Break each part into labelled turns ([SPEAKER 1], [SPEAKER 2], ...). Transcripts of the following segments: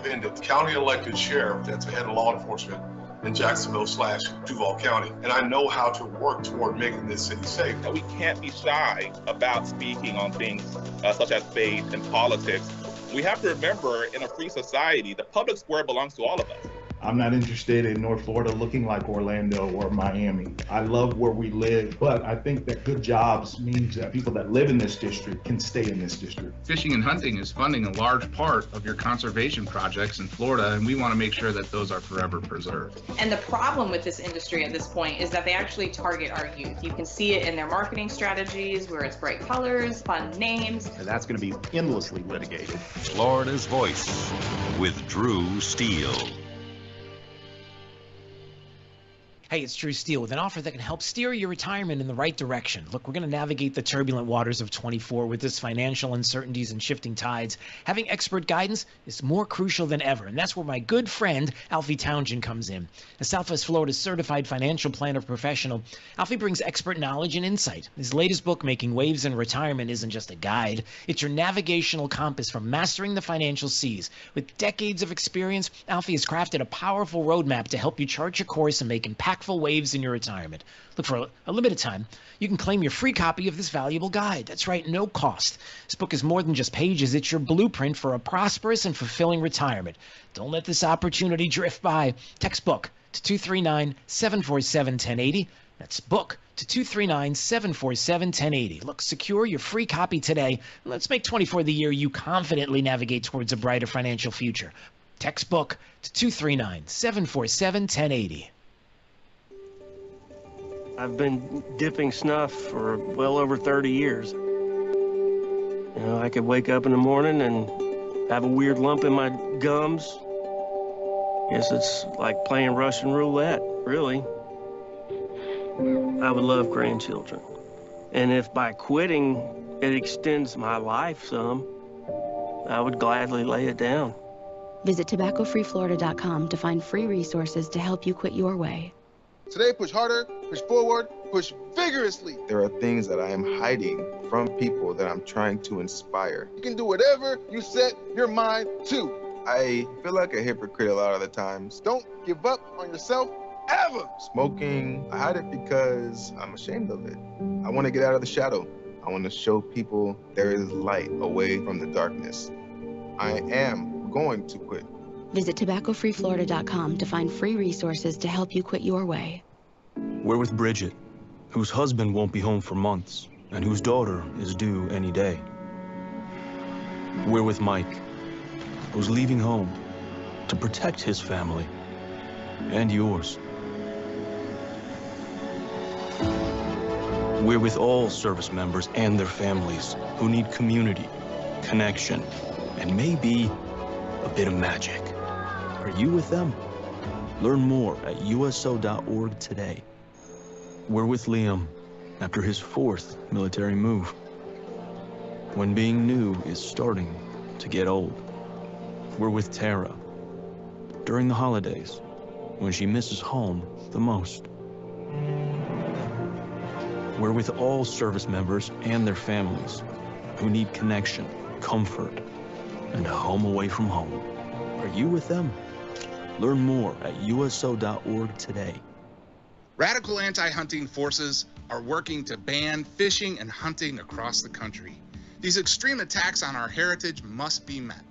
[SPEAKER 1] independent county elected sheriff that's the head of law enforcement in Jacksonville/Duval County. And I know how to work toward making this city safe.
[SPEAKER 2] We can't be shy about speaking on things such as faith and politics. We have to remember, in a free society, the public square belongs to all of us.
[SPEAKER 3] I'm not interested in North Florida looking like Orlando or Miami. I love where we live, but I think that good jobs means that people that live in this district can stay in this district.
[SPEAKER 4] Fishing and hunting is funding a large part of your conservation projects in Florida, and we want to make sure that those are forever preserved.
[SPEAKER 5] And the problem with this industry at this point is that they actually target our youth. You can see it in their marketing strategies, where it's bright colors, fun names.
[SPEAKER 6] And that's going to be endlessly litigated.
[SPEAKER 7] Florida's Voice with Drew Steele.
[SPEAKER 8] Hey, it's Drew Steele with an offer that can help steer your retirement in the right direction. Look, we're going to navigate the turbulent waters of 24 with this financial uncertainties and shifting tides. Having expert guidance is more crucial than ever, and that's where my good friend Alfie Townsend comes in. As Southwest Florida's certified financial planner professional, Alfie brings expert knowledge and insight. His latest book, Making Waves in Retirement, isn't just a guide. It's your navigational compass for mastering the financial seas. With decades of experience, Alfie has crafted a powerful roadmap to help you chart your course and make impactful waves in your retirement. Look, for a limited time, you can claim your free copy of this valuable guide. That's right, no cost. This book is more than just pages. It's your blueprint for a prosperous and fulfilling retirement. Don't let this opportunity drift by. Text book to 239-747-1080. That's book to 239-747-1080. Look, secure your free copy today. Let's make 24 the year you confidently navigate towards a brighter financial future. Text book to 239-747-1080.
[SPEAKER 9] I've been dipping snuff for well over 30 years. You know, I could wake up in the morning and have a weird lump in my gums. Guess it's like playing Russian roulette, really. I would love grandchildren. And if by quitting it extends my life some, I would gladly lay it down.
[SPEAKER 10] Visit tobaccofreeflorida.com to find free resources to help you quit your way.
[SPEAKER 11] Today, push harder, push forward, push vigorously.
[SPEAKER 12] There are things that I am hiding from people that I'm trying to inspire.
[SPEAKER 11] You can do whatever you set your mind to.
[SPEAKER 12] I feel like a hypocrite a lot of the times.
[SPEAKER 11] Don't give up on yourself ever.
[SPEAKER 12] Smoking, I hide it because I'm ashamed of it. I want to get out of the shadow. I want to show people there is light away from the darkness. I am going to quit.
[SPEAKER 10] Visit tobaccofreeflorida.com to find free resources to help you quit your way.
[SPEAKER 13] We're with Bridget, whose husband won't be home for months, and whose daughter is due any day. We're with Mike, who's leaving home to protect his family and yours. We're with all service members and their families who need community, connection, and maybe a bit of magic. Are you with them? Learn more at uso.org today. We're with Liam after his 4th military move, when being new is starting to get old. We're with Tara during the holidays, when she misses home the most. We're with all service members and their families who need connection, comfort, and a home away from home. Are you with them? Learn more at uso.org today.
[SPEAKER 4] Radical anti-hunting forces are working to ban fishing and hunting across the country. These extreme attacks on our heritage must be met.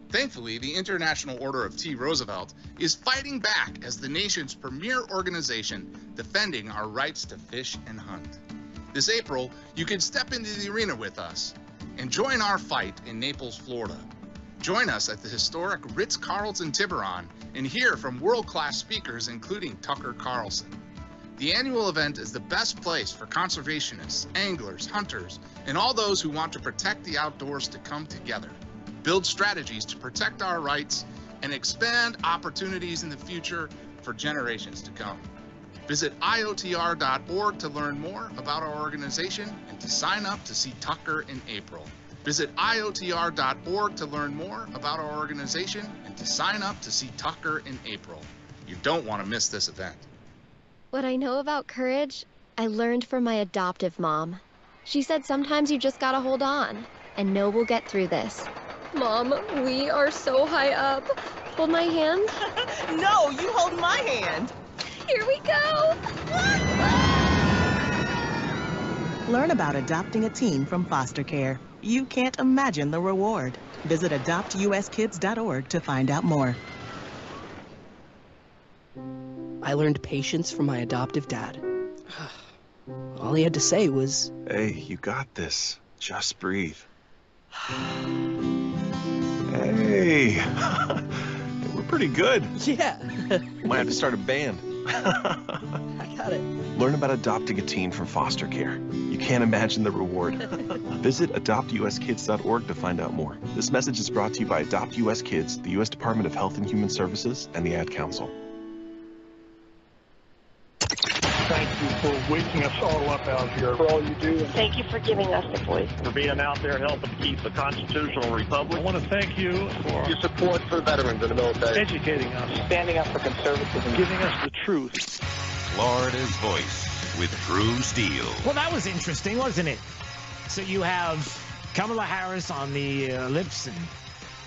[SPEAKER 4] Thankfully, the International Order of T. Roosevelt is fighting back as the nation's premier organization defending our rights to fish and hunt. This April, you can step into the arena with us and join our fight in Naples, Florida. Join us at the historic Ritz-Carlton Tiburon and hear from world-class speakers including Tucker Carlson. The annual event is the best place for conservationists, anglers, hunters, and all those who want to protect the outdoors to come together, build strategies to protect our rights, and expand opportunities in the future for generations to come. Visit iotr.org to learn more about our organization and to sign up to see Tucker in April. Visit iotr.org to learn more about our organization and to sign up to see Tucker in April. You don't want to miss this event.
[SPEAKER 14] What I know about courage, I learned from my adoptive mom. She said sometimes you just gotta hold on and know we'll get through this. Mom, we are so high up. Hold my hand.
[SPEAKER 15] No, you hold my hand.
[SPEAKER 14] Here we go.
[SPEAKER 15] Learn about adopting a teen from foster care. You can't imagine the reward. Visit adoptuskids.org to find out more.
[SPEAKER 16] I learned patience from my adoptive dad. All he had to say was,
[SPEAKER 17] "Hey, you got this. Just breathe." Hey, we're pretty good.
[SPEAKER 16] Yeah.
[SPEAKER 17] Might have to start a band.
[SPEAKER 16] I got it.
[SPEAKER 17] Learn about adopting a teen from foster care. You can't imagine the reward. Visit adoptuskids.org to find out more. This message is brought to you by Adopt US Kids, the U.S. Department of Health and Human Services, and the Ad Council.
[SPEAKER 18] Thank you for waking us all up out here, for all you do.
[SPEAKER 19] Thank you for giving us a voice.
[SPEAKER 6] For being out there helping keep the constitutional republic.
[SPEAKER 18] I want to thank you for
[SPEAKER 11] your support for veterans in the military.
[SPEAKER 18] Educating us.
[SPEAKER 19] Standing up for conservatism.
[SPEAKER 18] Giving us the truth.
[SPEAKER 7] Florida's Voice with Drew Steele.
[SPEAKER 8] Well, that was interesting, wasn't it? So you have Kamala Harris on the lips, and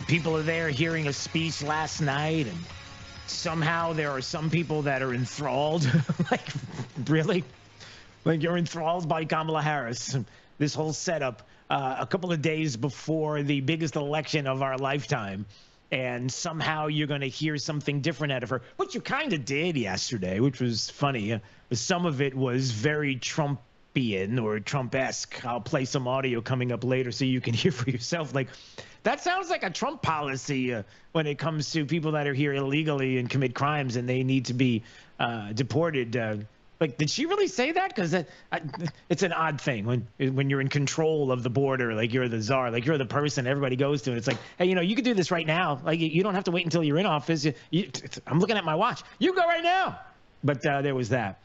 [SPEAKER 8] people are there hearing a speech last night, and somehow there are some people that are enthralled. Like, really? Like, you're enthralled by Kamala Harris. This whole setup a couple of days before the biggest election of our lifetime. And somehow you're going to hear something different out of her, which you kind of did yesterday, which was funny. Some of it was very Trumpian or Trump-esque. I'll play some audio coming up later so you can hear for yourself. Like, that sounds like a Trump policy when it comes to people that are here illegally and commit crimes and they need to be deported. Like, did she really say that? Because it's an odd thing when you're in control of the border, like you're the czar, like you're the person everybody goes to. And it's like, hey, you can do this right now. Like, you don't have to wait until you're in office. I'm looking at my watch. You go right now. But there was that.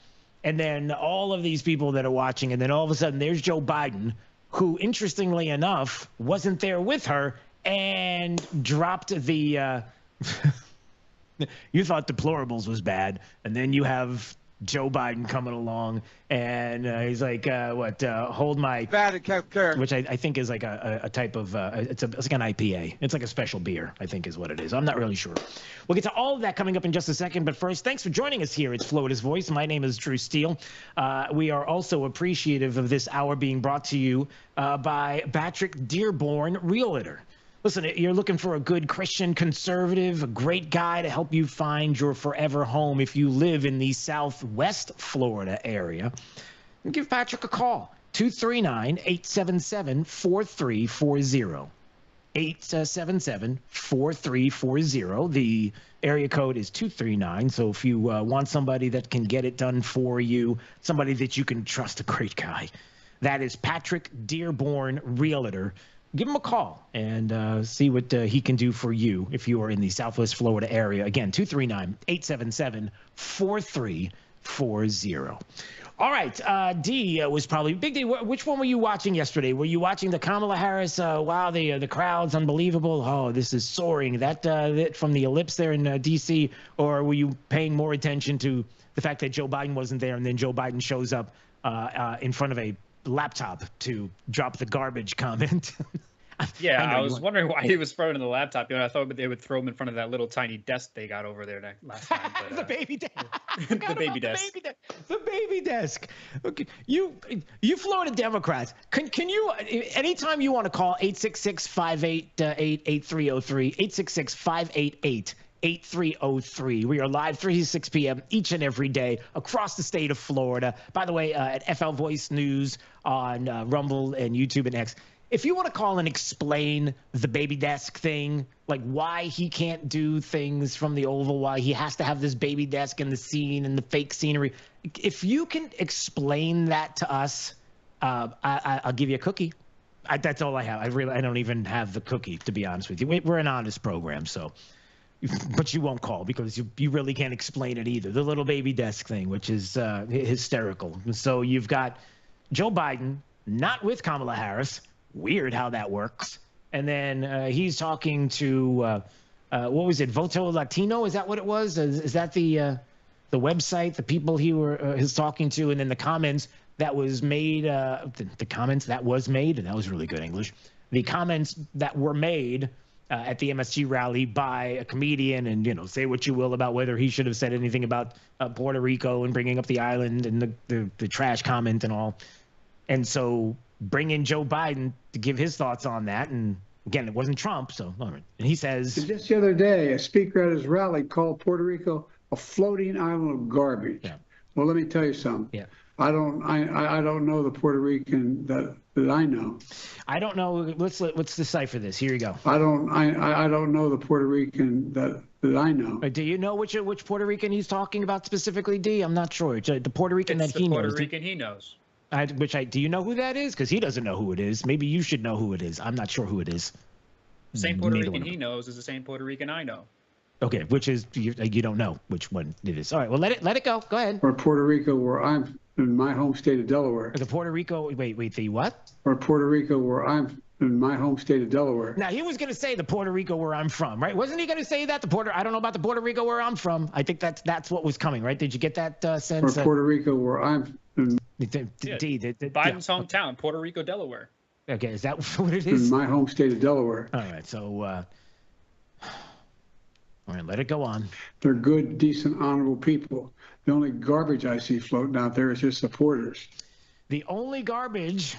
[SPEAKER 8] And then all of these people that are watching, and then all of a sudden there's Joe Biden, who, interestingly enough, wasn't there with her and dropped the you thought deplorables was bad, and then you have Joe Biden coming along, and he's like, hold my... Which I think is like a type of... it's like an IPA. It's like a special beer, I think is what it is. I'm not really sure. We'll get to all of that coming up in just a second, but first, thanks for joining us here. It's Florida's Voice. My name is Drew Steele. We are also appreciative of this hour being brought to you by Patrick Dearborn, Realtor. Listen, you're looking for a good Christian conservative, a great guy to help you find your forever home if you live in the Southwest Florida area. Give Patrick a call, 239-877-4340. 877-4340. The area code is 239. So if you want somebody that can get it done for you, somebody that you can trust, a great guy, that is Patrick Dearborn, Realtor. Give him a call and see what he can do for you if you are in the Southwest Florida area. Again, 239-877-4340. All right, D was probably big D. Which one were you watching yesterday? Were you watching the Kamala Harris? Wow, the crowd's unbelievable. Oh, this is soaring. That from the ellipse there in D.C. Or were you paying more attention to the fact that Joe Biden wasn't there and then Joe Biden shows up in front of a laptop to drop the garbage comment?
[SPEAKER 20] Yeah, I was wondering why he was throwing in the laptop. I thought they would throw him in front of that little tiny desk they got over there last time. But,
[SPEAKER 8] the baby desk.
[SPEAKER 20] The baby desk.
[SPEAKER 8] The baby desk. Okay, you Florida Democrats, can you, anytime you want to call 866-588-8303, 866-588-8303. We are live 3 to 6 p.m. each and every day across the state of Florida. By the way, at FL Voice News on Rumble and YouTube and X. If you want to call and explain the baby desk thing, like why he can't do things from the Oval, why he has to have this baby desk in the scene and the fake scenery, if you can explain that to us, I'll give you a cookie. That's all I have. I don't even have the cookie, to be honest with you. We're an honest program, so. But you won't call because you really can't explain it either. The little baby desk thing, which is hysterical. So you've got Joe Biden not with Kamala Harris. Weird how that works. And then he's talking to, what was it, Voto Latino? Is that what it was? Is that the website, the people he was talking to? And then the comments that was made, the comments that was made, and that was really good English. The comments that were made at the MSG rally by a comedian, and, you know, say what you will about whether he should have said anything about Puerto Rico and bringing up the island and the trash comment and all. And so bring in Joe Biden to give his thoughts on that. And again, it wasn't Trump. So, all right. And he says,
[SPEAKER 21] just the other day, a speaker at his rally called Puerto Rico a floating island of garbage.
[SPEAKER 8] Yeah.
[SPEAKER 21] Well, let me tell you something.
[SPEAKER 8] Yeah.
[SPEAKER 21] I don't know the Puerto Rican that I know.
[SPEAKER 8] I don't know. Let's decipher this. Here you go.
[SPEAKER 21] I don't know the Puerto Rican that I know.
[SPEAKER 8] Do you know which Puerto Rican he's talking about specifically, D? I'm not sure. The Puerto Rican that he knows.
[SPEAKER 20] Puerto Rican he knows.
[SPEAKER 8] Do you know who that is? Because he doesn't know who it is. Maybe you should know who it is. I'm not sure who it is.
[SPEAKER 20] The same Puerto Rican he knows is the same Puerto Rican I know.
[SPEAKER 8] Okay, which is you don't know which one it is. All right, well let it go. Go ahead.
[SPEAKER 21] Or Puerto Rico, where I'm in my home state of Delaware.
[SPEAKER 8] The Puerto Rico. Wait. The what?
[SPEAKER 21] Or Puerto Rico, where I'm in my home state of Delaware.
[SPEAKER 8] Now he was going to say the Puerto Rico where I'm from, right? Wasn't he going to say that I don't know about the Puerto Rico where I'm from. I think that's what was coming, right? Did you get that sense?
[SPEAKER 21] Or Puerto Rico, where I'm.
[SPEAKER 20] Biden's hometown, Puerto Rico, Delaware.
[SPEAKER 8] Okay, is that what it is?
[SPEAKER 21] In my home state of Delaware.
[SPEAKER 8] All right, so all right, let it go on.
[SPEAKER 21] They're good, decent, honorable people. The only garbage I see floating out there is his supporters.
[SPEAKER 8] The only garbage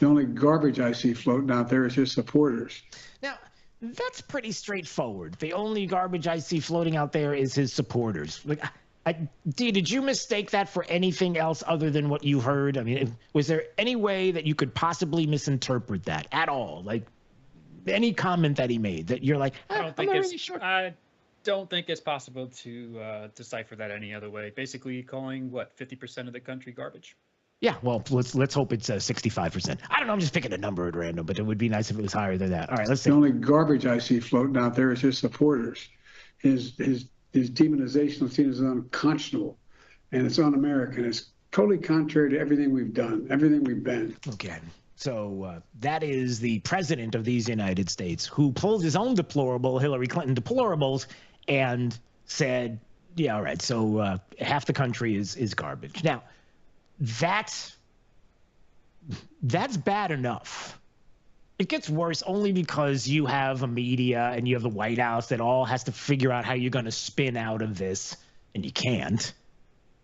[SPEAKER 21] I see floating out there is his supporters.
[SPEAKER 8] Now, that's pretty straightforward. The only garbage I see floating out there is his supporters. Like, did you mistake that for anything else other than what you heard? I mean, was there any way that you could possibly misinterpret that at all? Like, any comment that he made that you're like, I'm not really sure.
[SPEAKER 20] I don't think it's possible to decipher that any other way. Basically calling, 50% of the country garbage?
[SPEAKER 8] Yeah, well, let's hope it's 65%. I don't know, I'm just picking a number at random, but it would be nice if it was higher than that. All right, let's see.
[SPEAKER 21] The only garbage I see floating out there is his supporters. His demonization of things is unconscionable, and it's un-American. It's totally contrary to everything we've done, everything we've been.
[SPEAKER 8] Okay. So that is the president of these United States who pulled his own deplorable, Hillary Clinton deplorables, and said, yeah, all right, so half the country is garbage. Now, that's bad enough. It gets worse only because you have a media and you have the White House that all has to figure out how you're going to spin out of this, and you can't.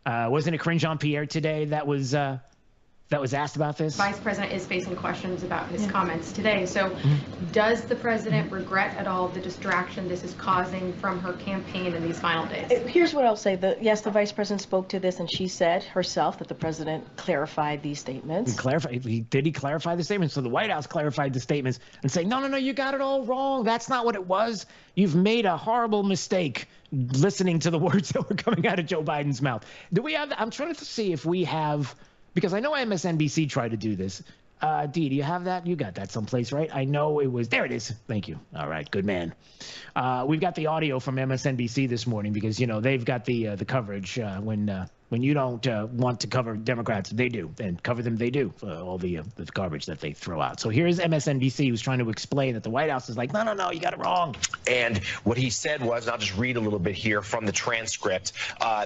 [SPEAKER 8] Wasn't it Karine Jean-Pierre today that was asked about this?
[SPEAKER 22] Vice President is facing questions about his comments today. So does the president regret at all the distraction this is causing from her campaign in these final days?
[SPEAKER 16] Here's what I'll say. Yes, the vice president spoke to this, and she said herself that the president clarified these statements.
[SPEAKER 8] Did he clarify the statements? So the White House clarified the statements and say, no, you got it all wrong. That's not what it was. You've made a horrible mistake listening to the words that were coming out of Joe Biden's mouth. Do we have? I'm trying to see if we have. Because I know MSNBC tried to do this. Dee, do you have that? You got that someplace, right? I know it was. There it is. Thank you. All right. Good man. We've got the audio from MSNBC this morning because, you know, they've got the coverage when you don't want to cover Democrats, they do. And cover them, they do. All the garbage that they throw out. So here's MSNBC who's trying to explain that the White House is like, no, you got it wrong.
[SPEAKER 23] And what he said was, and I'll just read a little bit here from the transcript.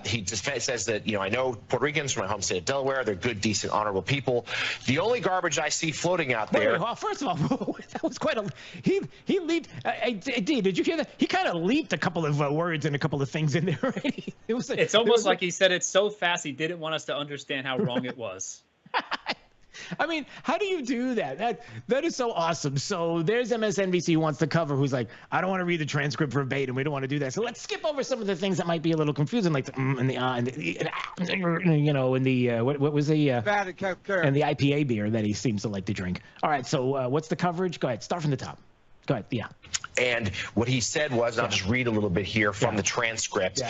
[SPEAKER 23] He just says that, you know, I know Puerto Ricans from my home state of Delaware. They're good, decent, honorable people. The only garbage I see floating out there.
[SPEAKER 8] Wait, well, first of all, that was quite a. He leaped. D, did you hear that? He kind of leaped a couple of words and a couple of things in there. Right?
[SPEAKER 20] It's almost like he said it so fast he didn't want us to understand how wrong it was.
[SPEAKER 8] I mean, how do you do that? That is so awesome. So there's MSNBC who wants to cover, who's like, I don't want to read the transcript verbatim. We don't want to do that. So let's skip over some of the things that might be a little confusing, like the and the you know, and the what was the and the IPA beer that he seems to like to drink. All right. So what's the coverage? Go ahead. Start from the top. Go ahead. Yeah.
[SPEAKER 23] And what he said was, and I'll just read a little bit here from the transcript.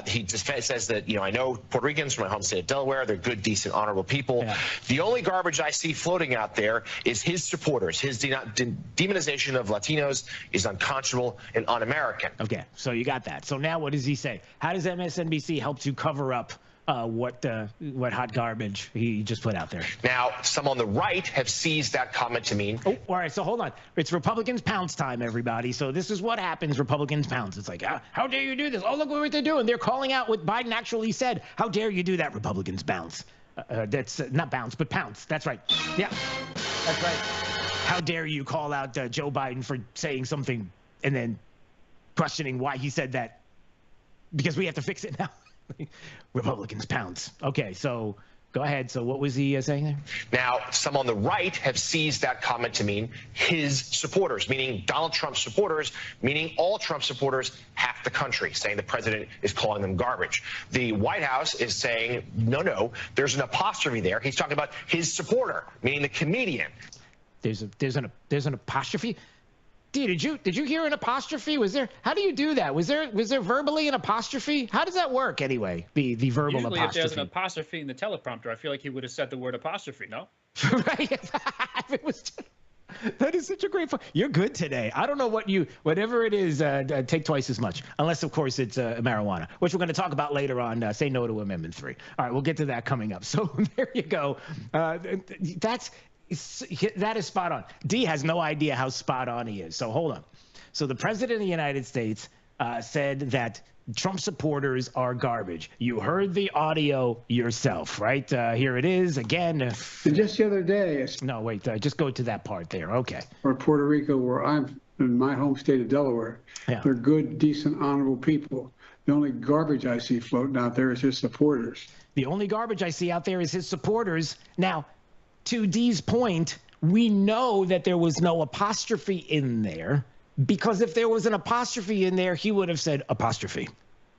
[SPEAKER 23] He just says that, you know, I know Puerto Ricans from my home state of Delaware. They're good, decent, honorable people. The only garbage I see floating out there is his supporters. His demonization of Latinos is unconscionable and un-American.
[SPEAKER 8] Okay, so you got that. So now what does he say? How does MSNBC help to cover up what hot garbage he just put out there?
[SPEAKER 23] Now, some on the right have seized that comment to mean.
[SPEAKER 8] Oh, all right, so hold on. It's Republicans pounce time, everybody. So this is what happens, Republicans pounce. It's like, how dare you do this? Oh, look what they're doing. They're calling out what Biden actually said. How dare you do that, Republicans bounce? That's not bounce, but pounce. That's right. Yeah, that's right. How dare you call out Joe Biden for saying something and then questioning why he said that, because we have to fix it now. Republicans pounce. Okay, so go ahead. So what was he saying there?
[SPEAKER 23] Now, some on the right have seized that comment to mean his supporters, meaning Donald Trump supporters, meaning all Trump supporters, half the country, saying the president is calling them garbage. The White House is saying, no, there's an apostrophe there. He's talking about his supporter, meaning the comedian.
[SPEAKER 8] There's an apostrophe. D, did you hear an apostrophe? How do you do that? Was there verbally an apostrophe? How does that work anyway? The verbal
[SPEAKER 20] Usually
[SPEAKER 8] apostrophe.
[SPEAKER 20] If there's an apostrophe in the teleprompter, I feel like he would have said the word apostrophe, no?
[SPEAKER 8] Right. That is such a great point. You're good today. I don't know whatever it is, take twice as much. Unless, of course, it's marijuana, which we're going to talk about later on. Say no to Amendment 3. All right, we'll get to that coming up. So there you go. That is spot on. D has no idea how spot on he is. So hold on. So the president of the United States said that Trump supporters are garbage. You heard the audio yourself, right? Here it is again.
[SPEAKER 21] And just the other day.
[SPEAKER 8] No, wait. Just go to that part there. Okay.
[SPEAKER 21] Or Puerto Rico, where I'm in my home state of Delaware. Yeah. They're good, decent, honorable people. The only garbage I see floating out there is his supporters.
[SPEAKER 8] The only garbage I see out there is his supporters. Now, to D's point, we know that there was no apostrophe in there, because if there was an apostrophe in there, he would have said apostrophe,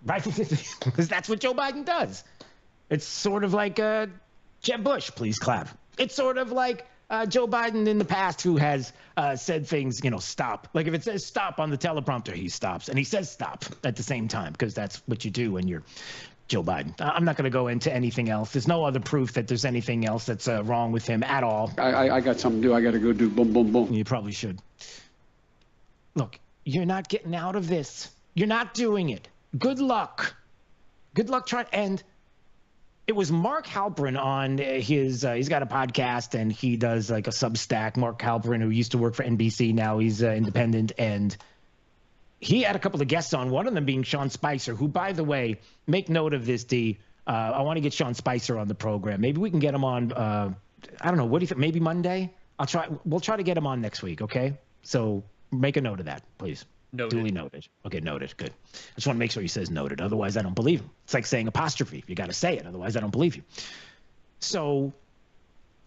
[SPEAKER 8] right? Because that's what Joe Biden does. It's sort of like Jeb Bush, please clap. It's sort of like Joe Biden in the past, who has said things, stop. Like if it says stop on the teleprompter, he stops. And he says stop at the same time, because that's what you do when you're Joe Biden. I'm not going to go into anything else. There's no other proof that there's anything else that's wrong with him at all.
[SPEAKER 21] I got something to do. I got to go do boom, boom, boom.
[SPEAKER 8] You probably should. Look, you're not getting out of this. You're not doing it. Good luck. Good luck trying. And it was Mark Halperin on his, he's got a podcast and he does like a Substack. Mark Halperin, who used to work for NBC, now he's independent. And he had a couple of guests on, one of them being Sean Spicer, who, by the way, make note of this, D. I want to get Sean Spicer on the program. Maybe we can get him on, I don't know, what do you think, maybe Monday? We'll try to get him on next week, okay? So make a note of that, please.
[SPEAKER 20] Noted.
[SPEAKER 8] Duly noted. Okay, noted, good. I just want to make sure he says noted, otherwise I don't believe him. It's like saying apostrophe. You got to say it, otherwise I don't believe you. So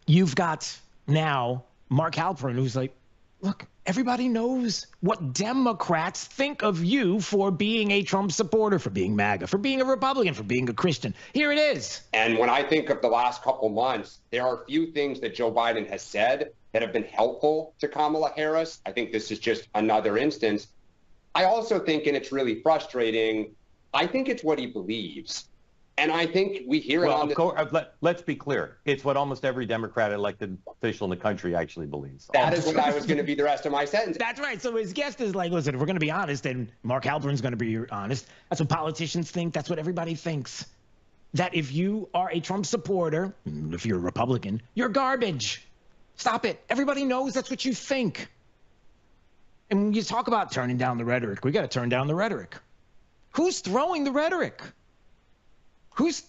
[SPEAKER 8] you've got now Mark Halperin, who's like, look, everybody knows what Democrats think of you for being a Trump supporter, for being MAGA, for being a Republican, for being a Christian. Here it is.
[SPEAKER 1] And when I think of the last couple months, there are a few things that Joe Biden has said that have been helpful to Kamala Harris. I think this is just another instance. I also think, and it's really frustrating, I think it's what he believes. And I think we hear it on the...
[SPEAKER 2] Let's be clear. It's what almost every Democrat elected official in the country actually believes.
[SPEAKER 1] That is what I was going to be the rest of my sentence.
[SPEAKER 8] That's right. So his guest is like, listen, if we're going to be honest, and Mark Halperin's going to be honest, that's what politicians think. That's what everybody thinks. That if you are a Trump supporter, if you're a Republican, you're garbage. Stop it. Everybody knows that's what you think. And when you talk about turning down the rhetoric, we got to turn down the rhetoric. Who's throwing the rhetoric? Who's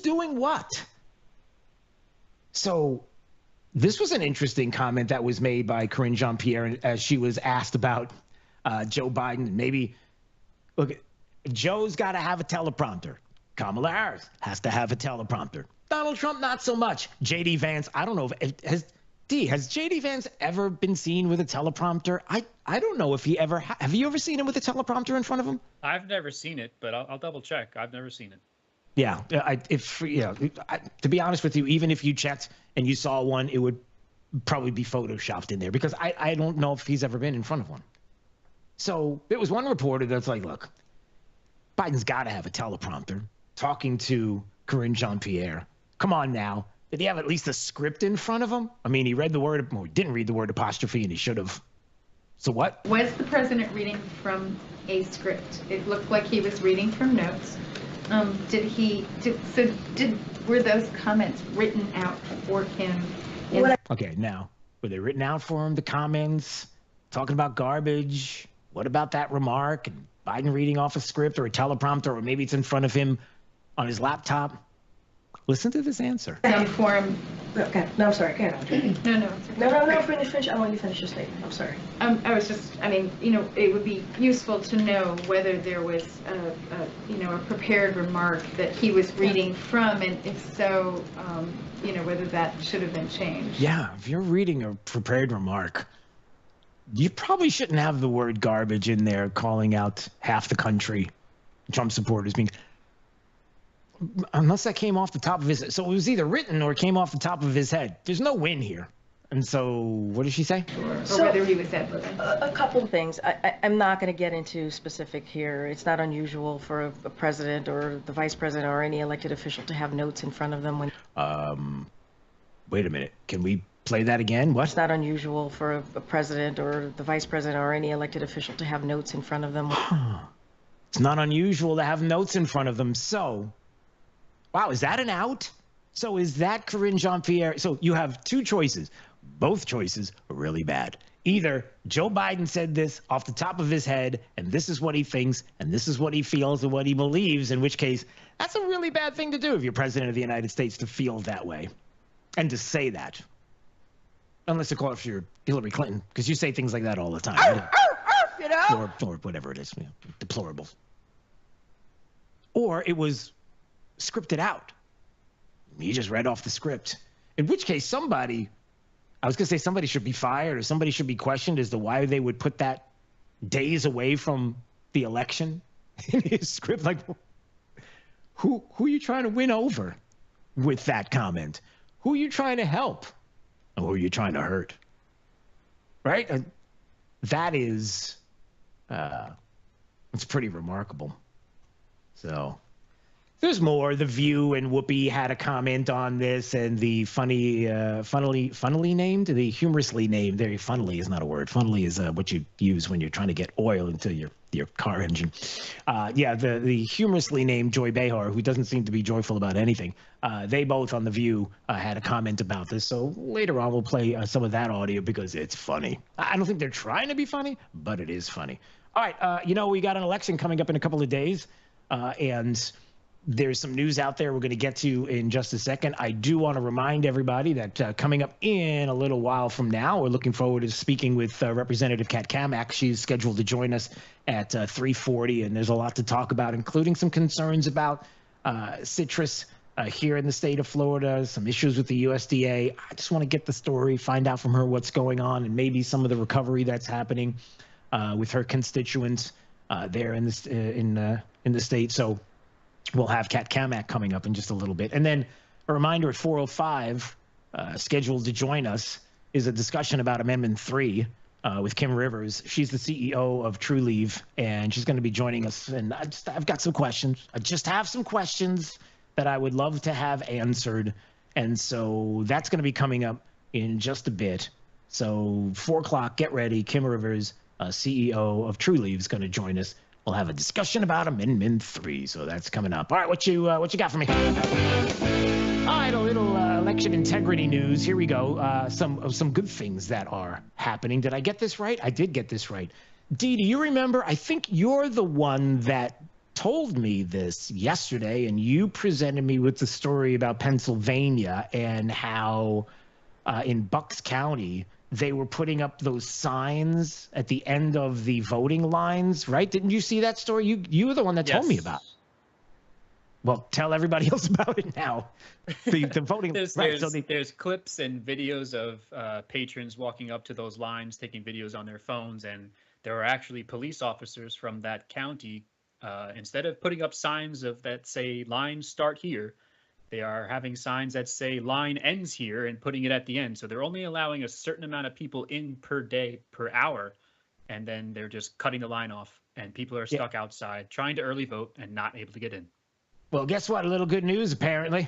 [SPEAKER 8] doing what? So this was an interesting comment that was made by Karine Jean-Pierre as she was asked about Joe Biden. Maybe, look, Joe's got to have a teleprompter. Kamala Harris has to have a teleprompter. Donald Trump, not so much. J.D. Vance, I don't know. Has J.D. Vance ever been seen with a teleprompter? I don't know if he ever have you ever seen him with a teleprompter in front of him?
[SPEAKER 20] I've never seen it, but I'll double check. I've never seen it.
[SPEAKER 8] Yeah, to be honest with you, even if you checked and you saw one, it would probably be photoshopped in there, because I don't know if he's ever been in front of one. So there was one reporter that's like, look, Biden's got to have a teleprompter, talking to Karine Jean-Pierre. Come on now. Did he have at least a script in front of him? I mean, he didn't read the word apostrophe, and he should have. So what?
[SPEAKER 22] Was the president reading from a script? It looked like he was reading from notes. Were those comments written out for him?
[SPEAKER 8] Okay, now, were they written out for him, the comments, talking about garbage? What about that remark? And Biden reading off a script or a teleprompter, or maybe it's in front of him on his laptop? Listen to this answer.
[SPEAKER 3] Inform. Okay. No, I'm sorry. Go ahead, Audrey.
[SPEAKER 22] No.
[SPEAKER 3] Finish. I want you to finish your statement. I'm sorry.
[SPEAKER 22] I was just, it would be useful to know whether there was a prepared remark that he was reading from, and if so, whether that should have been changed.
[SPEAKER 8] Yeah, if you're reading a prepared remark, you probably shouldn't have the word garbage in there calling out half the country, Trump supporters being, unless that came off the top of his head. So it was either written or it came off the top of his head. There's no win here. And so what did she say?
[SPEAKER 22] Or whether he was dead.
[SPEAKER 3] A couple of things. I'm not going to get into specific here. It's not unusual for a president or the vice president or any elected official to have notes in front of them when...
[SPEAKER 8] Wait a minute. Can we play that again? What?
[SPEAKER 3] It's not unusual for a president or the vice president or any elected official to have notes in front of them.
[SPEAKER 8] It's not unusual to have notes in front of them. So, wow, is that an out? So is that Karine Jean-Pierre? So you have two choices. Both choices are really bad. Either Joe Biden said this off the top of his head, and this is what he thinks, and this is what he feels and what he believes, in which case, that's a really bad thing to do if you're president of the United States, to feel that way and to say that. Unless, of course, you're Hillary Clinton, because you say things like that all the time.
[SPEAKER 3] You know?
[SPEAKER 8] Or whatever it is, deplorable. Or it was scripted out. He just read off the script. In which case, somebody should be fired or somebody should be questioned as to why they would put that days away from the election in his script. Like, who are you trying to win over with that comment? Who are you trying to help? Or who are you trying to hurt? Right? That is, it's pretty remarkable. So... there's more. The View and Whoopi had a comment on this, and the funnily named, the humorously named, very funnily is not a word. Funnily is what you use when you're trying to get oil into your car engine. The humorously named Joy Behar, who doesn't seem to be joyful about anything. They both on The View had a comment about this. So later on, we'll play some of that audio because it's funny. I don't think they're trying to be funny, but it is funny. All right, we got an election coming up in a couple of days, and there's some news out there we're going to get to in just a second. I do want to remind everybody that coming up in a little while from now, we're looking forward to speaking with Representative Kat Cammack. She's scheduled to join us at 3:40, and there's a lot to talk about, including some concerns about citrus here in the state of Florida, some issues with the USDA. I just want to get the story, find out from her what's going on, and maybe some of the recovery that's happening with her constituents there in the state. So we'll have Kat Cammack coming up in just a little bit. And then a reminder at 4:05, scheduled to join us, is a discussion about Amendment 3 with Kim Rivers. She's the CEO of True Leave, and she's going to be joining us. And I've got some questions. I just have some questions that I would love to have answered. And so that's going to be coming up in just a bit. So 4 o'clock, get ready. Kim Rivers, CEO of True Leave, is going to join us. We'll have a discussion about Amendment 3, so that's coming up. All right, what you got for me? All right, a little election integrity news. Here we go. Some good things that are happening. Did I get this right? I did get this right. Dee, do you remember? I think you're the one that told me this yesterday, and you presented me with the story about Pennsylvania and how in Bucks County they were putting up those signs at the end of the voting lines, right? Didn't you see that story? You were the one that told me about. Well, tell everybody else about it now. The voting.
[SPEAKER 20] There's clips and videos of patrons walking up to those lines, taking videos on their phones, and there are actually police officers from that county. Instead of putting up signs that say "line start here," they are having signs that say "line ends here" and putting it at the end. So they're only allowing a certain amount of people in per day, per hour, and then they're just cutting the line off, and people are stuck outside trying to early vote and not able to get in.
[SPEAKER 8] Well, guess what? A little good news, apparently.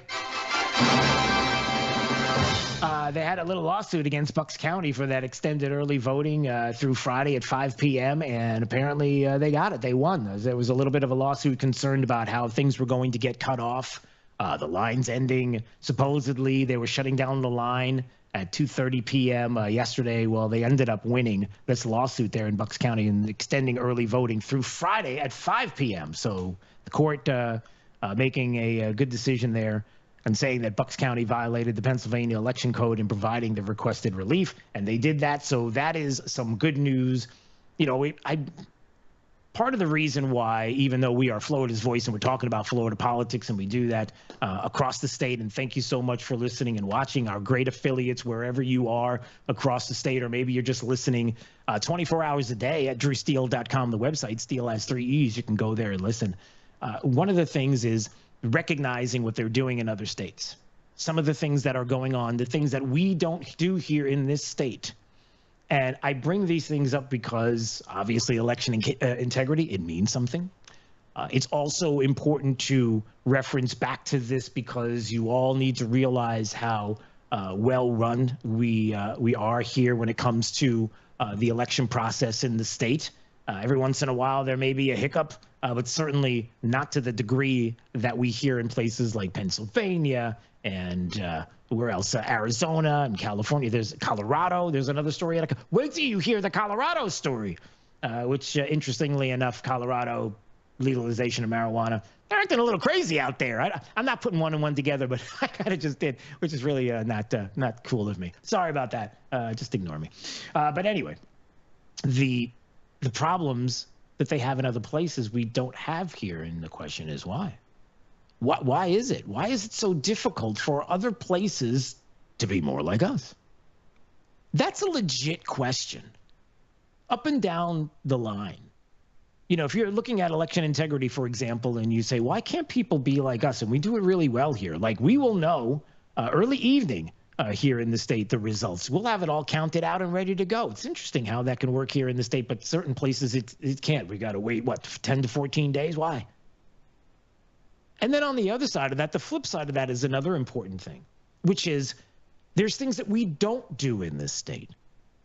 [SPEAKER 8] They had a little lawsuit against Bucks County for that extended early voting through Friday at 5 p.m., and apparently they got it. They won. There was a little bit of a lawsuit concerned about how things were going to get cut off. The line's ending. Supposedly, they were shutting down the line at 2:30 p.m. Yesterday. Well, they ended up winning this lawsuit there in Bucks County and extending early voting through Friday at 5 p.m. So the court making a good decision there and saying that Bucks County violated the Pennsylvania election code in providing the requested relief, and they did that. So that is some good news. Part of the reason why, even though we are Florida's voice and we're talking about Florida politics, and we do that across the state, and thank you so much for listening and watching our great affiliates wherever you are across the state, or maybe you're just listening 24 hours a day at drewsteele.com, the website. Steele has 3 E's. You can go there and listen. One of the things is recognizing what they're doing in other states. Some of the things that are going on, the things that we don't do here in this state. And I bring these things up because, obviously, election integrity, it means something. It's also important to reference back to this because you all need to realize how well-run we are here when it comes to the election process in the state. Every once in a while, there may be a hiccup, but certainly not to the degree that we hear in places like Pennsylvania and where else? Arizona and California. There's Colorado. There's another story. Wait till you hear the Colorado story, which, interestingly enough, Colorado legalization of marijuana. They're acting a little crazy out there. I'm not putting one and one together, but I kind of just did, which is really not cool of me. Sorry about that. Just ignore me. But anyway, the problems that they have in other places we don't have here, and the question is why? Why is it? Why is it so difficult for other places to be more like us? That's a legit question. Up and down the line. If you're looking at election integrity, for example, and you say, why can't people be like us? And we do it really well here. Like, we will know early evening here in the state the results. We'll have it all counted out and ready to go. It's interesting how that can work here in the state, but certain places it can't. We got to wait, 10 to 14 days? Why? And then on the other side of that, the flip side of that is another important thing, which is there's things that we don't do in this state.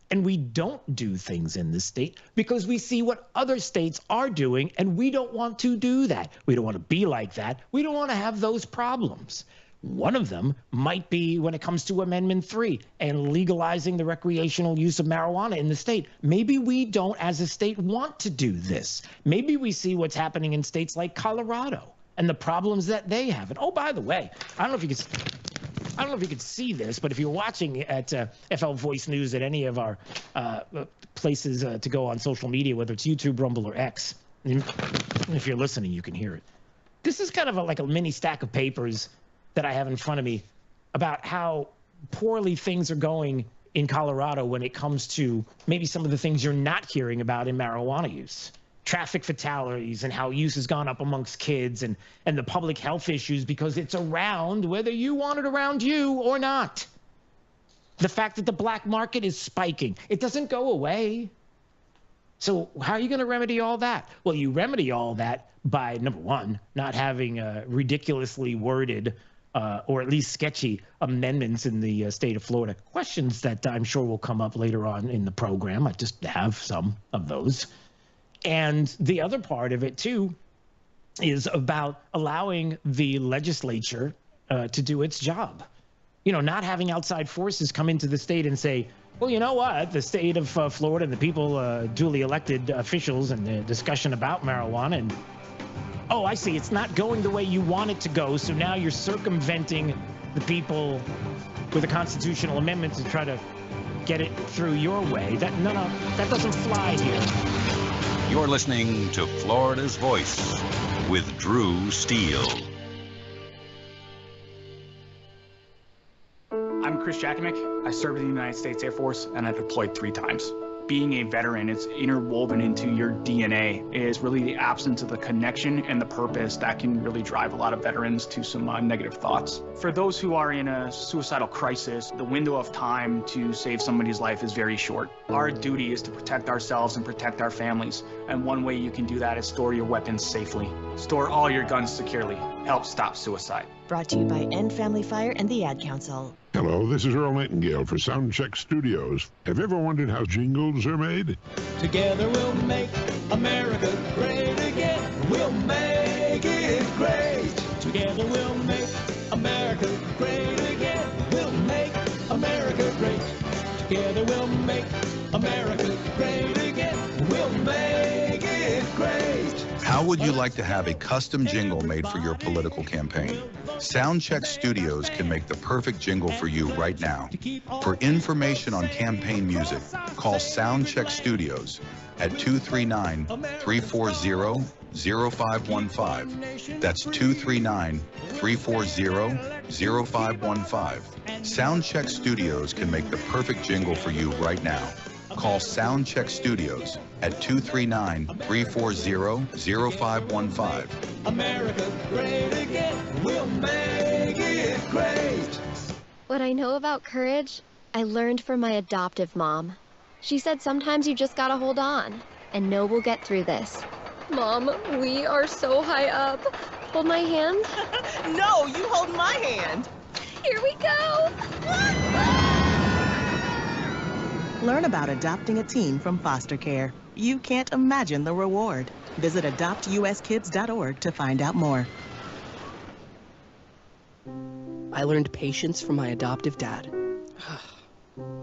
[SPEAKER 8] And we don't do things in this state because we see what other states are doing, and we don't want to do that. We don't want to be like that. We don't want to have those problems. One of them might be when it comes to Amendment 3 and legalizing the recreational use of marijuana in the state. Maybe we don't, as a state, want to do this. Maybe we see what's happening in states like Colorado and the problems that they have. And, oh, by the way, I don't know if you could see this, but if you're watching at FL Voice News at any of our places to go on social media, whether it's YouTube, Rumble, or X, if you're listening, you can hear it. This is kind of like a mini stack of papers that I have in front of me about how poorly things are going in Colorado when it comes to maybe some of the things you're not hearing about in marijuana use. Traffic fatalities and how use has gone up amongst kids and the public health issues because it's around whether you want it around you or not. The fact that the black market is spiking. It doesn't go away. So how are you going to remedy all that? Well, you remedy all that by, number one, not having ridiculously worded or at least sketchy amendments in the state of Florida. Questions that I'm sure will come up later on in the program. I just have some of those. And the other part of it, too, is about allowing the legislature to do its job. Not having outside forces come into the state and say, well, you know what, the state of Florida and the people, duly elected officials, and the discussion about marijuana, and, oh, I see, it's not going the way you want it to go, so now you're circumventing the people with a constitutional amendment to try to get it through your way. No, that doesn't fly here.
[SPEAKER 7] You're listening to Florida's Voice with Drew Steele.
[SPEAKER 5] I'm Chris Jakimick. I served in the United States Air Force, and I deployed 3 times. Being a veteran, it's interwoven into your DNA. It is really the absence of the connection and the purpose that can really drive a lot of veterans to some negative thoughts. For those who are in a suicidal crisis, the window of time to save somebody's life is very short. Our duty is to protect ourselves and protect our families. And one way you can do that is store your weapons safely. Store all your guns securely. Help stop suicide.
[SPEAKER 9] Brought to you by End Family Fire and the Ad Council.
[SPEAKER 12] Hello, this is Earl Nightingale for Soundcheck Studios. Have you ever wondered how jingles are made?
[SPEAKER 24] Together we'll make America great again. We'll make it great. Together we'll make America great again. We'll make America great. Together we'll make America great again. We'll make it great.
[SPEAKER 25] How
[SPEAKER 4] How would you like to have a custom jingle made for your political campaign? Soundcheck Studios can make the perfect jingle for you right now. For information on campaign music, call Soundcheck Studios at 239-340-0515. That's 239-340-0515. Soundcheck Studios can make the perfect jingle for you right now. Call Soundcheck Studios at 239-340-0515.
[SPEAKER 24] America great again, we'll make it great.
[SPEAKER 10] What I know about courage, I learned from my adoptive mom. She said sometimes you just gotta hold on and know we'll get through this. Mom, we are so high up. Hold my hand.
[SPEAKER 15] No, you hold my hand.
[SPEAKER 10] Here we go.
[SPEAKER 15] Learn about adopting a teen from foster care. You can't imagine the reward. Visit adoptuskids.org to find out more.
[SPEAKER 16] I learned patience from my adoptive dad.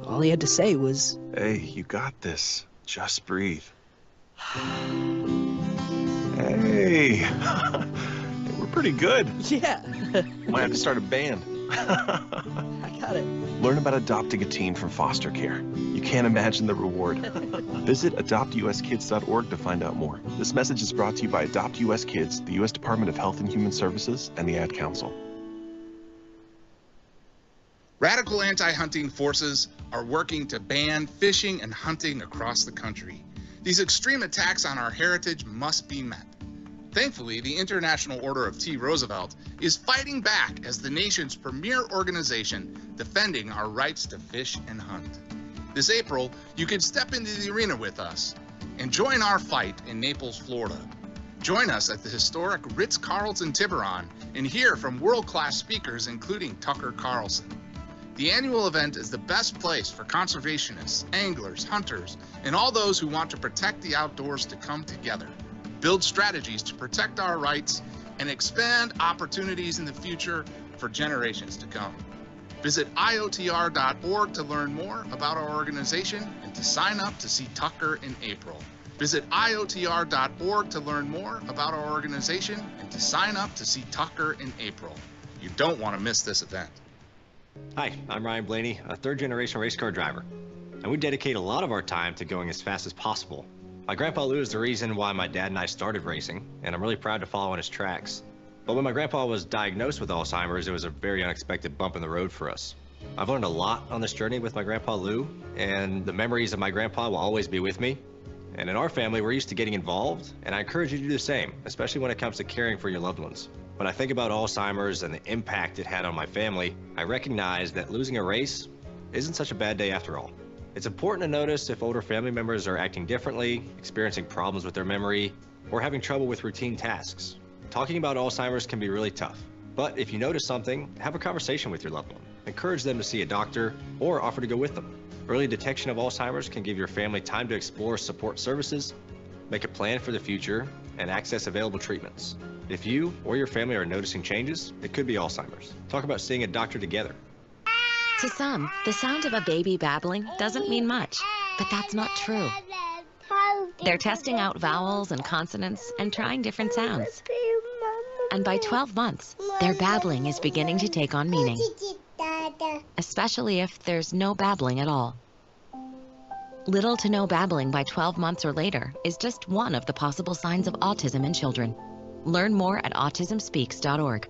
[SPEAKER 16] All he had to say was,
[SPEAKER 17] "Hey, you got this. Just breathe." Hey, we're pretty good.
[SPEAKER 16] Yeah.
[SPEAKER 17] Might have to start a band.
[SPEAKER 16] I got it.
[SPEAKER 17] Learn about adopting a teen from foster care. You can't imagine the reward. Visit adoptuskids.org to find out more. This message is brought to you by Adopt US Kids, the U.S. Department of Health and Human Services, and the Ad Council.
[SPEAKER 13] Radical anti-hunting forces are working to ban fishing and hunting across the country. These extreme attacks on our heritage must be met. Thankfully, the International Order of T. Roosevelt is fighting back as the nation's premier organization defending our rights to fish and hunt. This April, you can step into the arena with us and join our fight in Naples, Florida. Join us at the historic Ritz-Carlton Tiburon and hear from world-class speakers including Tucker Carlson. The annual event is the best place for conservationists, anglers, hunters, and all those who want to protect the outdoors to come together, build strategies to protect our rights, and expand opportunities in the future for generations to come. Visit IOTR.org to learn more about our organization and to sign up to see Tucker in April. Visit IOTR.org to learn more about our organization and to sign up to see Tucker in April. You don't want to miss this event.
[SPEAKER 14] Hi, I'm Ryan Blaney, a third-generation race car driver, and we dedicate a lot of our time to going as fast as possible. My grandpa Lou is the reason why my dad and I started racing, and I'm really proud to follow in his tracks. But when my grandpa was diagnosed with Alzheimer's, it was a very unexpected bump in the road for us. I've learned a lot on this journey with my grandpa Lou, and the memories of my grandpa will always be with me. And in our family, we're used to getting involved, and I encourage you to do the same, especially when it comes to caring for your loved ones. When I think about Alzheimer's and the impact it had on my family, I recognize that losing a race isn't such a bad day after all. It's important to notice if older family members are acting differently, experiencing problems with their memory, or having trouble with routine tasks. Talking about Alzheimer's can be really tough, but if you notice something, have a conversation with your loved one. Encourage them to see a doctor or offer to go with them. Early detection of Alzheimer's can give your family time to explore support services, make a plan for the future, and access available treatments. If you or your family are noticing changes, it could be Alzheimer's. Talk about seeing a doctor together.
[SPEAKER 25] To some, the sound of a baby babbling doesn't mean much, but that's not true. They're testing out vowels and consonants and trying different sounds. And by 12 months, their babbling is beginning to take on meaning, especially if there's no babbling at all. Little to no babbling by 12 months or later is just one of the possible signs of autism in children. Learn more at autismspeaks.org.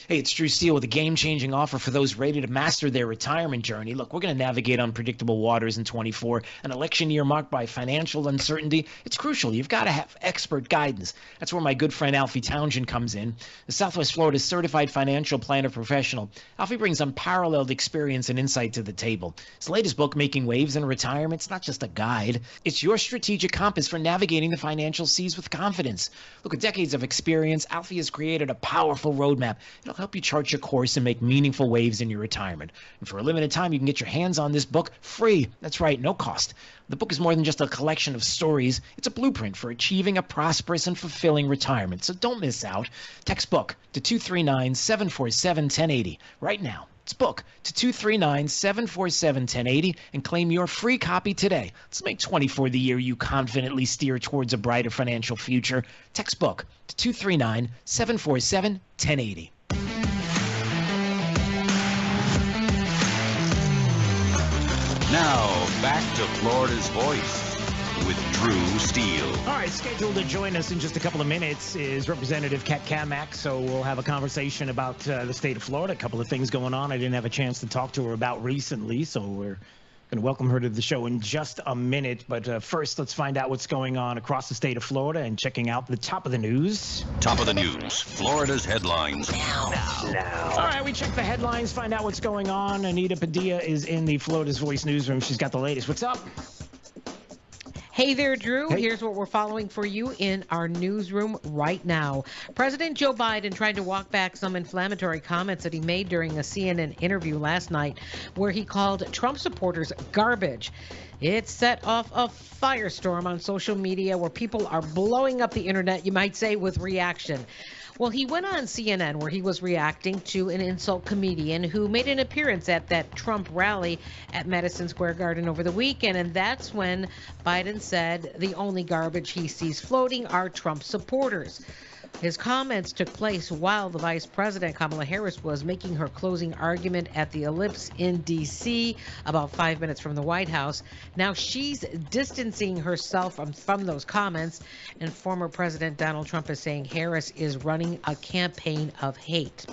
[SPEAKER 8] Hey, it's Drew Steele with a game-changing offer for those ready to master their retirement journey. Look, we're going to navigate unpredictable waters in 24, an election year marked by financial uncertainty. It's crucial. You've got to have expert guidance. That's where my good friend Alfie Townsend comes in, the Southwest Florida certified financial planner professional. Alfie brings unparalleled experience and insight to the table. His latest book, Making Waves in Retirement, it's not just a guide. It's your strategic compass for navigating the financial seas with confidence. Look, with decades of experience, Alfie has created a powerful roadmap. It'll help you chart your course and make meaningful waves in your retirement. And for a limited time, you can get your hands on this book free. That's right, no cost. The book is more than just a collection of stories. It's a blueprint for achieving a prosperous and fulfilling retirement. So don't miss out. Text book to 239-747-1080 right now. Let's book to 239-747-1080 and claim your free copy today. Let's make 24 the year you confidently steer towards a brighter financial future. Text book to 239-747-1080.
[SPEAKER 7] Now, back to Florida's Voice with Drew Steele.
[SPEAKER 8] All right, scheduled to join us in just a couple of minutes is Representative Kat Cammack, so we'll have a conversation about the state of Florida, a couple of things going on I didn't have a chance to talk to her about recently, so we're going to welcome her to the show in just a minute. But first, let's find out what's going on across the state of Florida and checking out the top of the news.
[SPEAKER 7] Top of the news, Florida's headlines. Now.
[SPEAKER 8] All right, we check the headlines, find out what's going on. Anita Padilla is in the Florida's Voice newsroom. She's got the latest. What's up?
[SPEAKER 6] Hey there, Drew.
[SPEAKER 8] Hey.
[SPEAKER 6] Here's what we're following for you in our newsroom right now. President Joe Biden tried to walk back some inflammatory comments that he made during a CNN interview last night where he called Trump supporters garbage. It set off a firestorm on social media where people are blowing up the internet, you might say, with reaction. Well, he went on CNN where he was reacting to an insult comedian who made an appearance at that Trump rally at Madison Square Garden over the weekend, and that's when Biden said the only garbage he sees floating are Trump supporters. His comments took place while the Vice President, Kamala Harris, was making her closing argument at the Ellipse in D.C., about 5 minutes from the White House. Now she's distancing herself from those comments, and former President Donald Trump is saying Harris is running a campaign of hate.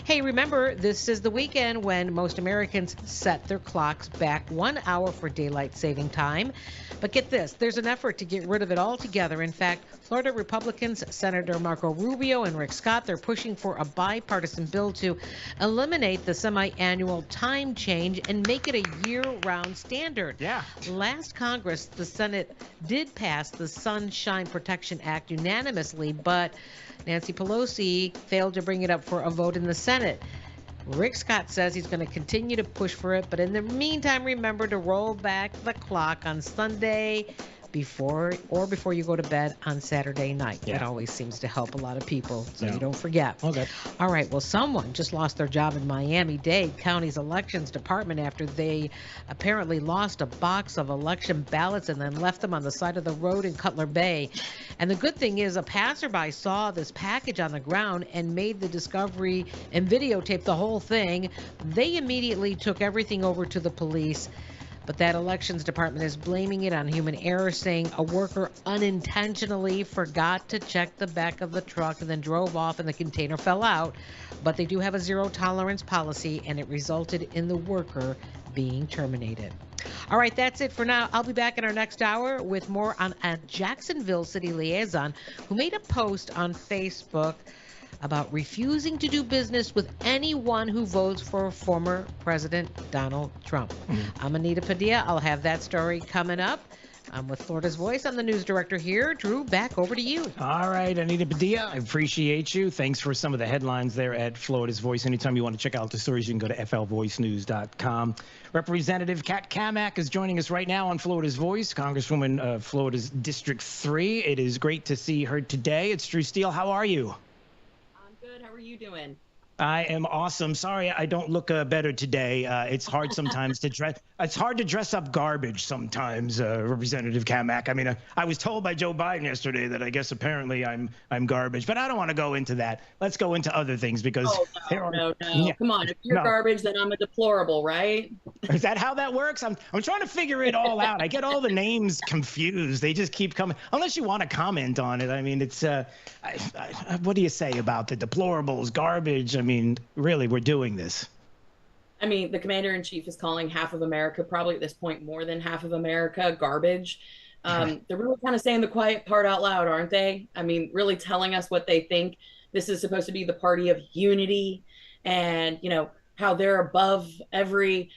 [SPEAKER 6] Hey, remember, this is the weekend when most Americans set their clocks back 1 hour for daylight saving time. But get this, there's an effort to get rid of it altogether. In fact, Florida Republicans, Senator Marco Rubio and Rick Scott, they're pushing for a bipartisan bill to eliminate the semi-annual time change and make it a year-round standard.
[SPEAKER 8] Yeah.
[SPEAKER 6] Last Congress, the Senate did pass the Sunshine Protection Act unanimously, but Nancy Pelosi failed to bring it up for a vote in the Senate. Rick Scott says he's going to continue to push for it, but in the meantime, remember to roll back the clock on Sunday before you go to bed on Saturday night.
[SPEAKER 8] Yeah.
[SPEAKER 6] That always seems to help a lot of people, so
[SPEAKER 8] Yeah.
[SPEAKER 6] you don't forget.
[SPEAKER 8] Okay.
[SPEAKER 6] All right, well, someone just lost their job in Miami-Dade County's elections department after they apparently lost a box of election ballots and then left them on the side of the road in Cutler Bay. And the good thing is a passerby saw this package on the ground and made the discovery and videotaped the whole thing. They immediately took everything over to the police. But that elections department is blaming it on human error, saying a worker unintentionally forgot to check the back of the truck and then drove off and the container fell out. But they do have a zero tolerance policy, and it resulted in the worker being terminated. All right, that's it for now. I'll be back in our next hour with more on a Jacksonville city liaison who made a post on Facebook about refusing to do business with anyone who votes for former President Donald Trump. I'm Anita Padilla. I'll have that story coming up. I'm with Florida's Voice. I'm the news director here. Drew, back over to you.
[SPEAKER 8] All right, Anita Padilla, I appreciate you. Thanks for some of the headlines there at Florida's Voice. Anytime you want to check out the stories, you can go to flvoicenews.com. Representative Kat Cammack is joining us right now on Florida's Voice, Congresswoman of Florida's District 3. It is great to see her today. It's Drew Steele. How are you?
[SPEAKER 11] Good. How are you doing?
[SPEAKER 8] I am awesome. Sorry, I don't look better today. It's hard sometimes to dress. It's hard to dress up garbage sometimes, Representative Cammack. I mean, I was told by Joe Biden yesterday that I guess apparently I'm garbage, but I don't want to go into that. Let's go into other things because
[SPEAKER 11] no. Yeah. Come on, if you're garbage, then I'm a deplorable, right?
[SPEAKER 8] Is that how that works? I'm trying to figure it all out. I get all the names confused. They just keep coming. Unless you want to comment on it. I mean, it's what do you say about the deplorables, garbage? I mean, really, we're doing this.
[SPEAKER 11] I mean, the commander-in-chief is calling half of America, probably at this point more than half of America, garbage. They're really kind of saying the quiet part out loud, aren't they? I mean, really telling us what they think. This is supposed to be the party of unity, and how they're above every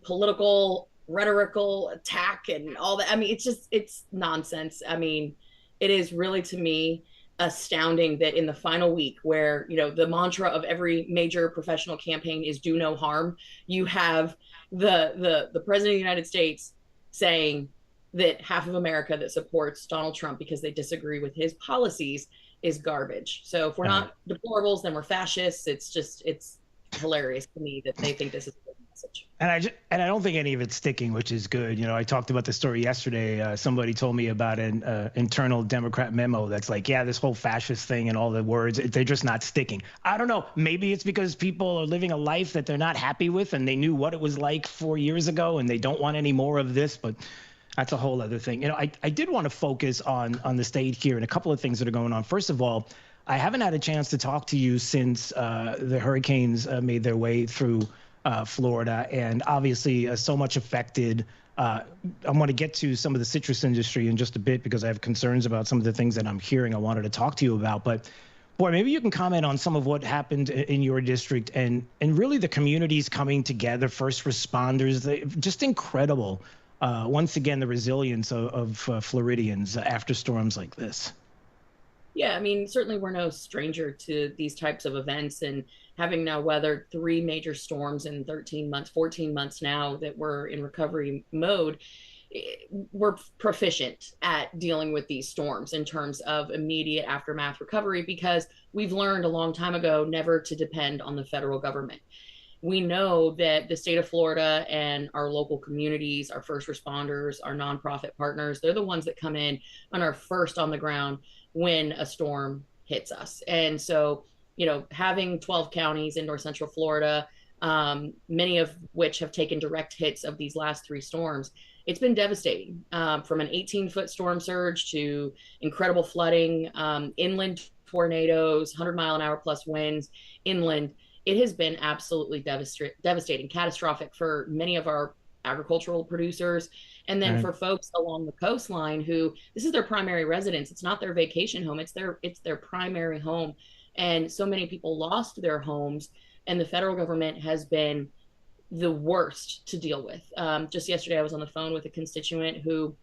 [SPEAKER 11] political rhetorical attack and all that. I mean, it's nonsense. I mean, it is really, to me, astounding that in the final week where the mantra of every major professional campaign is do no harm, you have the president of the United States saying that half of America that supports Donald Trump because they disagree with his policies is garbage. So if we're not deplorables, then we're fascists. It's hilarious to me that they think this is a good message.
[SPEAKER 2] And I don't think any of it's sticking, which is good. You know, I talked about the story yesterday. Somebody told me about an internal Democrat memo that's like, yeah, this whole fascist thing and all the words, they're just not sticking. I don't know. Maybe it's because people are living a life that they're not happy with, and they knew what it was like 4 years ago, and they don't want any more of this. But that's a whole other thing. You know, I did want to focus on the state here and a couple of things that are going on. First of all, I haven't had a chance to talk to you since the hurricanes made their way through Florida, and obviously so much affected. I want to get to some of the citrus industry in just a bit because I have concerns about some of the things that I'm hearing I wanted to talk to you about. But boy, maybe you can comment on some of what happened in your district and really the communities coming together, first responders, just incredible. Once again, the resilience of Floridians after storms like this.
[SPEAKER 11] Yeah, I mean, certainly we're no stranger to these types of events, and having now weathered 3 major storms in 13 months, 14 months now that we're in recovery mode, we're proficient at dealing with these storms in terms of immediate aftermath recovery, because we've learned a long time ago never to depend on the federal government. We know that the state of Florida and our local communities, our first responders, our nonprofit partners, they're the ones that come in and are first on the ground when a storm hits us. And so, you know, having 12 counties in north central Florida, many of which have taken direct hits of these last 3 storms, it's been devastating, from an 18-foot storm surge to incredible flooding, inland tornadoes, 100-mile-an-hour plus winds inland. It has been absolutely devastating, catastrophic for many of our agricultural producers. And then for folks along the coastline who this is their primary residence, it's not their vacation home, it's their primary home. And so many people lost their homes, and the federal government has been the worst to deal with. Just yesterday, I was on the phone with a constituent who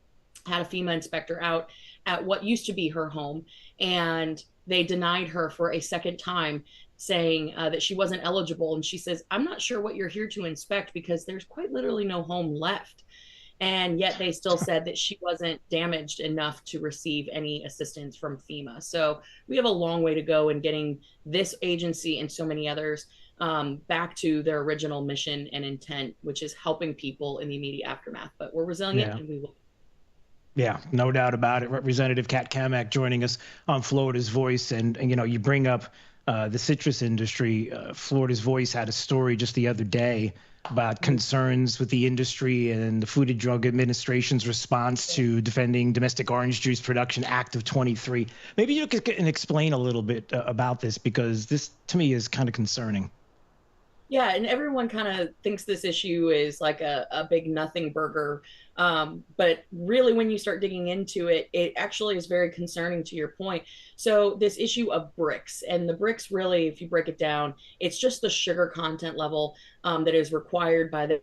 [SPEAKER 11] had a FEMA inspector out at what used to be her home, and they denied her for a second time, saying that she wasn't eligible. And she says, I'm not sure what you're here to inspect because there's quite literally no home left. And yet they still said that she wasn't damaged enough to receive any assistance from FEMA. So we have a long way to go in getting this agency and so many others back to their original mission and intent, which is helping people in the immediate aftermath. But we're resilient and we will.
[SPEAKER 2] Yeah, no doubt about it. Representative Kat Kamak joining us on Florida's Voice. And you know, you bring up the citrus industry. Florida's Voice had a story just the other day about concerns with the industry and the Food and Drug Administration's response to defending Domestic Orange Juice Production Act of 23. Maybe you can explain a little bit about this, because this to me is kind of concerning.
[SPEAKER 11] Yeah, and everyone kind of thinks this issue is like a big nothing burger. But really, when you start digging into it, it actually is very concerning, to your point. So this issue of bricks, and the bricks really, if you break it down, it's just the sugar content level that is required by the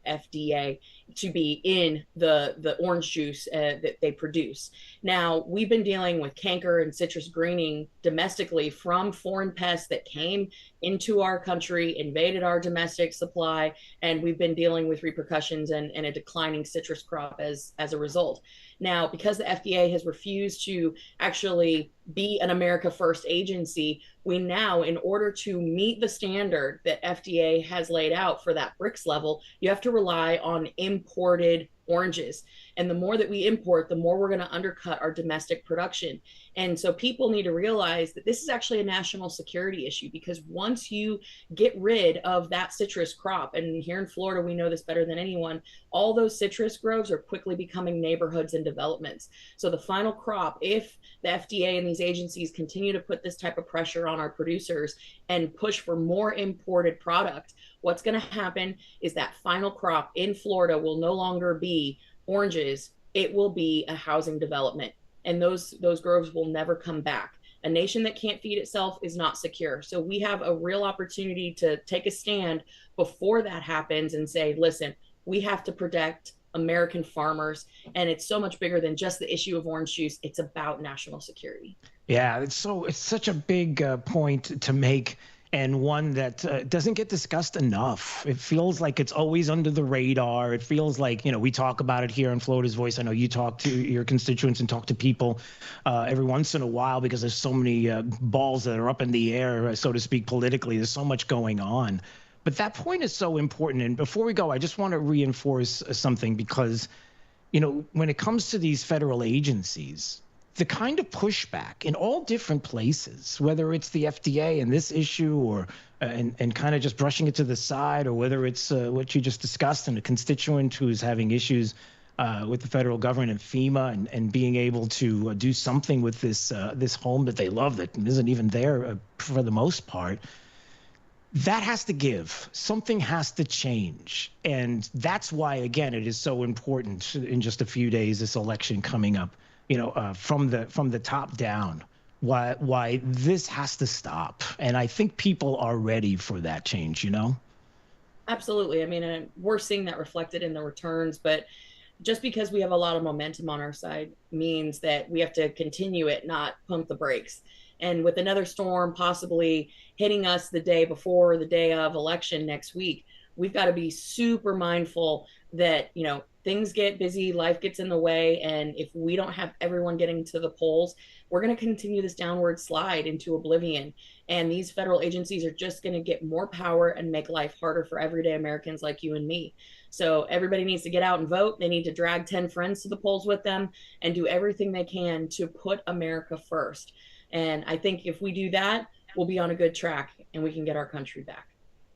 [SPEAKER 11] FDA to be in the orange juice that they produce. Now, we've been dealing with canker and citrus greening domestically from foreign pests that came into our country, invaded our domestic supply, and we've been dealing with repercussions and a declining citrus crop as a result. Now, because the FDA has refused to actually be an America First agency, we now, in order to meet the standard that FDA has laid out for that bricks level, you have to rely on imported oranges. And the more that we import, the more we're going to undercut our domestic production. And so people need to realize that this is actually a national security issue, because once you get rid of that citrus crop, and here in Florida, we know this better than anyone, all those citrus groves are quickly becoming neighborhoods and developments. So the final crop, if the FDA and these agencies continue to put this type of pressure on our producers and push for more imported product, what's going to happen is that final crop in Florida will no longer be oranges. It will be a housing development, and those groves will never come back. A nation that can't feed itself is not secure. So we have a real opportunity to take a stand before that happens and say, listen, we have to protect American farmers. And it's so much bigger than just the issue of orange juice. It's about national security.
[SPEAKER 2] Yeah, it's such a big point to make. and one that doesn't get discussed enough. It feels like it's always under the radar. It feels like, we talk about it here on Florida's Voice. I know you talk to your constituents and talk to people every once in a while because there's so many balls that are up in the air, so to speak, politically. There's so much going on. But that point is so important. And before we go, I just want to reinforce something because, when it comes to these federal agencies, the kind of pushback in all different places, whether it's the FDA and this issue or and kind of just brushing it to the side, or whether it's what you just discussed and a constituent who's having issues with the federal government and FEMA and being able to do something with this home that they love that isn't even there for the most part. That has to give. Something has to change. And that's why, again, it is so important in just a few days, this election coming up, from the top down, why this has to stop. And I think people are ready for that change,
[SPEAKER 11] Absolutely. I mean, we're seeing that reflected in the returns, but just because we have a lot of momentum on our side means that we have to continue it, not pump the brakes. And with another storm possibly hitting us the day before the day of election next week, we've got to be super mindful that, things get busy, life gets in the way. And if we don't have everyone getting to the polls, we're going to continue this downward slide into oblivion. And these federal agencies are just going to get more power and make life harder for everyday Americans like you and me. So everybody needs to get out and vote. They need to drag 10 friends to the polls with them and do everything they can to put America first. And I think if we do that, we'll be on a good track and we can get our country back.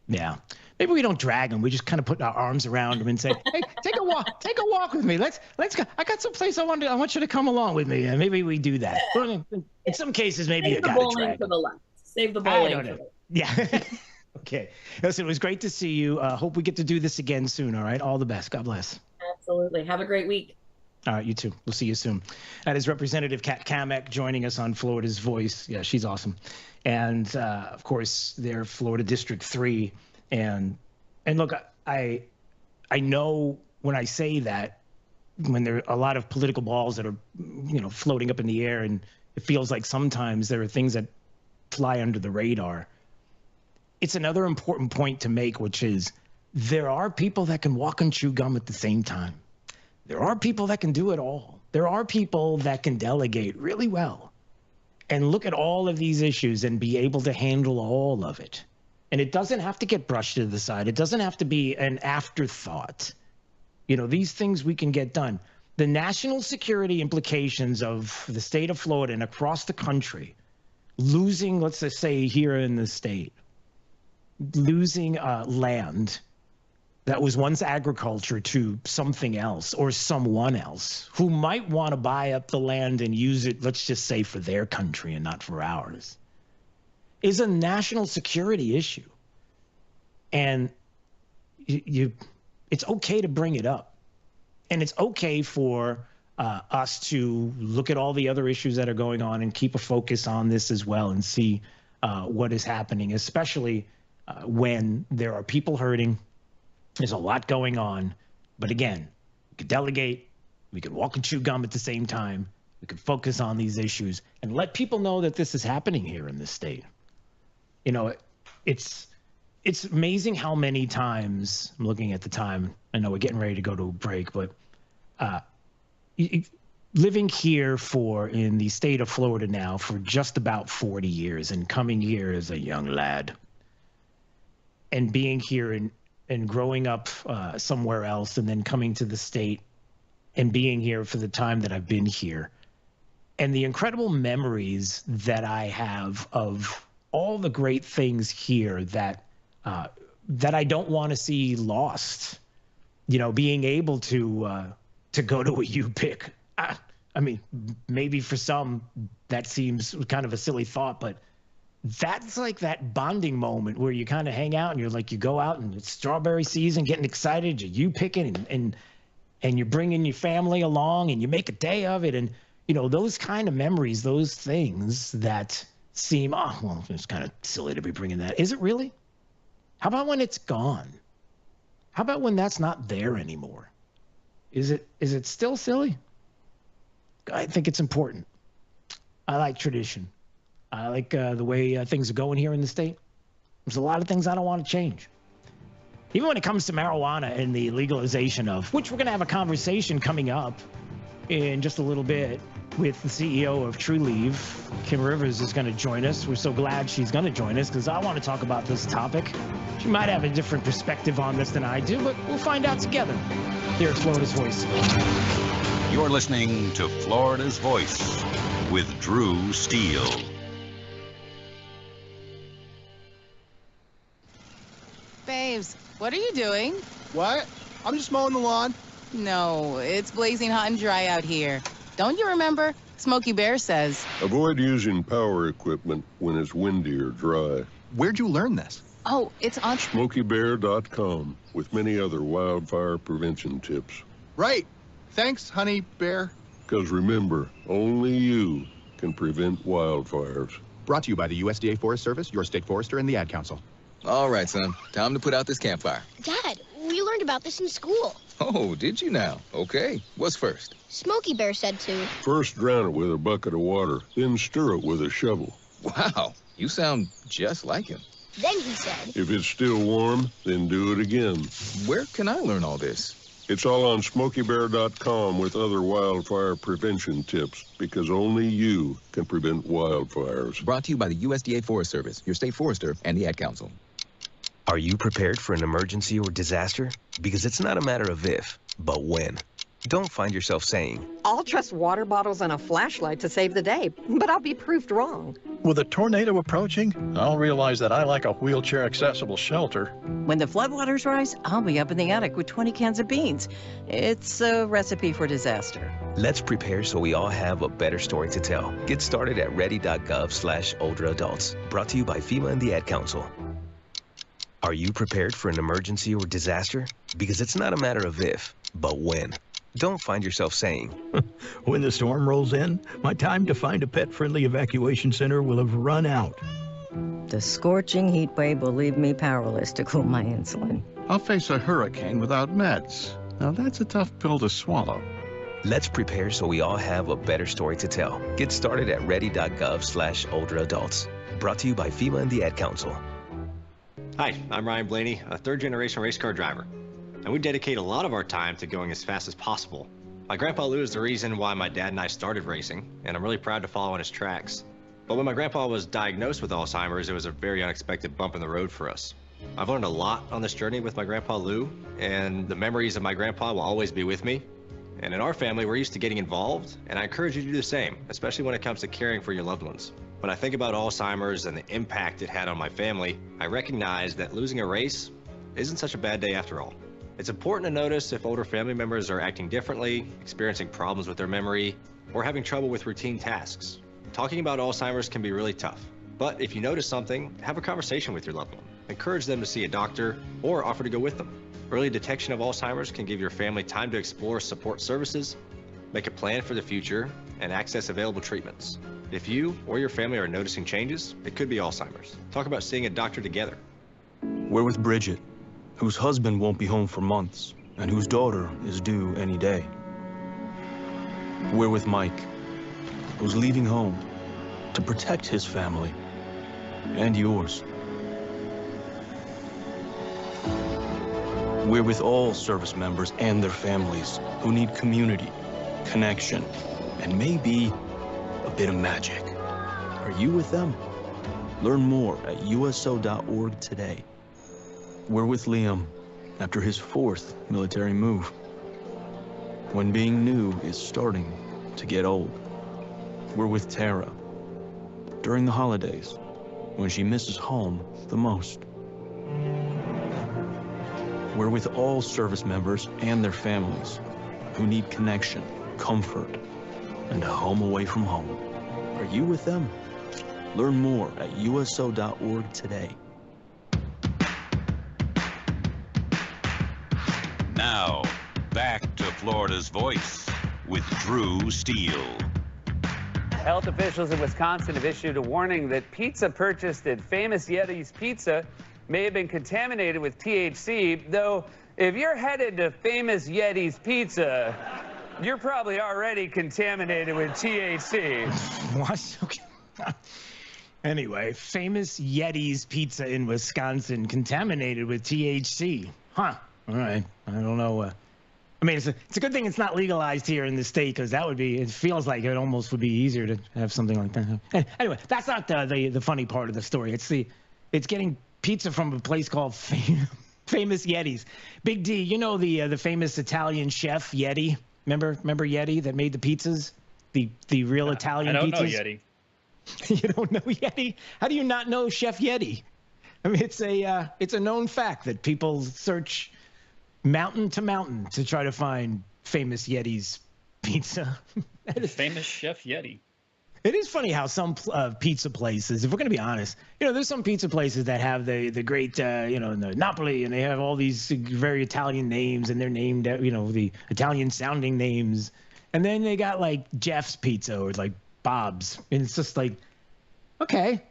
[SPEAKER 2] Yeah. Maybe we don't drag them. We just kind of put our arms around them and say, hey, take a walk with me. Let's go. I got some place I want you to come along with me. And maybe we do that. In some cases, maybe you got to drag.
[SPEAKER 11] To the left. Save the bowling. I don't know.
[SPEAKER 2] Yeah. Okay. Listen, it was great to see you. Hope we get to do this again soon. All right. All the best. God bless.
[SPEAKER 11] Absolutely. Have a great week.
[SPEAKER 2] All right, you too. We'll see you soon. That is Representative Kat Cammack joining us on Florida's Voice. Yeah, she's awesome. And, of course, they're Florida District 3. And look, I know when I say that, when there are a lot of political balls that are, floating up in the air, and it feels like sometimes there are things that fly under the radar. It's another important point to make, which is there are people that can walk and chew gum at the same time. There are people that can do it all. There are people that can delegate really well and look at all of these issues and be able to handle all of it. And it doesn't have to get brushed to the side. It doesn't have to be an afterthought. These things we can get done. The national security implications of the state of Florida and across the country, losing, let's just say here in the state, losing land that was once agriculture to something else or someone else who might want to buy up the land and use it, let's just say, for their country and not for ours, is a national security issue. And it's okay to bring it up. And it's okay for us to look at all the other issues that are going on and keep a focus on this as well and see what is happening, especially when there are people hurting. There's a lot going on, but again, we could delegate, we could walk and chew gum at the same time, we could focus on these issues and let people know that this is happening here in this state. It's amazing how many times, I'm looking at the time, I know we're getting ready to go to a break, but living here in the state of Florida now for just about 40 years and coming here as a young lad and being here and growing up somewhere else and then coming to the state and being here for the time that I've been here, and the incredible memories that I have of all the great things here that I don't want to see lost. Being able to go to a U-Pick. I mean, maybe for some that seems kind of a silly thought, but that's like that bonding moment where you kind of hang out and you go out and it's strawberry season, getting excited, you're picking and you're bringing your family along and you make a day of it. And, those kind of memories, those things that seem, it's kind of silly to be bringing that. Is it really? How about when it's gone? How about when that's not there anymore? Is it still silly? I think it's important. I like tradition. I like the way things are going here in the state. There's a lot of things I don't want to change. Even when it comes to marijuana and the legalization of, which we're going to have a conversation coming up in just a little bit with the CEO of True Leave. Kim Rivers is going to join us. We're so glad she's going to join us because I want to talk about this topic. She might have a different perspective on this than I do, but we'll find out together here at Florida's Voice.
[SPEAKER 7] You're listening to Florida's Voice with Drew Steele.
[SPEAKER 1] Babes, what are you doing?
[SPEAKER 18] What? I'm just mowing the lawn.
[SPEAKER 1] No, it's blazing hot and dry out here. Don't you remember? Smokey Bear says.
[SPEAKER 12] Avoid using power equipment when it's windy or dry.
[SPEAKER 18] Where'd you learn this?
[SPEAKER 1] Oh, it's on
[SPEAKER 12] SmokeyBear.com with many other wildfire prevention tips.
[SPEAKER 18] Right. Thanks, honey bear.
[SPEAKER 12] Because remember, only you can prevent wildfires.
[SPEAKER 18] Brought to you by the USDA Forest Service, your state forester, and the Ad Council.
[SPEAKER 19] All right, son. Time to put out this campfire.
[SPEAKER 21] Dad, we learned about this in school.
[SPEAKER 19] Oh, did you now? Okay. What's first?
[SPEAKER 21] Smokey Bear said to.
[SPEAKER 12] First drown it with a bucket of water, then stir it with a shovel.
[SPEAKER 19] Wow, you sound just like him.
[SPEAKER 21] Then he said.
[SPEAKER 12] If it's still warm, then do it again.
[SPEAKER 19] Where can I learn all this?
[SPEAKER 12] It's all on SmokeyBear.com with other wildfire prevention tips, because only you can prevent wildfires.
[SPEAKER 19] Brought to you by the USDA Forest Service, your state forester, and the Ad Council.
[SPEAKER 23] Are you prepared for an emergency or disaster? Because it's not a matter of if, but when. Don't find yourself saying,
[SPEAKER 26] I'll trust water bottles and a flashlight to save the day, but I'll be proved wrong.
[SPEAKER 27] With a tornado approaching, I'll realize that I like a wheelchair-accessible shelter.
[SPEAKER 26] When the floodwaters rise, I'll be up in the attic with 20 cans of beans. It's a recipe for disaster.
[SPEAKER 23] let's prepare so we all have a better story to tell. Get started at ready.gov/older adults. Brought to you by FEMA and the Ad Council. Are you prepared for an emergency or disaster? Because it's not a matter of if, but when. Don't find yourself saying,
[SPEAKER 27] when the storm rolls in, my time to find a pet-friendly evacuation center will have run out.
[SPEAKER 26] The scorching heat wave will leave me powerless to cool my insulin.
[SPEAKER 28] I'll face a hurricane without meds. Now that's a tough pill to swallow.
[SPEAKER 23] Let's prepare so we all have a better story to tell. Get started at ready.gov/older adults. Brought to you by FEMA and the Ad Council.
[SPEAKER 14] Hi, I'm Ryan Blaney, a third-generation race car driver. And we dedicate a lot of our time to going as fast as possible. My grandpa Lou is the reason why my dad and I started racing, and I'm really proud to follow in his tracks. But when my grandpa was diagnosed with Alzheimer's, it was a very unexpected bump in the road for us. I've learned a lot on this journey with my grandpa Lou, and the memories of my grandpa will always be with me. And in our family, we're used to getting involved, and I encourage you to do the same, especially when it comes to caring for your loved ones. When I think about Alzheimer's and the impact it had on my family, I recognize that losing a race isn't such a bad day after all. It's important to notice if older family members are acting differently, experiencing problems with their memory, or having trouble with routine tasks. Talking about Alzheimer's can be really tough, but if you notice something, have a conversation with your loved one. Encourage them to see a doctor or offer to go with them. Early detection of Alzheimer's can give your family time to explore support services, make a plan for the future, and access available treatments. If you or your family are noticing changes, it could be Alzheimer's. Talk about seeing a doctor together.
[SPEAKER 29] We're with Bridget, whose husband won't be home for months, and whose daughter is due any day. We're with Mike, who's leaving home to protect his family and yours. We're with all service members and their families who need community, connection, and maybe a bit of magic. Are you with them? Learn more at uso.org today. We're with Liam after his 4th military move, when being new is starting to get old. We're with Tara during the holidays, when she misses home the most. We're with all service members and their families who need connection, comfort, and a home away from home. Are you with them? Learn more at uso.org today.
[SPEAKER 7] Now, back to Florida's Voice with Drew Steele.
[SPEAKER 30] Health officials in Wisconsin have issued a warning that pizza purchased at Famous Yeti's Pizza may have been contaminated with THC, though if you're headed to Famous Yeti's Pizza, you're probably already contaminated with THC.
[SPEAKER 2] What? Okay. Anyway, famous Yeti's pizza in Wisconsin contaminated with THC. Huh. All right. I don't know. I mean, it's a good thing it's not legalized here in the state, because it feels like it almost would be easier to have something like that. Anyway, that's not the funny part of the story. It's getting pizza from a place called Famous Yeti's. Big D, you know the famous Italian chef Yeti? Remember Yeti that made the pizzas? The real Italian pizzas?
[SPEAKER 3] I don't know Yeti.
[SPEAKER 2] You don't know Yeti? How do you not know Chef Yeti? I mean, it's a known fact that people search mountain to mountain to try to find Famous Yeti's pizza.
[SPEAKER 3] Famous Chef Yeti.
[SPEAKER 2] It is funny how some pizza places, if we're going to be honest, there's some pizza places that have the great, the Napoli, and they have all these very Italian names, and they're named, the Italian sounding names. And then they got like Jeff's Pizza or like Bob's. And it's just like, okay,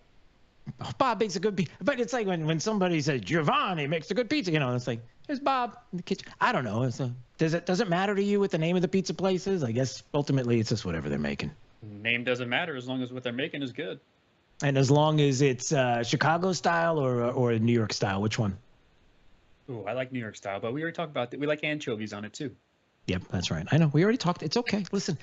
[SPEAKER 2] Bob makes a good pizza. But it's like when somebody says Giovanni makes a good pizza, it's like, there's Bob in the kitchen. I don't know. Does it matter to you what the name of the pizza place is? I guess ultimately it's just whatever they're making.
[SPEAKER 3] Name doesn't matter as long as what they're making is good.
[SPEAKER 2] And as long as it's Chicago style or New York style, which one?
[SPEAKER 3] Ooh, I like New York style, but we already talked about that. We like anchovies on it too.
[SPEAKER 2] Yep, that's right. I know. We already talked. It's okay. Listen,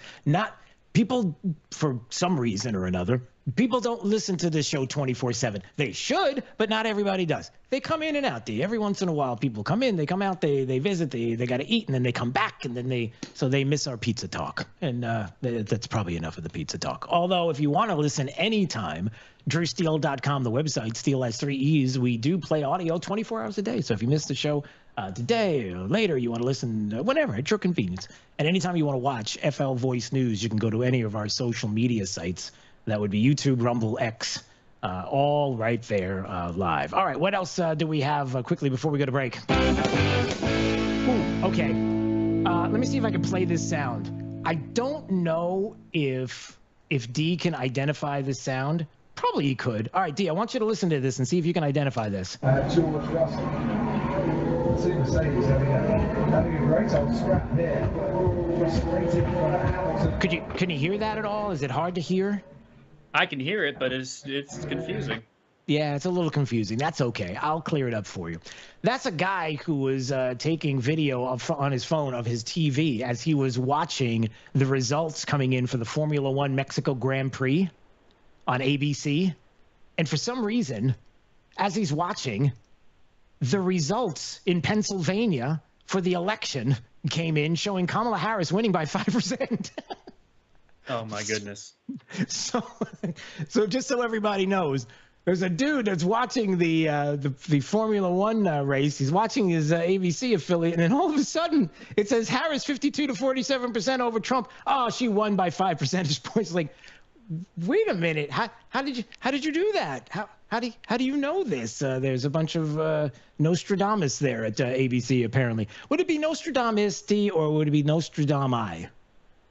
[SPEAKER 2] people, for some reason or another, people don't listen to this show 24/7. They should, but not everybody does. They come in and out. Every once in a while, people come in, they come out, they visit, they got to eat, and then they come back, and then they miss our pizza talk. And that's probably enough of the pizza talk. Although, if you want to listen anytime, drewsteele.com, the website, Steele has 3 E's. We do play audio 24 hours a day. So if you missed the show today or later, you want to listen whenever, at your convenience. And anytime you want to watch FL Voice News, you can go to any of our social media sites. That would be YouTube, Rumble, X, all right there live. All right, what else do we have quickly before we go to break? Ooh, okay. Let me see if I can play this sound. I don't know if D can identify this sound. Probably he could. All right, D, I want you to listen to this and see if you can identify this.
[SPEAKER 4] George Russell. Two Mercedes having a great old scrap there. Frustrated for Hamilton.
[SPEAKER 2] Can you hear that at all? Is it hard to hear?
[SPEAKER 3] I can hear it, but it's confusing.
[SPEAKER 2] Yeah, it's a little confusing. That's okay. I'll clear it up for you. That's a guy who was taking video on his phone of his TV as he was watching the results coming in for the Formula One Mexico Grand Prix on ABC. And for some reason, as he's watching, the results in Pennsylvania for the election came in showing Kamala Harris winning by 5%.
[SPEAKER 3] Oh, my goodness.
[SPEAKER 2] So just so everybody knows, there's a dude that's watching the Formula One race. He's watching his ABC affiliate, and then all of a sudden it says Harris 52 to 47% over Trump. Oh, she won by 5 percentage points. Like, wait a minute. How did you do that? How do you know this? There's a bunch of Nostradamus there at ABC apparently. Would it be Nostradamus D or would it be Nostradamus?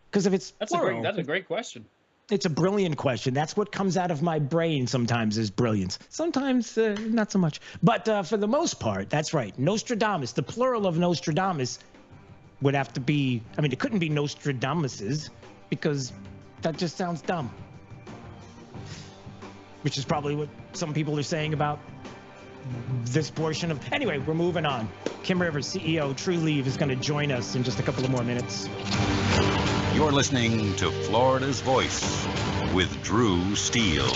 [SPEAKER 2] Because if it's
[SPEAKER 3] that's
[SPEAKER 2] plural,
[SPEAKER 3] a great question.
[SPEAKER 2] It's a brilliant question. That's what comes out of my brain sometimes is brilliance. Sometimes not so much. But for the most part, that's right. Nostradamus, the plural of Nostradamus would have to be, I mean, it couldn't be Nostradamuses because that just sounds dumb. Which is probably what some people are saying about this portion of... Anyway, we're moving on. Kim Rivers, CEO, True Leave, is going to join us in just a couple of more minutes.
[SPEAKER 7] You're listening to Florida's Voice with Drew Steele.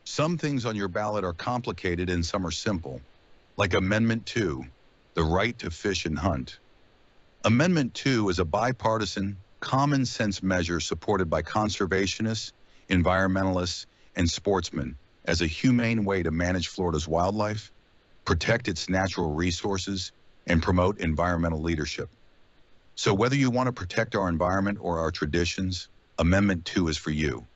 [SPEAKER 5] Some things on your ballot are complicated and some are simple, like Amendment 2, the right to fish and hunt. Amendment 2 is a bipartisan, common-sense measure supported by conservationists, environmentalists, and sportsmen as a humane way to manage Florida's wildlife, protect its natural resources, and promote environmental leadership. So whether you want to protect our environment or our traditions, Amendment 2 is for you.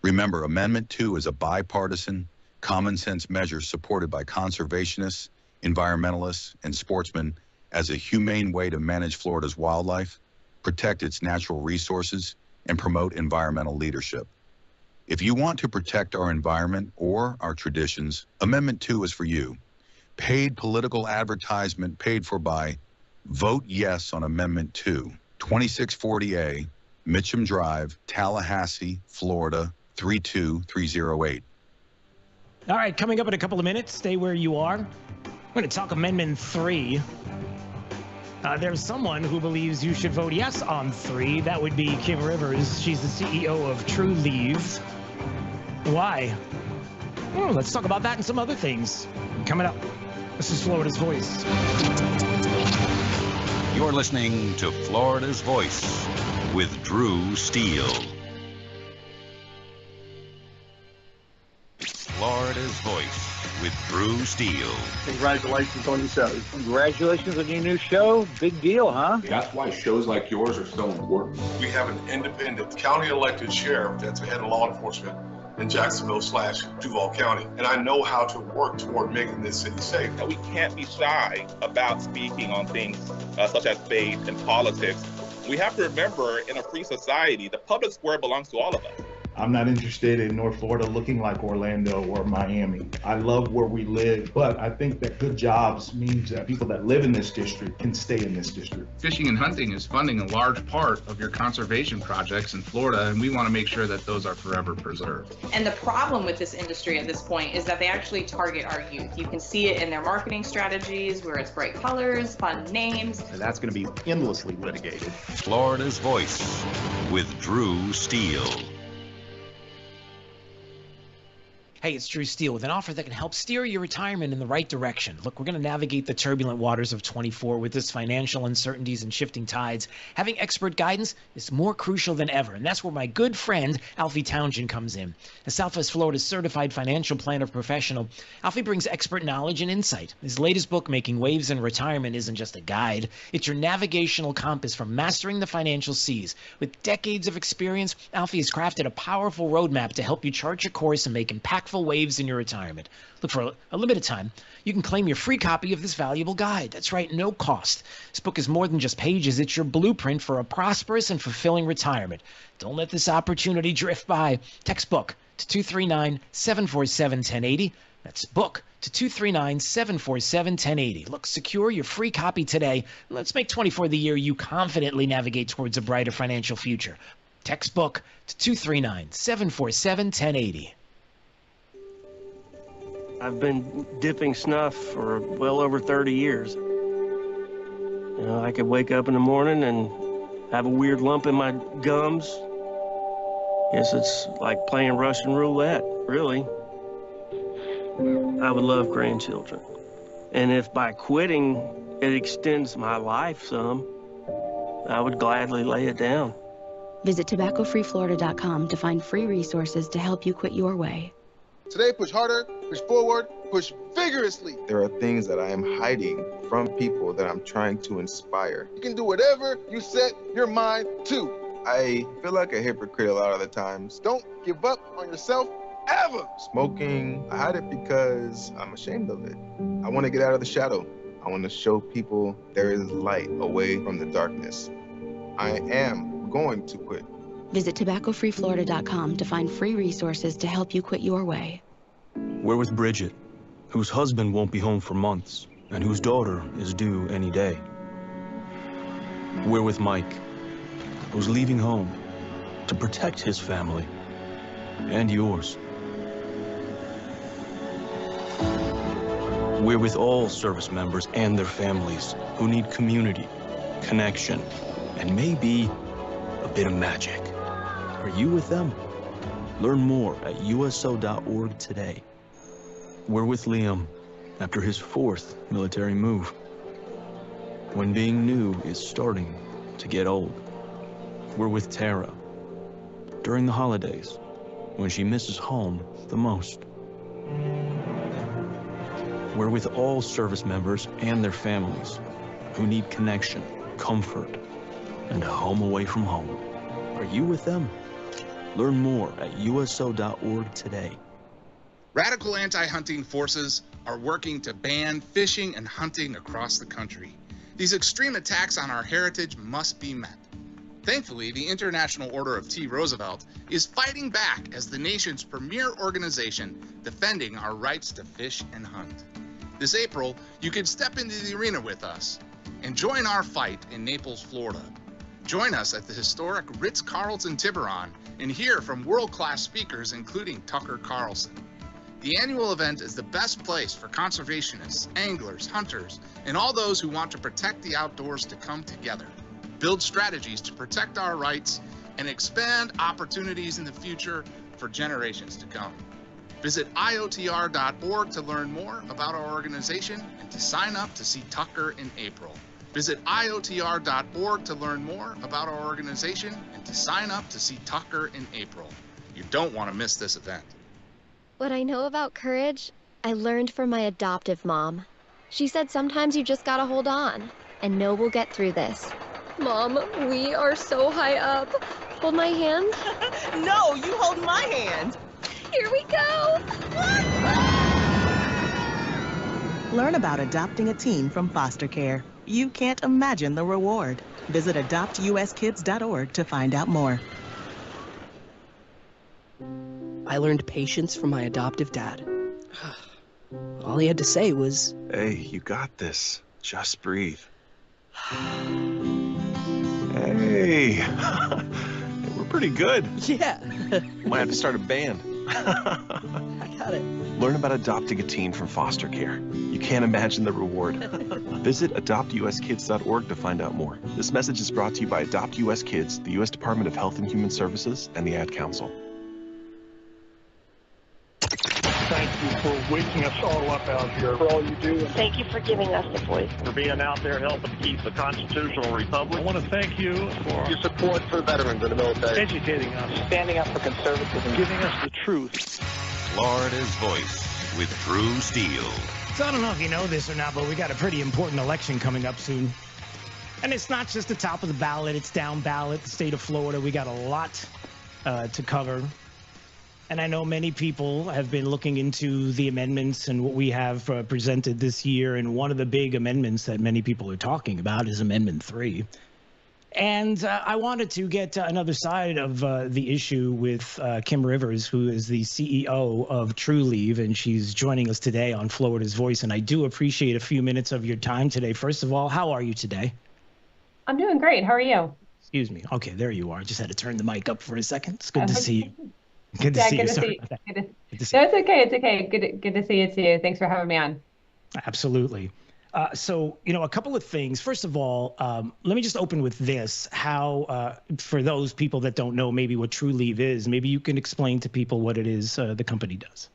[SPEAKER 5] Remember, Amendment 2 is a bipartisan, common-sense measure supported by conservationists, environmentalists, and sportsmen as a humane way to manage Florida's wildlife, protect its natural resources, and promote environmental leadership. If you want to protect our environment or our traditions, Amendment 2 is for you. Paid political advertisement paid for by Vote Yes on Amendment 2, 2640A, Mitcham Drive, Tallahassee, Florida, 32308.
[SPEAKER 2] All right, coming up in a couple of minutes, stay where you are. We're going to talk Amendment 3. There's someone who believes you should vote yes on 3. That would be Kim Rivers. She's the CEO of True Leave. Why? Oh, let's talk about that and some other things. Coming up, this is Florida's Voice.
[SPEAKER 7] You're listening to Florida's Voice with Drew Steele. Florida's Voice with Drew Steele.
[SPEAKER 9] Congratulations on your show. Congratulations on your new show. Big deal, huh?
[SPEAKER 10] That's why shows like yours are so important. We have an independent county elected sheriff that's the head of law enforcement in Jacksonville/Duval County. And I know how to work toward making this city safe.
[SPEAKER 13] We can't be shy about speaking on things such as faith and politics. We have to remember, in a free society, the public square belongs to all of us.
[SPEAKER 15] I'm not interested in North Florida looking like Orlando or Miami. I love where we live, but I think that good jobs means that people that live in this district can stay in this district.
[SPEAKER 16] Fishing and hunting is funding a large part of your conservation projects in Florida, and we want to make sure that those are forever preserved.
[SPEAKER 17] And the problem with this industry at this point is that they actually target our youth. You can see it in their marketing strategies, where it's bright colors, fun names.
[SPEAKER 20] And that's going to be endlessly litigated.
[SPEAKER 7] Florida's Voice with Drew Steele.
[SPEAKER 8] Hey, it's Drew Steele with an offer that can help steer your retirement in the right direction. Look, we're going to navigate the turbulent waters of 24 with this financial uncertainties and shifting tides. Having expert guidance is more crucial than ever, and that's where my good friend Alfie Townsend comes in. As Southwest Florida's certified financial planner professional, Alfie brings expert knowledge and insight. His latest book, Making Waves in Retirement, isn't just a guide. It's your navigational compass for mastering the financial seas. With decades of experience, Alfie has crafted a powerful roadmap to help you chart your course and make impactful waves in your retirement. Look, for a limited time, you can claim your free copy of this valuable guide. That's right, no cost. This book is more than just pages. It's your blueprint for a prosperous and fulfilling retirement. Don't let this opportunity drift by. Text book to 239-747-1080. That's book to 239-747-1080. Look, secure your free copy today. Let's make 24 the year you confidently navigate towards a brighter financial future. Text book to 239-747-1080.
[SPEAKER 22] I've been dipping snuff for well over 30 years. You know, I could wake up in the morning and have a weird lump in my gums. Guess it's like playing Russian roulette, really. I would love grandchildren. And if by quitting it extends my life some, I would gladly lay it down.
[SPEAKER 24] Visit tobaccofreeflorida.com to find free resources to help you quit your way.
[SPEAKER 25] Today, push harder, push forward, push vigorously.
[SPEAKER 31] There are things that I am hiding from people that I'm trying to inspire.
[SPEAKER 25] You can do whatever you set your mind to.
[SPEAKER 31] I feel like a hypocrite a lot of the times.
[SPEAKER 25] Don't give up on yourself ever.
[SPEAKER 31] Smoking, I hide it because I'm ashamed of it. I want to get out of the shadow. I want to show people there is light away from the darkness. I am going to quit.
[SPEAKER 24] Visit tobaccofreeflorida.com to find free resources to help you quit your way.
[SPEAKER 29] We're with Bridget, whose husband won't be home for months, and whose daughter is due any day. We're with Mike, who's leaving home to protect his family and yours. We're with all service members and their families who need community, connection, and maybe a bit of magic. Are you with them? Learn more at uso.org today. We're with Liam after his 4th military move, when being new is starting to get old. We're with Tara during the holidays, when she misses home the most. We're with all service members and their families who need connection, comfort, and a home away from home. Are you with them? Learn more at uso.org today.
[SPEAKER 32] Radical anti-hunting forces are working to ban fishing and hunting across the country. These extreme attacks on our heritage must be met. Thankfully, the International Order of T. Roosevelt is fighting back as the nation's premier organization defending our rights to fish and hunt. This April, you can step into the arena with us and join our fight in Naples, Florida. Join us at the historic Ritz-Carlton Tiburon and hear from world-class speakers, including Tucker Carlson. The annual event is the best place for conservationists, anglers, hunters, and all those who want to protect the outdoors to come together, build strategies to protect our rights, and expand opportunities in the future for generations to come. Visit iotr.org to learn more about our organization and to sign up to see Tucker in April. Visit iotr.org to learn more about our organization and to sign up to see Tucker in April. You don't want to miss this event.
[SPEAKER 1] What I know about courage, I learned from my adoptive mom. She said sometimes you just gotta hold on and know we'll get through this. Mom, we are so high up. Hold my hand.
[SPEAKER 6] No, you hold my hand.
[SPEAKER 1] Here we go.
[SPEAKER 6] Learn about adopting a teen from foster care. You can't imagine the reward. Visit adoptuskids.org to find out more.
[SPEAKER 11] I learned patience from my adoptive dad. All he had to say was,
[SPEAKER 12] "Hey, you got this. Just breathe." Hey, we're pretty good.
[SPEAKER 11] Yeah.
[SPEAKER 12] Might have to start a band.
[SPEAKER 11] I got it.
[SPEAKER 12] Learn about adopting a teen from foster care. You can't imagine the reward. Visit adoptuskids.org to find out more. This message is brought to you by Adopt US Kids, the U.S. Department of Health and Human Services, and the Ad Council.
[SPEAKER 14] Thank you for waking us all up out here, for all you do.
[SPEAKER 6] Thank you for giving us the voice.
[SPEAKER 14] For being out there helping to keep the constitutional republic. I want to thank you for your support for veterans in the military. Educating us. Standing up for conservatism. Giving us the truth.
[SPEAKER 7] Florida's Voice with Drew Steele.
[SPEAKER 2] So I don't know if you know this or not, but we got a pretty important election coming up soon. And it's not just the top of the ballot, it's down ballot, the state of Florida. We got a lot to cover. And I know many people have been looking into the amendments and what we have presented this year. And one of the big amendments that many people are talking about is Amendment 3. And I wanted to get another side of the issue with Kim Rivers, who is the CEO of TrueLeave, and she's joining us today on Florida's Voice. And I do appreciate a few minutes of your time today. First of all, how are you today?
[SPEAKER 18] I'm doing great. How are you?
[SPEAKER 2] Excuse me. Okay, there you are. I just had to turn the mic up for a second. It's good to see you. Good to see you. Sorry about that. Good to see you.
[SPEAKER 18] No, it's okay. It's okay. Good to see you too. Thanks for having me on.
[SPEAKER 2] Absolutely. So, a couple of things. First of all, let me just open with this. How, for those people that don't know maybe what TrueLeave is, maybe you can explain to people what it is the company does.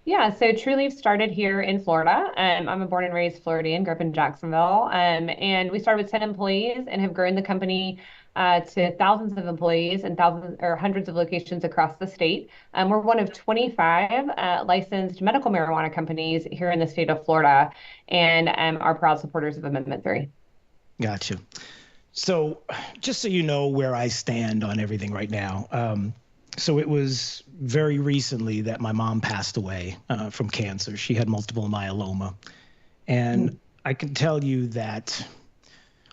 [SPEAKER 18] Yeah, so TrueLeave started here in Florida. I'm a born and raised Floridian, grew up in Jacksonville. And we started with 10 employees and have grown the company to thousands of employees and thousands or hundreds of locations across the state. We're one of 25 licensed medical marijuana companies here in the state of Florida, and are proud supporters of Amendment 3. Gotcha. So just so you know where I stand on everything right now. So it was very recently that my mom passed away from cancer. She had multiple myeloma. And I can tell you that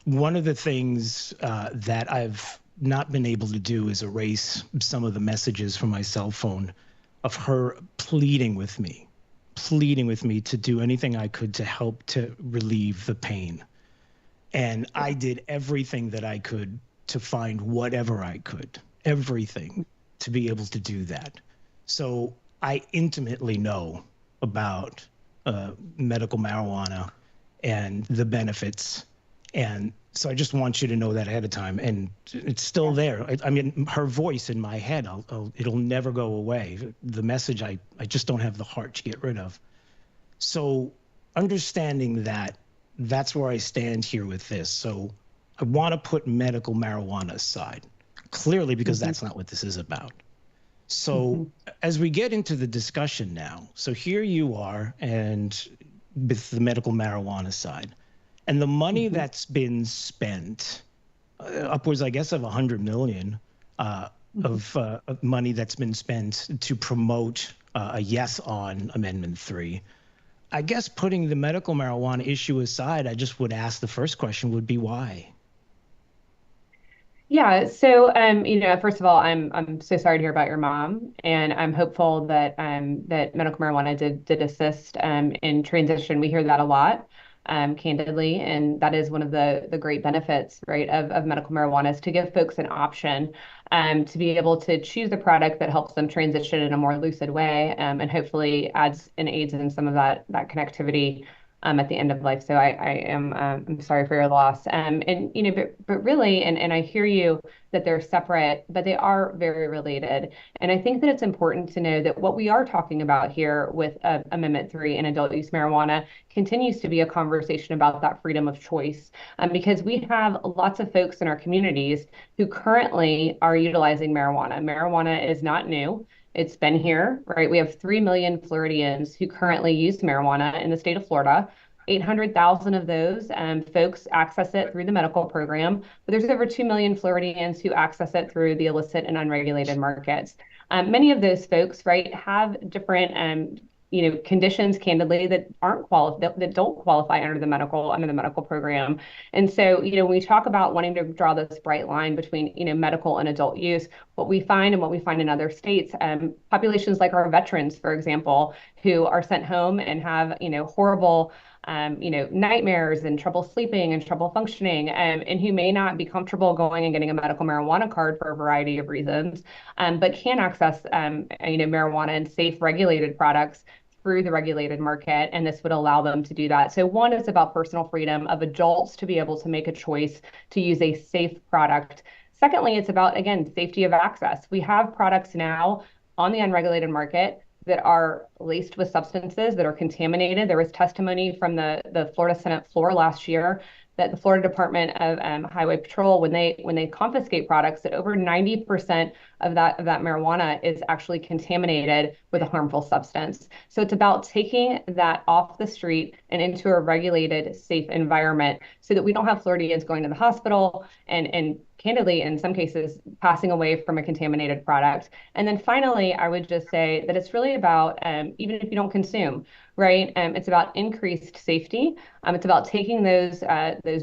[SPEAKER 18] one of the things that I've not been able to do is erase some of the messages from my cell phone of her pleading with me to do anything I could to help to relieve the pain. And I did everything that I could to find whatever I could, everything to be able to do that. So I intimately know about medical marijuana and the benefits. And so I just want you to know that ahead of time. And it's still there. I mean, her voice in my head, it'll never go away. The message I just don't have the heart to get rid of. So understanding that, that's where I stand here with this. So I want to put medical marijuana aside, clearly, because that's not what this is about. So as we get into the discussion now, so here you are, and with the medical marijuana side, and the money that's been spent, upwards, I guess, of $100 million of money that's been spent to promote a yes on Amendment 3. I guess putting the medical marijuana issue aside, I just would ask the first question would be why? Yeah, so first of all, I'm so sorry to hear about your mom, and I'm hopeful that that medical marijuana did assist in transition. We hear that a lot. candidly. And that is one of the great benefits, right, of medical marijuana, is to give folks an option to be able to choose a product that helps them transition in a more lucid way, and hopefully adds and aids in some of that connectivity at the end of life. So I'm sorry for your loss. And but really, and I hear you that they're separate, but they are very related. And I think that it's important to know that what we are talking about here with Amendment 3 and adult use marijuana continues to be a conversation about that freedom of choice, because we have lots of folks in our communities who currently are utilizing marijuana. Marijuana is not new. It's been here, right? We have 3 million Floridians who currently use marijuana in the state of Florida. 800,000 of those folks access it through the medical program, but there's over 2 million Floridians who access it through the illicit and unregulated markets. Many of those folks, right, have different conditions, candidly, that don't qualify under the medical program. And so, when we talk about wanting to draw this bright line between, medical and adult use, what we find in other states, populations like our veterans, for example, who are sent home and have, horrible nightmares and trouble sleeping and trouble functioning, and who may not be comfortable going and getting a medical marijuana card for a variety of reasons, but can access, marijuana and safe regulated products through the regulated market, and this would allow them to do that. So one is about personal freedom of adults to be able to make a choice to use a safe product. Secondly, it's about, again, safety of access. We have products now on the unregulated market that are laced with substances that are contaminated. There was testimony from the Florida Senate floor last year that the Florida Department of Highway Patrol, when they confiscate products, that over 90% of that marijuana is actually contaminated with a harmful substance. So it's about taking that off the street and into a regulated, safe environment so that we don't have Floridians going to the hospital and candidly, in some cases, passing away from a contaminated product. And then finally, I would just say that it's really about, even if you don't consume, right? It's about increased safety. It's about taking those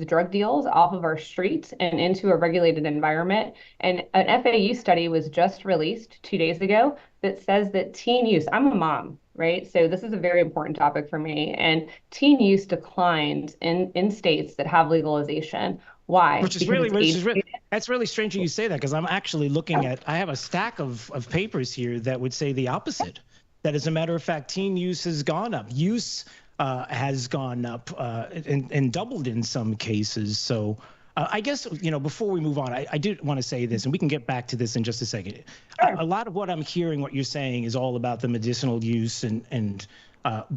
[SPEAKER 18] drug deals off of our streets and into a regulated environment. And an FAU study was just released 2 days ago that says that teen use, I'm a mom, right? So this is a very important topic for me. And teen use declined in states that have legalization. Why?
[SPEAKER 2] That's really strange you say that, because I'm actually looking at, I have a stack of papers here that would say the opposite. That, as a matter of fact, teen use has gone up. Use has gone up and doubled in some cases. So I guess, before we move on, I did want to say this, and we can get back to this in just a second. Sure. A lot of what I'm hearing, what you're saying, is all about the medicinal use,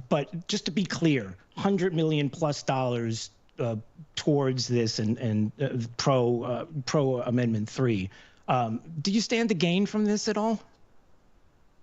[SPEAKER 2] but just to be clear, $100 million plus towards this and pro Amendment 3. Do you stand to gain from this at all?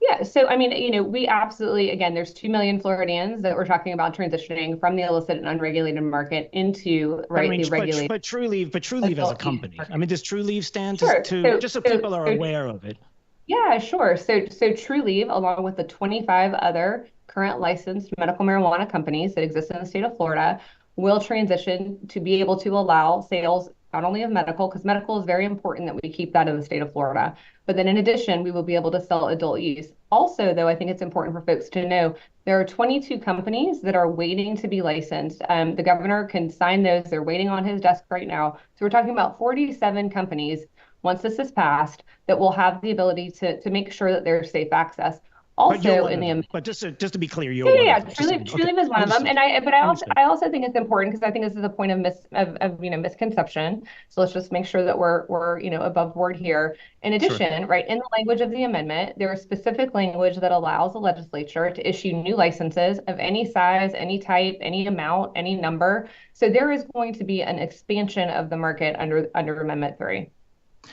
[SPEAKER 18] Yeah, so I mean, we absolutely, again, there's 2 million Floridians that we're talking about transitioning from the illicit and unregulated market into the regulated.
[SPEAKER 2] But True Leave as a company. I mean, does True Leave stand just so people are aware of it?
[SPEAKER 18] Yeah, sure. So True Leave, along with the 25 other current licensed medical marijuana companies that exist in the state of Florida, will transition to be able to allow sales not only of medical, because medical is very important that we keep that in the state of Florida, but then in addition, we will be able to sell adult use. Also, though, I think it's important for folks to know there are 22 companies that are waiting to be licensed. The governor can sign those. They're waiting on his desk right now. So we're talking about 47 companies, once this is passed, that will have the ability to make sure that there's safe access. Also,
[SPEAKER 2] but just to be clear,
[SPEAKER 18] True Leave is one of them, and I also think it's important, because I think this is a point of misconception. So let's just make sure that we're above board here. In addition, right, in the language of the amendment, there is specific language that allows the legislature to issue new licenses of any size, any type, any amount, any number. So there is going to be an expansion of the market under Amendment 3.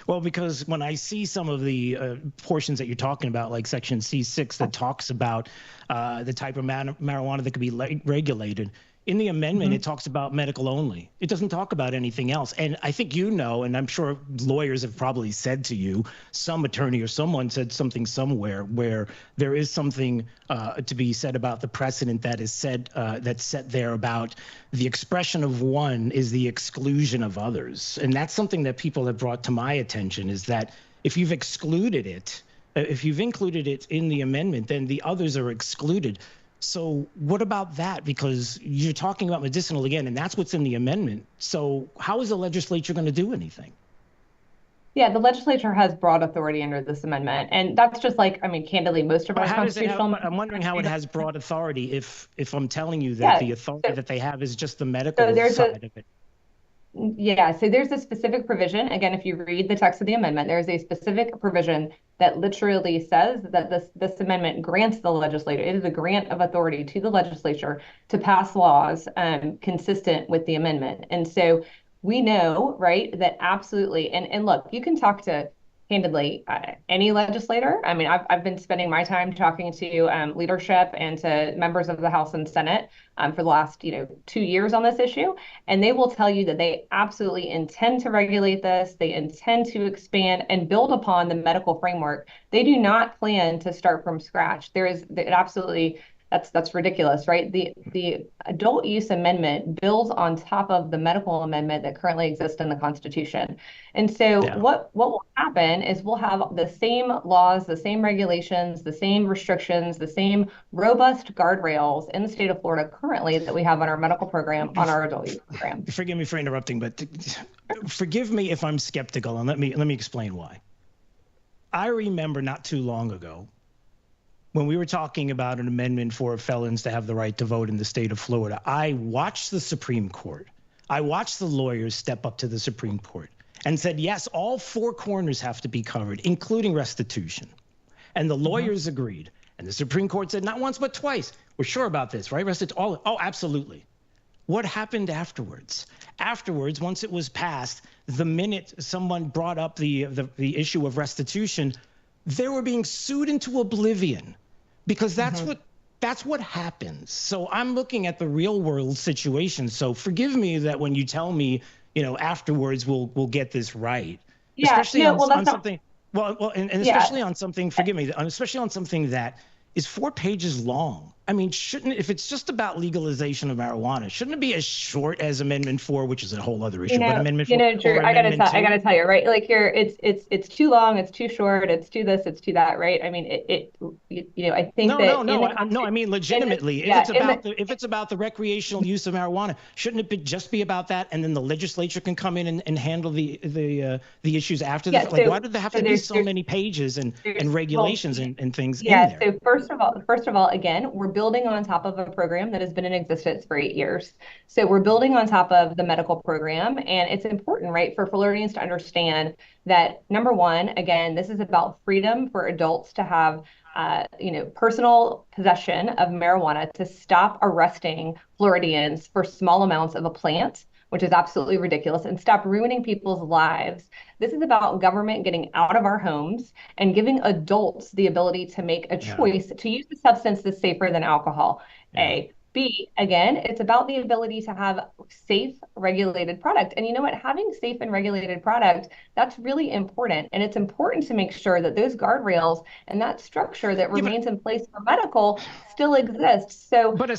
[SPEAKER 2] Well, because when I see some of the portions that you're talking about, like Section C6 that talks about the type of marijuana that could be regulated, in the amendment, it talks about medical only. It doesn't talk about anything else. And I think and I'm sure lawyers have probably said to you, some attorney or someone said something somewhere where there is something to be said about the precedent that is that's set there about the expression of one is the exclusion of others. And that's something that people have brought to my attention, is that if you've excluded it, if you've included it in the amendment, then the others are excluded. So what about that? Because you're talking about medicinal again, and that's what's in the amendment. So how is the legislature going to do anything?
[SPEAKER 18] Yeah, the legislature has broad authority under this amendment, and that's just like, I mean, candidly, most of our constitutional.
[SPEAKER 2] I'm wondering how it has broad authority if I'm telling you that the authority that they have is just the medical side of it.
[SPEAKER 18] Yeah, so there's a specific provision. Again, if you read the text of the amendment, there's a specific provision that literally says that this amendment grants the legislature, it is a grant of authority to the legislature to pass laws consistent with the amendment. And so we know, right, that absolutely, and look, you can talk to, candidly, any legislator. I mean, I've been spending my time talking to leadership and to members of the House and Senate for the last 2 years on this issue, and they will tell you that they absolutely intend to regulate this. They intend to expand and build upon the medical framework. They do not plan to start from scratch. That's ridiculous, right? The adult use amendment builds on top of the medical amendment that currently exists in the Constitution. And so what will happen is we'll have the same laws, the same regulations, the same restrictions, the same robust guardrails in the state of Florida currently that we have on our medical program, on our adult use program.
[SPEAKER 2] Forgive me for interrupting, but forgive me if I'm skeptical, and let me explain why. I remember not too long ago, when we were talking about an amendment for felons to have the right to vote in the state of Florida, I watched the Supreme Court. I watched the lawyers step up to the Supreme Court and said, yes, all four corners have to be covered, including restitution. And the lawyers agreed. And the Supreme Court said, not once, but twice. We're sure about this, right? Oh, absolutely. What happened afterwards? Afterwards, once it was passed, the minute someone brought up the issue of restitution, they were being sued into oblivion, because that's what happens. So I'm looking at the real world situation. So forgive me that when you tell me, afterwards we'll get this right.
[SPEAKER 18] Yeah,
[SPEAKER 2] especially on something. Well, and especially on something. Forgive me, especially on something that is 4 pages long. I mean, if it's just about legalization of marijuana, shouldn't it be as short as Amendment 4, which is a whole other issue? But Amendment 4,
[SPEAKER 18] Drew, I gotta tell you, right? Like it's too long, it's too short, it's too this, it's too that, right? I mean, I think
[SPEAKER 2] No, I mean, legitimately, if it's about the recreational use of marijuana, shouldn't it just be about that, and then the legislature can come in and handle the issues after that? Like, why do there have to be so many pages and regulations and things in there?
[SPEAKER 18] So first of all, again, we're building on top of a program that has been in existence for 8 years. So we're building on top of the medical program, and it's important, right, for Floridians to understand that, number one, again, this is about freedom for adults to have personal possession of marijuana, to stop arresting Floridians for small amounts of a plant, which is absolutely ridiculous, and stop ruining people's lives. This is about government getting out of our homes and giving adults the ability to make a choice to use a substance that's safer than alcohol. A. B, again, it's about the ability to have safe, regulated product. And you know what? Having safe and regulated product, that's really important. And it's important to make sure that those guardrails and that structure that remains in place for medical still exists. So,
[SPEAKER 2] but a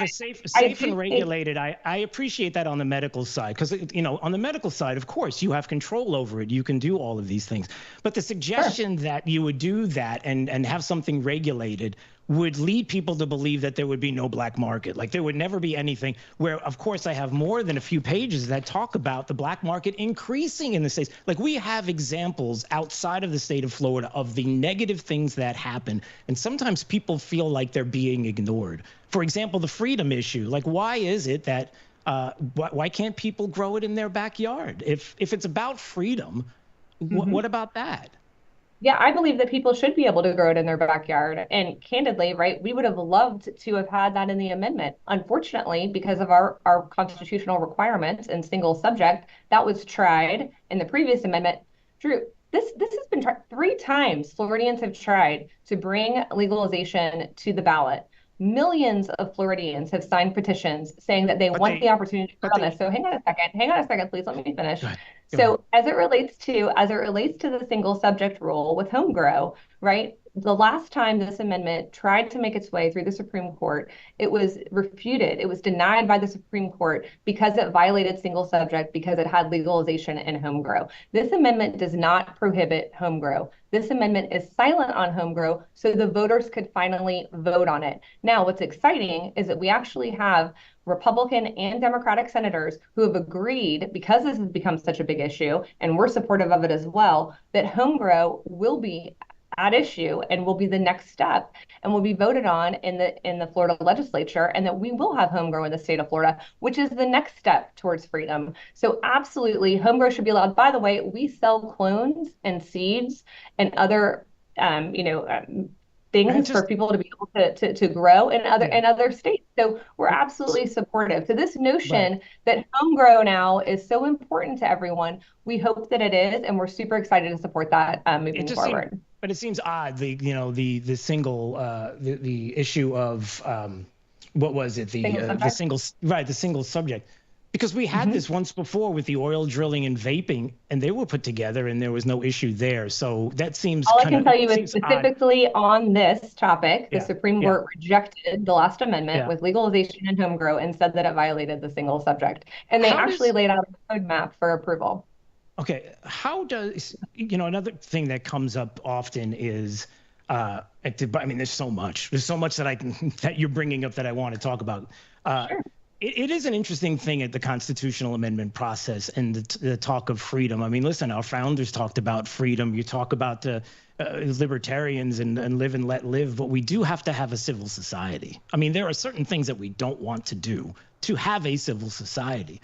[SPEAKER 2] safe and regulated, I appreciate that on the medical side, because on the medical side, of course, you have control over it. You can do all of these things. But the suggestion that you would do that and have something regulated would lead people to believe that there would be no black market. Like, there would never be anything where, of course, I have more than a few pages that talk about the black market increasing in the states. Like, we have examples outside of the state of Florida of the negative things that happen. And sometimes people feel like they're being ignored. For example, the freedom issue. Like, why is it that, why can't people grow it in their backyard? If it's about freedom, what about that?
[SPEAKER 18] Yeah, I believe that people should be able to grow it in their backyard. And candidly, right, we would have loved to have had that in the amendment. Unfortunately, because of our constitutional requirements and single subject, that was tried in the previous amendment. Drew, this has been tried 3 times. Floridians have tried to bring legalization to the ballot. Millions of Floridians have signed petitions saying that they want the opportunity to vote on this. So hang on a second, please, let me finish. So as it relates to the single subject rule with home grow, right? The last time this amendment tried to make its way through the Supreme Court, it was refuted. It was denied by the Supreme Court because it violated single subject, because it had legalization in home grow. This amendment does not prohibit home grow. This amendment is silent on home grow, so the voters could finally vote on it. Now, what's exciting is that we actually have Republican and Democratic senators who have agreed, because this has become such a big issue, and we're supportive of it as well, that home grow will be at issue and will be the next step and will be voted on in the Florida legislature, and that we will have home grow in the state of Florida, which is the next step towards freedom. So absolutely, home grow should be allowed. By the way, we sell clones and seeds and other things for people to be able to grow in other states. So we're absolutely supportive. So this notion that home grow now is so important to everyone, we hope that it is, and we're super excited to support that moving forward.
[SPEAKER 2] But it seems odd, the issue of what was it, the single subject, because we had this once before with the oil drilling and vaping, and they were put together, and there was no issue there. So that seems
[SPEAKER 18] all I can tell you is specifically on this topic, the Supreme Court rejected the last amendment with legalization and home grow and said that it violated the single subject, and they actually laid out a roadmap for approval.
[SPEAKER 2] Okay, how does, another thing that comes up often is, I mean, there's so much that you're bringing up that I want to talk about.
[SPEAKER 18] Sure.
[SPEAKER 2] It is an interesting thing at the constitutional amendment process and the talk of freedom. I mean, listen, our founders talked about freedom. You talk about libertarians and live and let live, but we do have to have a civil society. I mean, there are certain things that we don't want to do to have a civil society.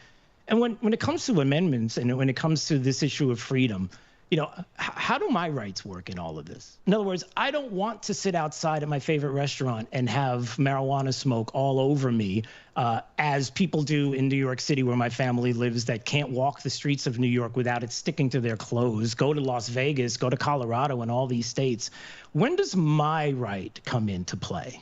[SPEAKER 2] And when it comes to amendments and when it comes to this issue of freedom, how do my rights work in all of this? In other words, I don't want to sit outside at my favorite restaurant and have marijuana smoke all over me, as people do in New York City, where my family lives, that can't walk the streets of New York without it sticking to their clothes, go to Las Vegas, go to Colorado, and all these states. When does my right come into play?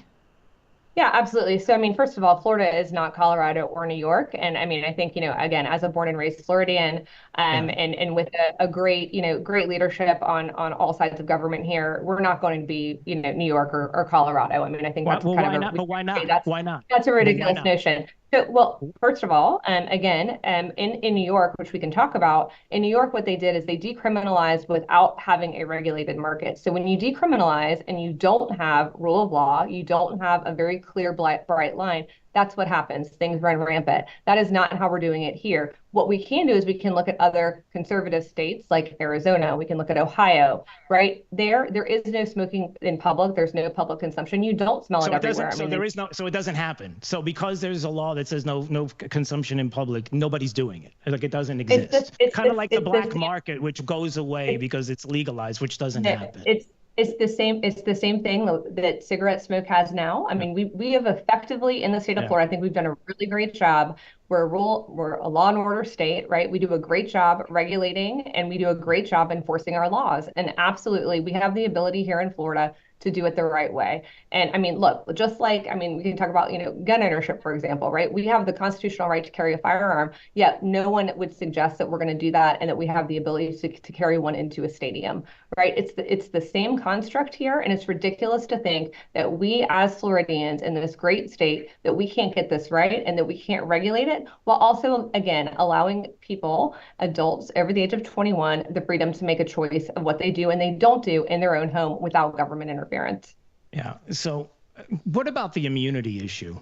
[SPEAKER 18] Yeah, absolutely. So, I mean, first of all, Florida is not Colorado or New York. And I mean, I think, again, as a born and raised Floridian, and with a great, great leadership on all sides of government here, we're not going to be, New York or Colorado. I mean, I think that's
[SPEAKER 2] why not? But why not? Why not?
[SPEAKER 18] That's a ridiculous notion. So, well, first of all, again, in New York, which we can talk about, in New York, what they did is they decriminalized without having a regulated market. So when you decriminalize and you don't have rule of law, you don't have a very clear, bright line, that's what happens. Things run rampant. That is not how we're doing it here. What we can do is we can look at other conservative states like Arizona. We can look at Ohio, right? There is no smoking in public. There's no public consumption. You don't smell it everywhere.
[SPEAKER 2] So it doesn't happen. So because there's a law that says no consumption in public, nobody's doing it. Like, it doesn't exist. It's kind of like the black market, which goes away because it's legalized, which doesn't happen.
[SPEAKER 18] It's the same thing that cigarette smoke has now. I mean, we have effectively, in the state of Florida, I think we've done a really great job. We're a law and order state, right? We do a great job regulating, and we do a great job enforcing our laws. And absolutely, we have the ability here in Florida to do it the right way. And I mean, look, just like, I mean, we can talk about, gun ownership, for example, right? We have the constitutional right to carry a firearm, yet no one would suggest that we're going to do that and that we have the ability to carry one into a stadium, right? It's the same construct here, and it's ridiculous to think that we as Floridians in this great state, that we can't get this right and that we can't regulate it, while also, again, allowing people, adults over the age of 21, the freedom to make a choice of what they do and they don't do in their own home without government interference.
[SPEAKER 2] Yeah. So what about the immunity issue?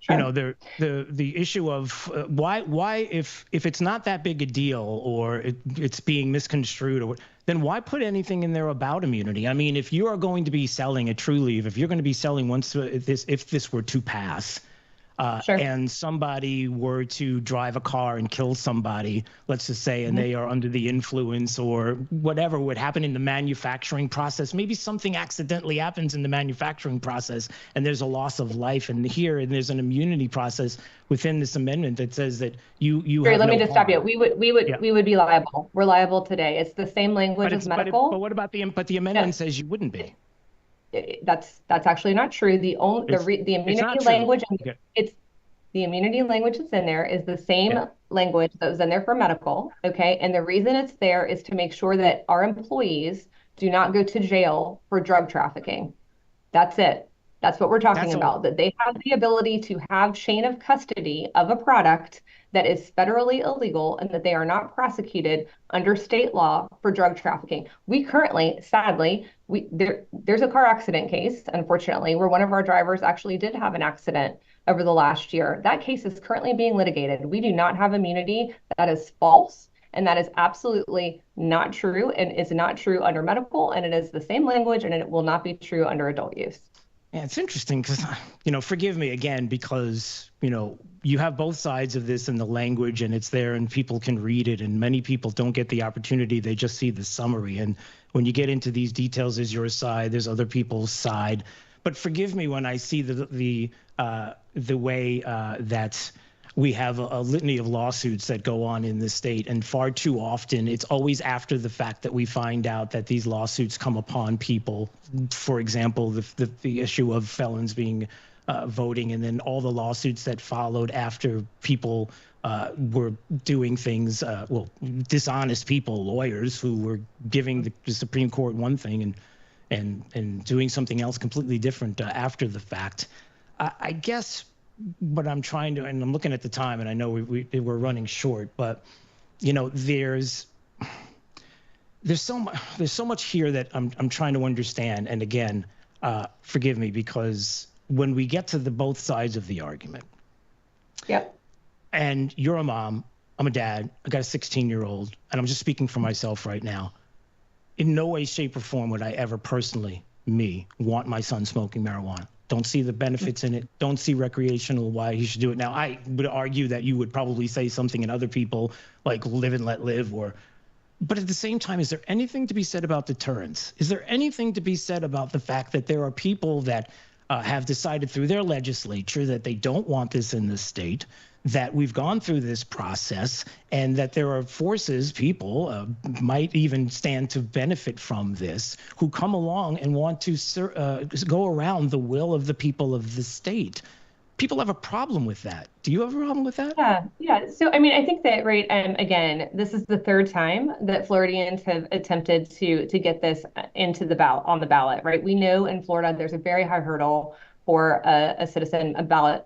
[SPEAKER 18] Sure.
[SPEAKER 2] The issue of why if it's not that big a deal, or it's being misconstrued, then why put anything in there about immunity? I mean, if you are going to be selling a True Leave, if you're going to be selling if this were to pass, and somebody were to drive a car and kill somebody, let's just say, and they are under the influence, or whatever would happen in the manufacturing process, maybe something accidentally happens in the manufacturing process and there's a loss of life, and there's an immunity process within this amendment that says that you have
[SPEAKER 18] let me just stop you. We would be liable. We're liable today. It's the same language as medical.
[SPEAKER 2] But what about the amendment says you wouldn't be?
[SPEAKER 18] That's actually not true. The immunity language, The immunity language that's in there is the same language that was in there for medical, okay? And the reason it's there is to make sure that our employees do not go to jail for drug trafficking. That's it. That's what we're talking about, that they have the ability to have chain of custody of a product that is federally illegal and that they are not prosecuted under state law for drug trafficking. We currently, sadly, there's a car accident case, unfortunately, where one of our drivers actually did have an accident over the last year. That case is currently being litigated. We do not have immunity. That is false. And that is absolutely not true, and is not true under medical, and it is the same language, and it will not be true under adult use.
[SPEAKER 2] Yeah, it's interesting because, forgive me again, because, you have both sides of this in the language and it's there and people can read it, and many people don't get the opportunity. They just see the summary. And when you get into these details, there's your side, there's other people's side. But forgive me when I see the way that we have a litany of lawsuits that go on in the state, and far too often it's always after the fact that we find out that these lawsuits come upon people. For example, the issue of felons being voting, and then all the lawsuits that followed after people were doing things, dishonest people, lawyers who were giving the Supreme Court one thing and doing something else completely different after the fact. I guess what I'm trying to, and I'm looking at the time, and I know we're running short, but there's so much here that I'm trying to understand. And again, forgive me, because when we get to the both sides of the argument, and you're a mom, I'm a dad, I got a 16-year-old, and I'm just speaking for myself right now. In no way, shape, or form would I ever personally, want my son smoking marijuana. Don't see the benefits in it. Don't see recreational why he should do it. Now, I would argue that you would probably say something, and other people like live and let live, but at the same time, is there anything to be said about deterrence? Is there anything to be said about the fact that there are people that have decided through their legislature that they don't want this in the state, that we've gone through this process, and that there are forces, people might even stand to benefit from this, who come along and want to go around the will of the people of the state? People have a problem with that. Do you have a problem with that?
[SPEAKER 18] Yeah. So, I mean, I think that, right, again, this is the third time that Floridians have attempted to get this into the on the ballot, right? We know in Florida there's a very high hurdle for a citizen ballot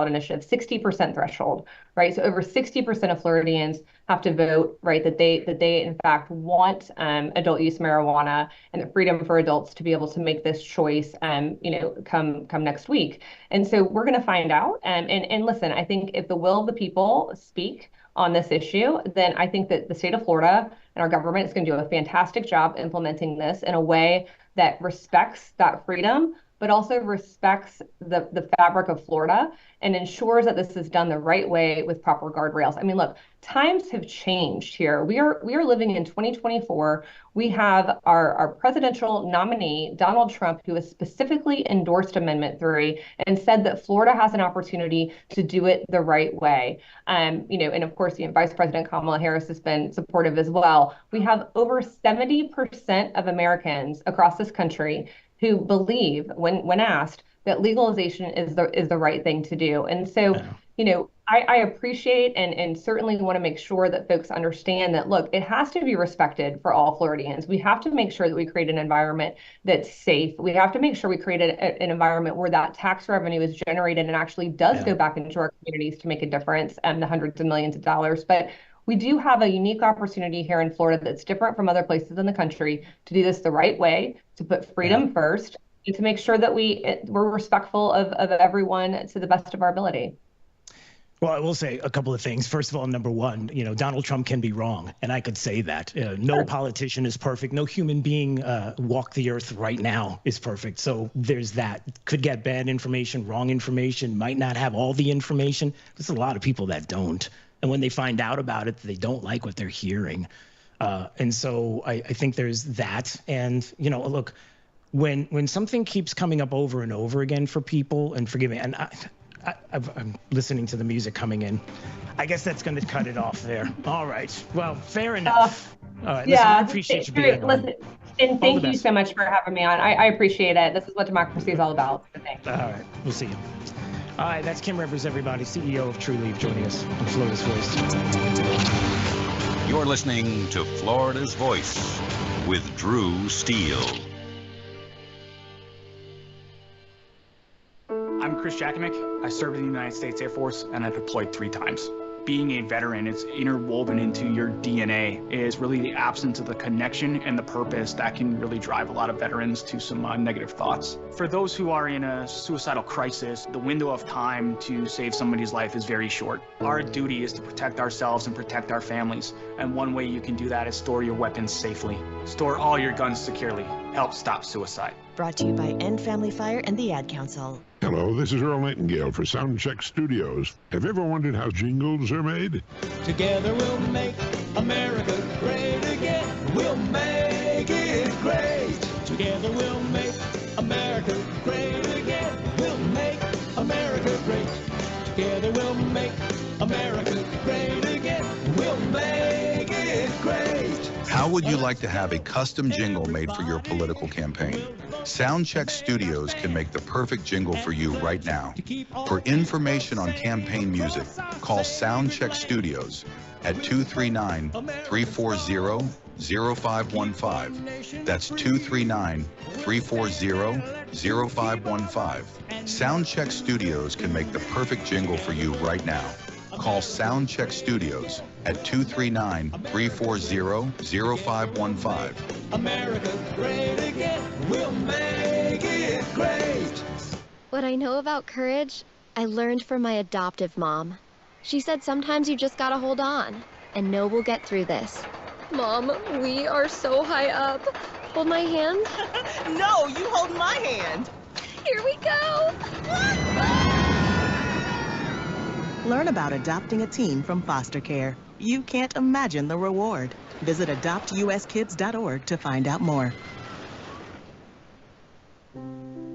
[SPEAKER 18] initiative, 60% threshold, right? So over 60% of Floridians have to vote, right, that they in fact want adult use marijuana, and the freedom for adults to be able to make this choice, come next week. And so we're going to find out. And listen, I think if the will of the people speak on this issue, then I think that the state of Florida and our government is going to do a fantastic job implementing this in a way that respects that freedom, but also respects the fabric of Florida and ensures that this is done the right way with proper guardrails. I mean, look, times have changed here. We are living in 2024. We have our presidential nominee, Donald Trump, who has specifically endorsed Amendment 3 and said that Florida has an opportunity to do it the right way. And of course, Vice President Kamala Harris has been supportive as well. We have over 70% of Americans across this country who believe, when asked, that legalization is the right thing to do. And so, I appreciate and certainly want to make sure that folks understand that, look, it has to be respected for all Floridians. We have to make sure that we create an environment that's safe. We have to make sure we create an environment where that tax revenue is generated and actually does go back into our communities to make a difference, the hundreds of millions of dollars. But we do have a unique opportunity here in Florida that's different from other places in the country to do this the right way, to put freedom first, and to make sure that we're respectful of everyone to the best of our ability.
[SPEAKER 2] Well, I will say a couple of things. First of all, number one, Donald Trump can be wrong, and I could say that. No politician is perfect. No human being walk the earth right now is perfect. So there's that. Could get bad information, wrong information, might not have all the information. There's a lot of people that don't. And when they find out about it, they don't like what they're hearing. And so I think there's that. And, look, when something keeps coming up over and over again for people, and forgive me, and I'm listening to the music coming in. I guess that's going to cut it off there. All right. Well, fair enough. All right. Listen, I appreciate you being on.
[SPEAKER 18] Listen, and thank you so much for having me on. I appreciate it. This is what democracy is all about. So thanks.
[SPEAKER 2] All right. We'll see you. Hi, that's Kim Rivers, everybody, CEO of True Leaf, joining us on Florida's Voice.
[SPEAKER 7] You're listening to Florida's Voice with Drew Steele.
[SPEAKER 3] I'm Chris Jakimick. I served in the United States Air Force, and I deployed 3 times. Being a veteran, it's interwoven into your DNA, is really the absence of the connection and the purpose that can really drive a lot of veterans to some negative thoughts. For those who are in a suicidal crisis, the window of time to save somebody's life is very short. Our duty is to protect ourselves and protect our families, and one way you can do that is store your weapons safely. Store all your guns securely. Help stop suicide.
[SPEAKER 4] Brought to you by End Family Fire and the Ad Council.
[SPEAKER 5] Hello, this is Earl Nightingale for Soundcheck Studios. Have you ever wondered how jingles are made?
[SPEAKER 9] Together we'll make America great again. We'll make it great. Together we'll make America great again. We'll make America great. Together we'll make America great again. We'll make it great.
[SPEAKER 10] How would you like to have a custom jingle made for your political campaign? Soundcheck Studios can make the perfect jingle for you right now. For information on campaign music, call Soundcheck Studios at 239-340-0515. That's 239-340-0515. Soundcheck Studios can make the perfect jingle for you right now. Call Soundcheck Studios at 239-340-0515.
[SPEAKER 9] America great again. We'll make it great.
[SPEAKER 1] What I know about courage, I learned from my adoptive mom. She said sometimes you just gotta hold on and know we'll get through this. Mom, we are so high up. Hold my hand.
[SPEAKER 6] No, you hold my hand.
[SPEAKER 1] Here we go.
[SPEAKER 6] Learn about adopting a teen from foster care. You can't imagine the reward. Visit adoptuskids.org to find out more.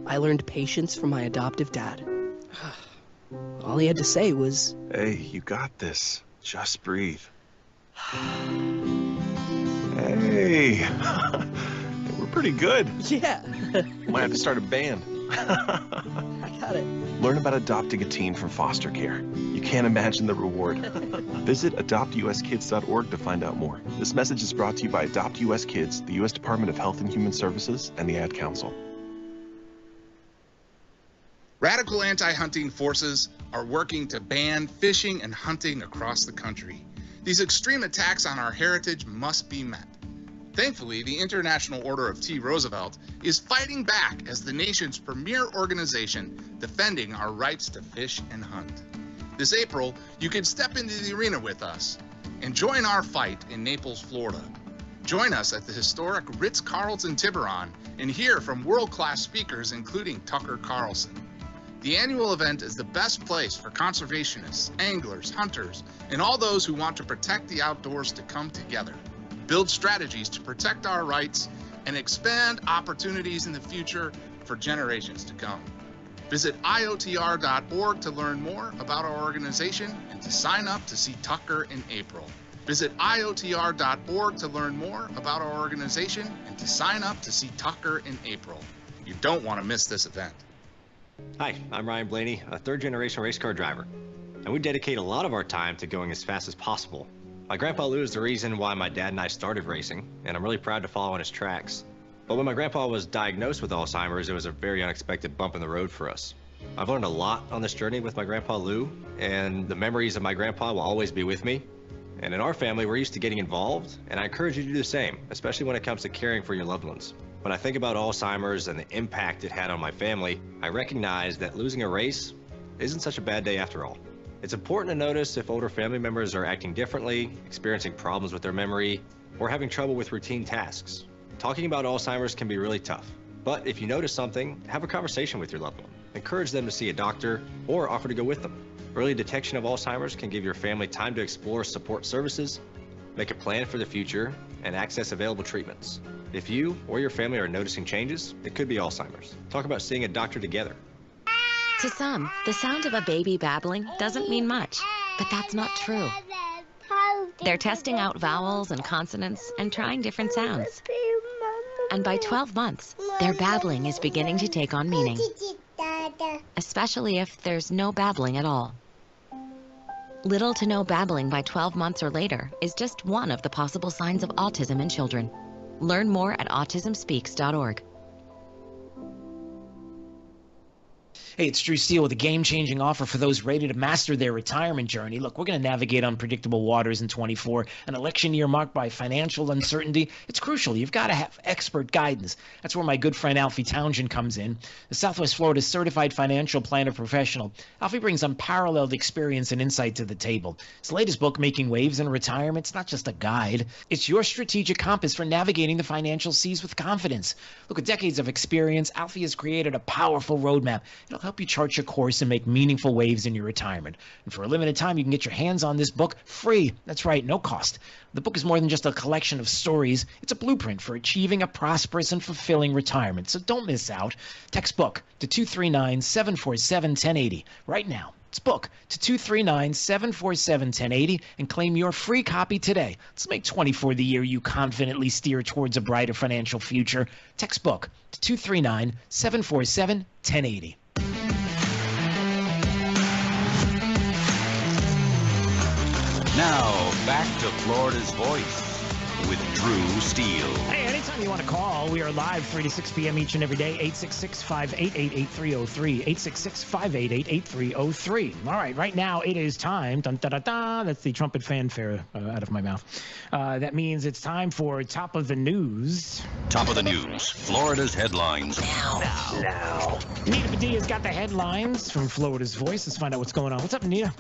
[SPEAKER 11] I learned patience from my adoptive dad. All he had to say was,
[SPEAKER 12] "Hey, you got this. Just breathe." Hey, we're pretty good.
[SPEAKER 11] Yeah.
[SPEAKER 12] Might have to start a band.
[SPEAKER 11] I got it.
[SPEAKER 12] Learn about adopting a teen from foster care. You can't imagine the reward. Visit adoptuskids.org to find out more. This message is brought to you by Adopt US Kids, the U.S. Department of Health and Human Services, and the Ad Council.
[SPEAKER 32] Radical anti-hunting forces are working to ban fishing and hunting across the country. These extreme attacks on our heritage must be met. Thankfully, the International Order of T. Roosevelt is fighting back as the nation's premier organization defending our rights to fish and hunt. This April, you can step into the arena with us and join our fight in Naples, Florida. Join us at the historic Ritz-Carlton Tiburon and hear from world-class speakers including Tucker Carlson. The annual event is the best place for conservationists, anglers, hunters, and all those who want to protect the outdoors to come together, build strategies to protect our rights, and expand opportunities in the future for generations to come. Visit IOTR.org to learn more about our organization and to sign up to see Tucker in April. Visit IOTR.org to learn more about our organization and to sign up to see Tucker in April. You don't want to miss this event.
[SPEAKER 19] Hi, I'm Ryan Blaney, a third-generation race car driver, and we dedicate a lot of our time to going as fast as possible. My grandpa Lou is the reason why my dad and I started racing, and I'm really proud to follow in his tracks. But when my grandpa was diagnosed with Alzheimer's, it was a very unexpected bump in the road for us. I've learned a lot on this journey with my grandpa Lou, and the memories of my grandpa will always be with me. And in our family, we're used to getting involved, and I encourage you to do the same, especially when it comes to caring for your loved ones. When I think about Alzheimer's and the impact it had on my family, I recognize that losing a race isn't such a bad day after all. It's important to notice if older family members are acting differently, experiencing problems with their memory, or having trouble with routine tasks. Talking about Alzheimer's can be really tough, but if you notice something, have a conversation with your loved one. Encourage them to see a doctor or offer to go with them. Early detection of Alzheimer's can give your family time to explore support services, make a plan for the future, and access available treatments. If you or your family are noticing changes, it could be Alzheimer's. Talk about seeing a doctor together.
[SPEAKER 21] To some, the sound of a baby babbling doesn't mean much, but that's not true. They're testing out vowels and consonants and trying different sounds. And by 12 months, their babbling is beginning to take on meaning. especially if there's no babbling at all. Little to no babbling by 12 months or later is just one of the possible signs of autism in children. Learn more at autismspeaks.org.
[SPEAKER 8] Hey, it's Drew Steele with a game-changing offer for those ready to master their retirement journey. Look, we're going to navigate unpredictable waters in 24, an election year marked by financial uncertainty. It's crucial. You've got to have expert guidance. That's where my good friend Alfie Townsend comes in. The Southwest Florida certified financial planner professional, Alfie brings unparalleled experience and insight to the table. His latest book, Making Waves in Retirement, it's not just a guide. It's your strategic compass for navigating the financial seas with confidence. Look, with decades of experience, Alfie has created a powerful roadmap. It'll help you chart your course and make meaningful waves in your retirement. And for a limited time, you can get your hands on this book free. That's right, no cost. The book is more than just a collection of stories. It's a blueprint for achieving a prosperous and fulfilling retirement. So don't miss out. Text book to 239-747-1080 right now. It's book to 239-747-1080 and claim your free copy today. Let's make 24 the year you confidently steer towards a brighter financial future. Text book to 239-747-1080.
[SPEAKER 7] Now, back to Florida's Voice with Drew Steele.
[SPEAKER 2] Hey, anytime you want to call, we are live 3 to 6 p.m. each and every day, 866-588-8303, 866-588-8303. All right now it is time, that's the trumpet fanfare out of my mouth. That means it's time for Top of the News.
[SPEAKER 7] Top of the News, Florida's headlines.
[SPEAKER 2] Now. Nita Padilla's got the headlines from Florida's Voice. Let's find out what's going on. What's up, Nita?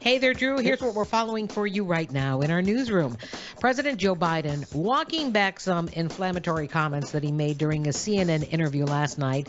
[SPEAKER 13] Hey there, Drew. Here's what we're following for you right now in our newsroom. President Joe Biden walking back some inflammatory comments that he made during a CNN interview last night.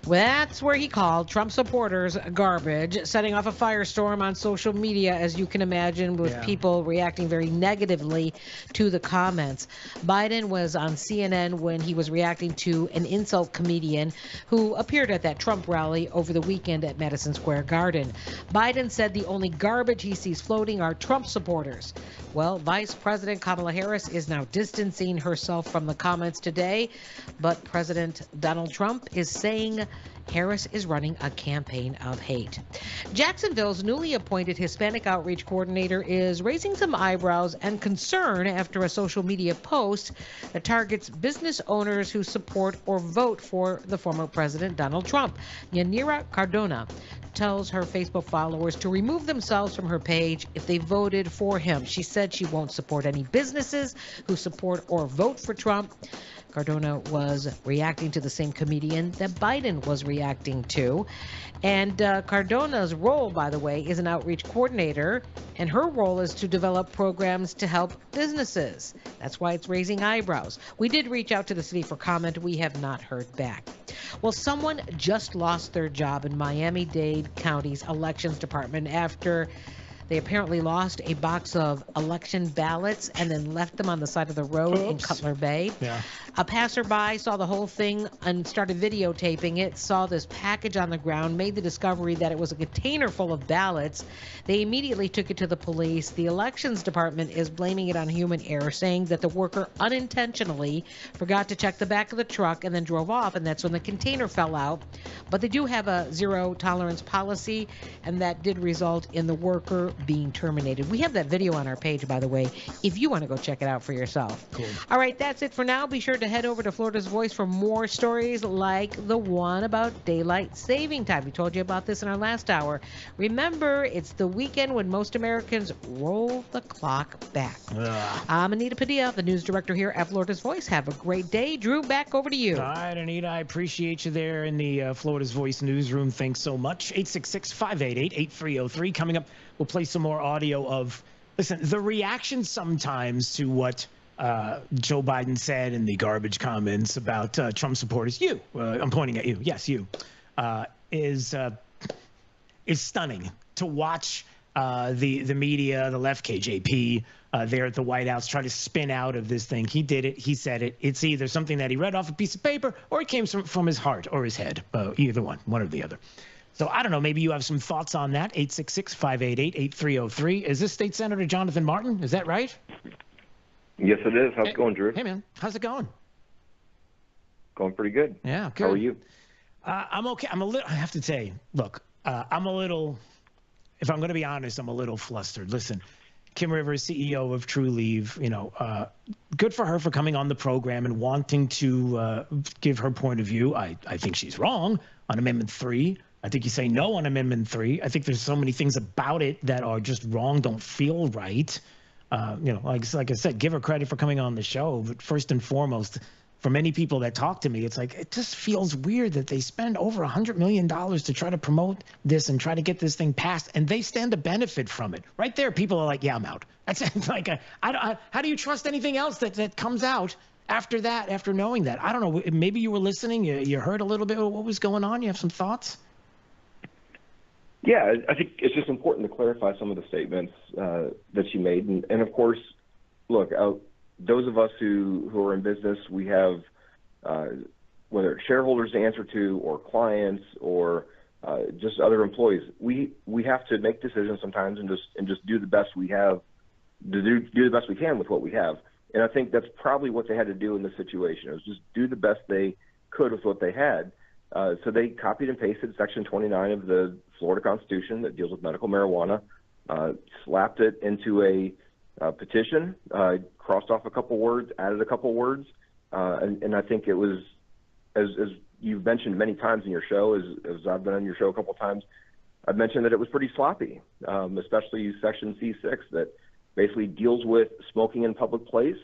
[SPEAKER 13] That's where he called Trump supporters garbage, setting off a firestorm on social media, as you can imagine, with people reacting very negatively to the comments. Biden was on CNN when he was reacting to an insult comedian who appeared at that Trump rally over the weekend at Madison Square Garden. Biden said the only garbage he sees floating are Trump supporters. Well, Vice President Kamala Harris is now distancing herself from the comments today, but President Donald Trump is saying Harris is running a campaign of hate. Jacksonville's newly appointed Hispanic outreach coordinator is raising some eyebrows and concern after a social media post that targets business owners who support or vote for the former President Donald Trump. Yanira Cardona tells her Facebook followers to remove themselves from her page if they voted for him. She said she won't support any businesses who support or vote for Trump. Cardona was reacting to the same comedian that Biden was reacting to. And Cardona's role, by the way, is an outreach coordinator, and her role is to develop programs to help businesses. That's why it's raising eyebrows. We did reach out to the city for comment. We have not heard back. Well, someone just lost their job in Miami-Dade County's elections department after they apparently lost a box of election ballots and then left them on the side of the road in Cutler Bay.
[SPEAKER 2] Yeah.
[SPEAKER 13] A passerby saw the whole thing and started videotaping it, saw this package on the ground, made the discovery that it was a container full of ballots. They immediately took it to the police. The elections department is blaming it on human error, saying that the worker unintentionally forgot to check the back of the truck and then drove off, and that's when the container fell out. But they do have a zero tolerance policy, and that did result in the worker being terminated. We have that video on our page, by the way, if you want to go check it out for yourself.
[SPEAKER 2] Cool.
[SPEAKER 13] All right, that's it for now. Be sure to head over to Florida's Voice for more stories like the one about daylight saving time. We told you about this in our last hour. Remember, it's the weekend when most Americans roll the clock back. I'm Anita Padilla, the news director here at Florida's Voice. Have a great day. Drew, back over to you.
[SPEAKER 2] All right, Anita, I appreciate you there in the Florida's Voice newsroom. Thanks so much. 866-588-8303. Coming up, we'll play some more audio of, listen, the reaction sometimes to what Joe Biden said in the garbage comments about Trump supporters. You, I'm pointing at you. Yes, you, is stunning to watch. The media, the left, KJP, there at the White House, try to spin out of this thing. He did it. He said it. It's either something that he read off a piece of paper or it came from his heart or his head. Either one or the other. So I don't know. Maybe you have some thoughts on that. 866-588-8303. Is this State Senator Jonathan Martin? Is that right?
[SPEAKER 15] Yes, it is. How's it going, Drew?
[SPEAKER 2] Hey, man. How's it going?
[SPEAKER 15] Going pretty good.
[SPEAKER 2] Yeah, good.
[SPEAKER 15] How are you?
[SPEAKER 2] I'm okay. I have to say, look, I'm a little, if I'm going to be honest, I'm a little flustered. Listen, Kim Rivers, CEO of True Leave, good for her for coming on the program and wanting to give her point of view. I think she's wrong on Amendment 3. I think you say no on Amendment 3. I think there's so many things about it that are just wrong, don't feel right. Like I said, give her credit for coming on the show. But first and foremost, for many people that talk to me, it's like, it just feels weird that they spend over $100 million to try to promote this and try to get this thing passed, and they stand to benefit from it. Right there, people are like, yeah, I'm out. That's like, how do you trust anything else that comes out after that, after knowing that? I don't know. Maybe you were listening. You heard a little bit of what was going on. You have some thoughts?
[SPEAKER 16] Yeah, I think it's just important to clarify some of the statements that she made. And of course, look, those of us who are in business, we have whether it's shareholders to answer to or clients or just other employees. We have to make decisions sometimes and just do the best we have to do the best we can with what we have. And I think that's probably what they had to do in this situation. It was just do the best they could with what they had. So they copied and pasted Section 29 of the Florida Constitution that deals with medical marijuana, slapped it into a petition, crossed off a couple words, added a couple words, and I think it was, as you've mentioned many times in your show, as I've been on your show a couple times, I've mentioned that it was pretty sloppy, especially Section C6 that basically deals with smoking in public place,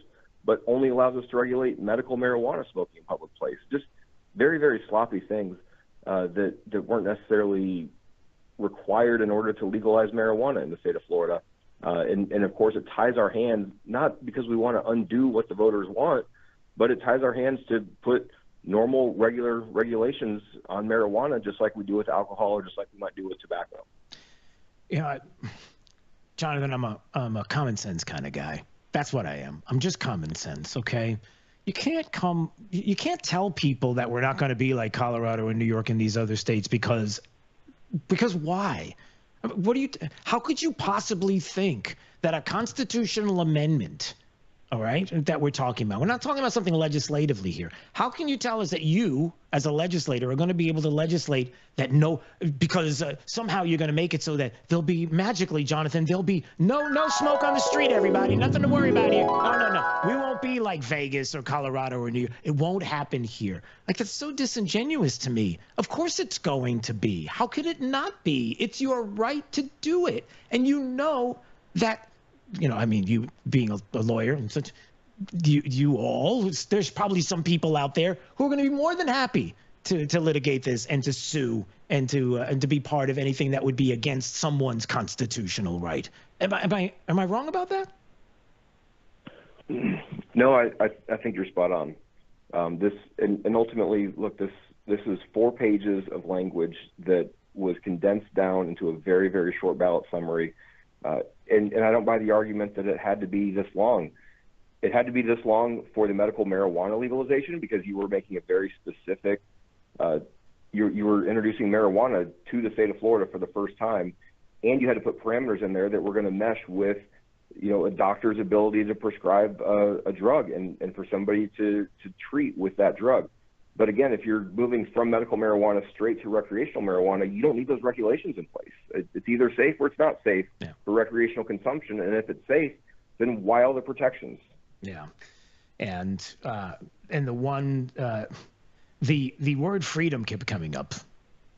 [SPEAKER 16] but only allows us to regulate medical marijuana smoking in public place. Just very, very sloppy things that weren't necessarily required in order to legalize marijuana in the state of Florida. And of course, it ties our hands, not because we want to undo what the voters want, but it ties our hands to put normal, regular regulations on marijuana, just like we do with alcohol or just like we might do with tobacco.
[SPEAKER 2] Yeah, Jonathan, I'm a common sense kind of guy. That's what I am. I'm just common sense, okay? You can't tell people that we're not going to be like Colorado and New York and these other states because why? How could you possibly think that a constitutional amendment, all right, that we're talking about, we're not talking about something legislatively here. How can you tell us that you, as a legislator, are going to be able to legislate that because somehow you're going to make it so that there'll be magically, Jonathan, there'll be no smoke on the street, everybody, nothing to worry about here. No. We won't be like Vegas or Colorado or New York. It won't happen here. Like, that's so disingenuous to me. Of course it's going to be. How could it not be? It's your right to do it. And you know that, you being a lawyer and such, there's probably some people out there who are going to be more than happy to litigate this and to sue and to be part of anything that would be against someone's constitutional right. Am I wrong about that?
[SPEAKER 16] No, I think you're spot on. And ultimately, look, this is 4 pages of language that was condensed down into a very, very short ballot summary. And I don't buy the argument that it had to be this long. It had to be this long for the medical marijuana legalization because you were making a very specific, you were introducing marijuana to the state of Florida for the first time, and you had to put parameters in there that were going to mesh with, a doctor's ability to prescribe a drug and for somebody to treat with that drug. But again, if you're moving from medical marijuana straight to recreational marijuana, you don't need those regulations in place. It's either safe or it's not safe for recreational consumption. And if it's safe, then why all the protections?
[SPEAKER 2] Yeah. And the one, the word freedom kept coming up.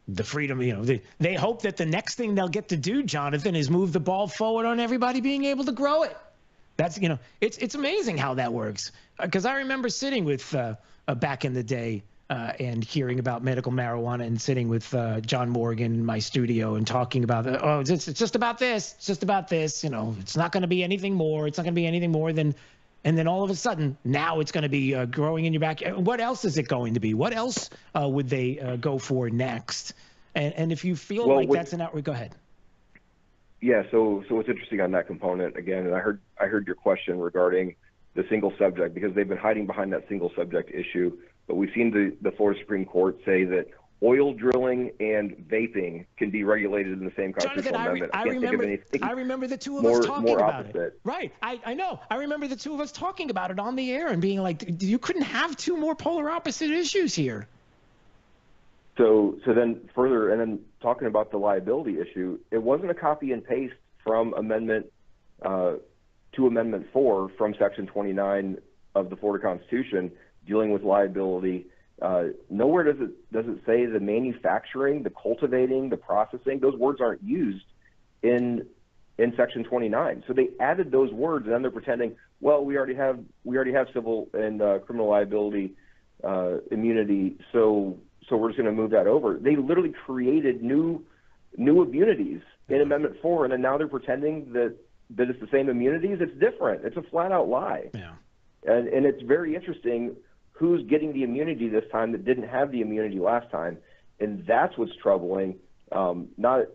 [SPEAKER 2] The freedom, they hope that the next thing they'll get to do, Jonathan, is move the ball forward on everybody being able to grow it. That's, it's amazing how that works. Because I remember sitting with, back in the day, and hearing about medical marijuana and sitting with John Morgan in my studio and talking about, it's just about this. It's just about this. It's not going to be anything more. It's not going to be anything more than, and then all of a sudden, now it's going to be growing in your backyard. What else is it going to be? What else would they go for next? And if you feel that's an outrage, go ahead.
[SPEAKER 16] Yeah. So what's interesting on that component again, and I heard your question regarding the single subject because they've been hiding behind that single subject issue. But we've seen the Florida Supreme Court say that oil drilling and vaping can be regulated in the same constitutional amendment.
[SPEAKER 2] I remember the two of us talking about it. Right. I know. I remember the two of us talking about it on the air and being like, you couldn't have two more polar opposite issues here.
[SPEAKER 16] So then further, and then talking about the liability issue, it wasn't a copy and paste from Amendment to Amendment 4 from Section 29 of the Florida Constitution dealing with liability. Nowhere does it say the manufacturing, the cultivating, the processing. Those words aren't used in Section 29. So they added those words, and then they're pretending, well, we already have civil and criminal liability immunity, so we're just going to move that over. They literally created new immunities in Amendment 4, and then now they're pretending that it's the same immunities. It's different. It's a flat-out lie.
[SPEAKER 2] Yeah.
[SPEAKER 16] And it's very interesting who's getting the immunity this time that didn't have the immunity last time, and that's what's troubling. Not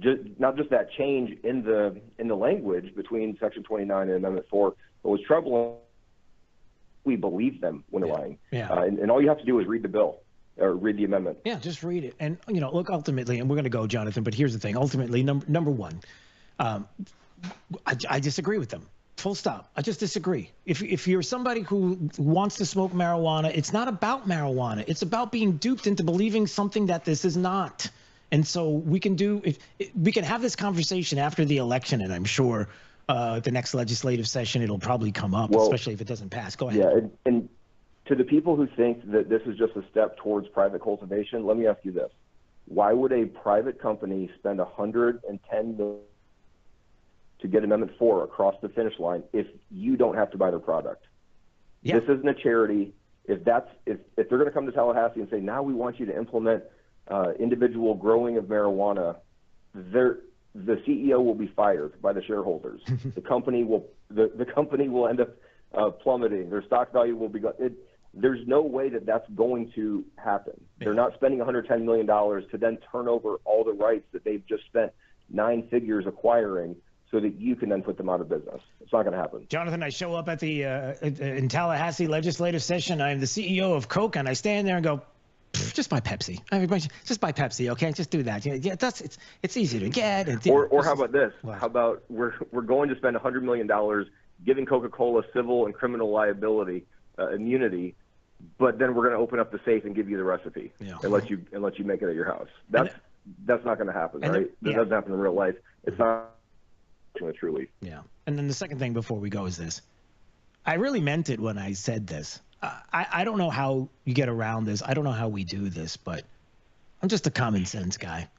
[SPEAKER 16] just that change in the language between Section 29 and Amendment 4, but what's troubling, we believe them when they're lying.
[SPEAKER 2] Yeah.
[SPEAKER 16] And all you have to do is read the bill. Or read the amendment.
[SPEAKER 2] Yeah, just read it. And, look, ultimately, and we're going to go, Jonathan, but here's the thing. Ultimately, number one, I disagree with them. Full stop. I just disagree. If you're somebody who wants to smoke marijuana, it's not about marijuana. It's about being duped into believing something that this is not. And so we can have this conversation after the election, and I'm sure the next legislative session it'll probably come up, especially if it doesn't pass. Go ahead.
[SPEAKER 16] Yeah, and to the people who think that this is just a step towards private cultivation, let me ask you this. Why would a private company spend $110 million to get Amendment 4 across the finish line if you don't have to buy their product? Yeah. This isn't a charity. If they're going to come to Tallahassee and say, now we want you to implement individual growing of marijuana, the CEO will be fired by the shareholders. The company will end up plummeting. Their stock value will be there's no way that that's going to happen. Yeah. They're not spending $110 million to then turn over all the rights that they've just spent 9 figures acquiring so that you can then put them out of business. It's not going to happen.
[SPEAKER 2] Jonathan, I show up at the in Tallahassee legislative session. I'm the CEO of Coke, and I stand there and go, just buy Pepsi. Everybody, just buy Pepsi, okay? Just do that. Yeah, it's easy to get. And,
[SPEAKER 16] or how about this? What? How about we're going to spend $100 million giving Coca-Cola civil and criminal liability immunity, but then we're going to open up the safe and give you the recipe and let you make it at your house. That's not going to happen, right? That doesn't happen in real life. It's not truly.
[SPEAKER 2] Yeah. And then the second thing before we go is this. I really meant it when I said this. I don't know how you get around this. I don't know how we do this, but I'm just a common sense guy.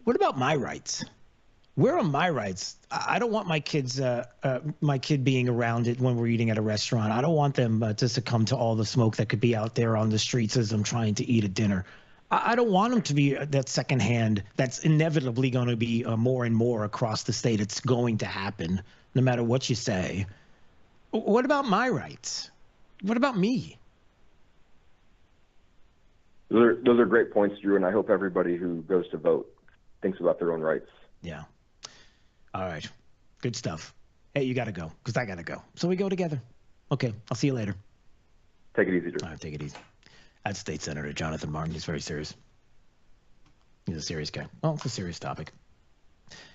[SPEAKER 2] What about my rights? Where are my rights? I don't want my kids, my kid being around it when we're eating at a restaurant. I don't want them to succumb to all the smoke that could be out there on the streets as I'm trying to eat a dinner. I don't want them to be that secondhand. That's inevitably going to be more and more across the state. It's going to happen no matter what you say. What about my rights? What about me?
[SPEAKER 16] Those are great points, Drew, and I hope everybody who goes to vote thinks about their own rights.
[SPEAKER 2] Yeah. All right. Good stuff. Hey, you got to go because I got to go. So we go together. Okay. I'll see you later.
[SPEAKER 16] Take it easy, Drew.
[SPEAKER 2] All right. Take it easy. That's State Senator Jonathan Martin. He's very serious. He's a serious guy. Well, it's a serious topic.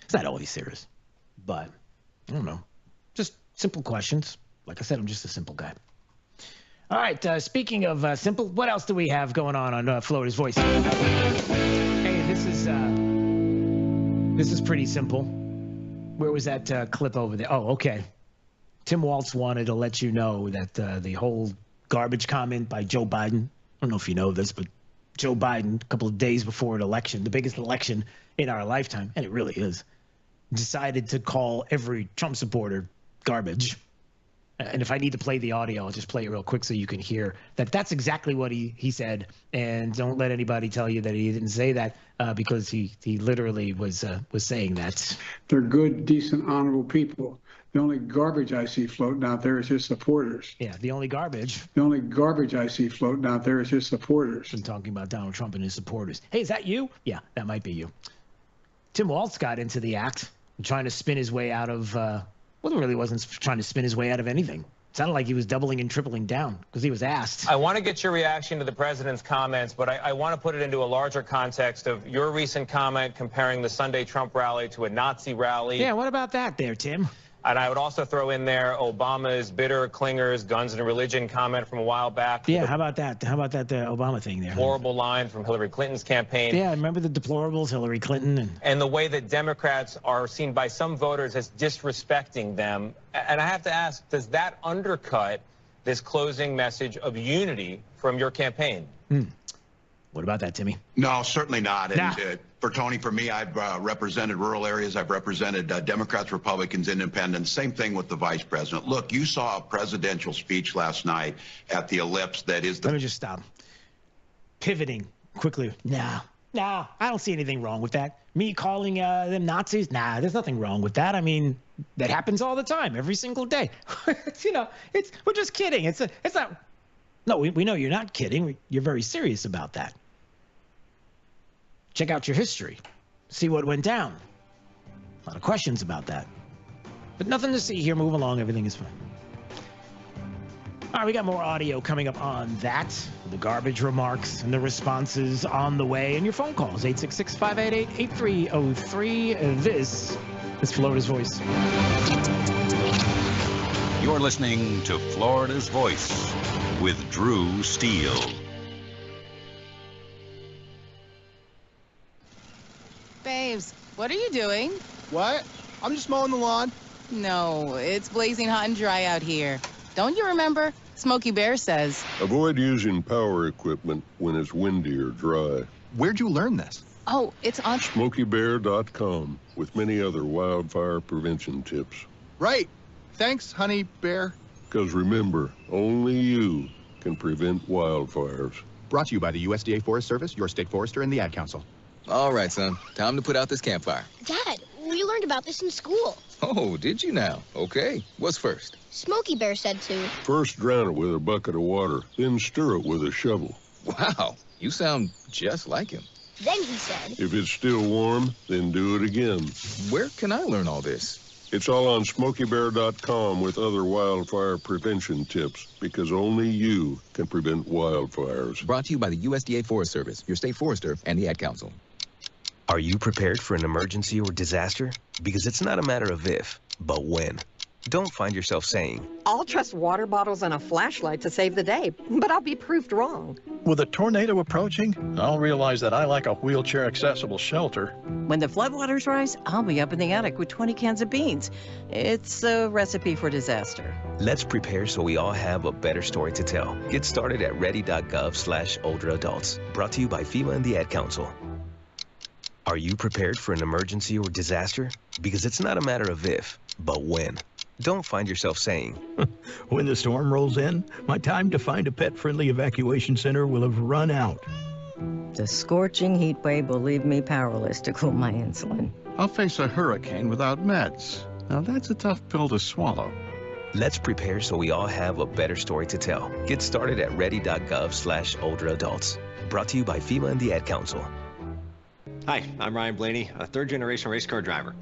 [SPEAKER 2] It's not always serious, but I don't know. Just simple questions. Like I said, I'm just a simple guy. All right. Speaking of simple, what else do we have going on Florida's Voice? Hey, this is pretty simple. Where was that clip over there? Oh, okay. Tim Walz wanted to let you know that the whole garbage comment by Joe Biden, I don't know if you know this, but Joe Biden, a couple of days before an election, the biggest election in our lifetime, and it really is, decided to call every Trump supporter garbage. And if I need to play the audio, I'll just play it real quick so you can hear that that's exactly what he said. And don't let anybody tell you that he didn't say that because he literally was saying that.
[SPEAKER 17] They're good, decent, honorable people. The only garbage I see floating out there is his supporters.
[SPEAKER 2] Yeah, the only garbage.
[SPEAKER 17] The only garbage I see floating out there is his supporters.
[SPEAKER 2] I'm talking about Donald Trump and his supporters. Hey, is that you? Yeah, that might be you. Tim Walz got into the act, trying to spin his way out of well, he really wasn't trying to spin his way out of anything. It sounded like he was doubling and tripling down because he was asked.
[SPEAKER 20] I want to get your reaction to the president's comments, but I want to put it into a larger context of your recent comment comparing the Sunday Trump rally to a Nazi rally.
[SPEAKER 2] Yeah, what about that there, Tim?
[SPEAKER 20] And I would also throw in there Obama's bitter clingers, guns and religion comment from a while back.
[SPEAKER 2] Yeah, how about that? How about that Obama thing there?
[SPEAKER 20] Horrible line from Hillary Clinton's campaign.
[SPEAKER 2] Yeah, remember the deplorables, Hillary Clinton?
[SPEAKER 20] And the way that Democrats are seen by some voters as disrespecting them. And I have to ask, does that undercut this closing message of unity from your campaign?
[SPEAKER 2] What about that, Timmy?
[SPEAKER 14] No, certainly not. And,
[SPEAKER 2] Nah.
[SPEAKER 14] for Tony, for me, I've represented rural areas. I've represented Democrats, Republicans, Independents. Same thing with the vice president. Look, you saw a presidential speech last night at the Ellipse that is the...
[SPEAKER 2] Let me just stop. Pivoting quickly. No, I don't see anything wrong with that. Me calling them Nazis? Nah, there's nothing wrong with that. I mean, that happens all the time, every single day. We're just kidding. It's not... No, we know you're not kidding. You're very serious about that. Check out your history. See what went down. A lot of questions about that. But nothing to see here. Move along. Everything is fine. All right, we got more audio coming up on that. The garbage remarks and the responses on the way. And your phone calls, 866-588-8303. This is Florida's Voice.
[SPEAKER 7] You're listening to Florida's Voice with Drew Steele.
[SPEAKER 18] Babes, what are you doing?
[SPEAKER 14] What? I'm just mowing the lawn.
[SPEAKER 18] No, it's blazing hot and dry out here. Don't you remember? Smokey Bear says.
[SPEAKER 5] Avoid using power equipment when it's windy or dry.
[SPEAKER 14] Where'd you learn this?
[SPEAKER 18] Oh, it's on
[SPEAKER 5] SmokeyBear.com with many other wildfire prevention tips.
[SPEAKER 14] Right. Thanks, honey bear.
[SPEAKER 5] Because remember, only you can prevent wildfires.
[SPEAKER 14] Brought to you by the USDA Forest Service, your state forester, and the Ad Council.
[SPEAKER 22] All right, son. Time to put out this campfire.
[SPEAKER 23] Dad, we learned about this in school.
[SPEAKER 22] Oh, did you now? Okay. What's first?
[SPEAKER 23] Smokey Bear said to.
[SPEAKER 5] First drown it with a bucket of water, then stir it with a shovel.
[SPEAKER 22] Wow. You sound just like him.
[SPEAKER 23] Then he said.
[SPEAKER 5] If it's still warm, then do it again.
[SPEAKER 22] Where can I learn all this?
[SPEAKER 5] It's all on SmokeyBear.com with other wildfire prevention tips, because only you can prevent wildfires.
[SPEAKER 22] Brought to you by the USDA Forest Service, your state forester, and the Ad Council.
[SPEAKER 24] Are you prepared for an emergency or disaster? Because it's not a matter of if, but when. Don't find yourself saying,
[SPEAKER 25] I'll trust water bottles and a flashlight to save the day, but I'll be proved wrong.
[SPEAKER 26] With a tornado approaching, I'll realize that I lack a wheelchair-accessible shelter.
[SPEAKER 25] When the floodwaters rise, I'll be up in the attic with 20 cans of beans. It's a recipe for disaster.
[SPEAKER 24] let's prepare so we all have a better story to tell. Get started at ready.gov/older adults. Brought to you by FEMA and the Ad Council. Are you prepared for an emergency or disaster? Because it's not a matter of if, but when. Don't find yourself saying,
[SPEAKER 26] when the storm rolls in, my time to find a pet-friendly evacuation center will have run out.
[SPEAKER 25] The scorching heat wave will leave me powerless to cool my insulin.
[SPEAKER 26] I'll face a hurricane without meds. Now that's a tough pill to swallow.
[SPEAKER 24] let's prepare so we all have a better story to tell. Get started at ready.gov/older adults. Brought to you by FEMA and the Ad Council.
[SPEAKER 19] Hi, I'm Ryan Blaney, a third-generation race car driver.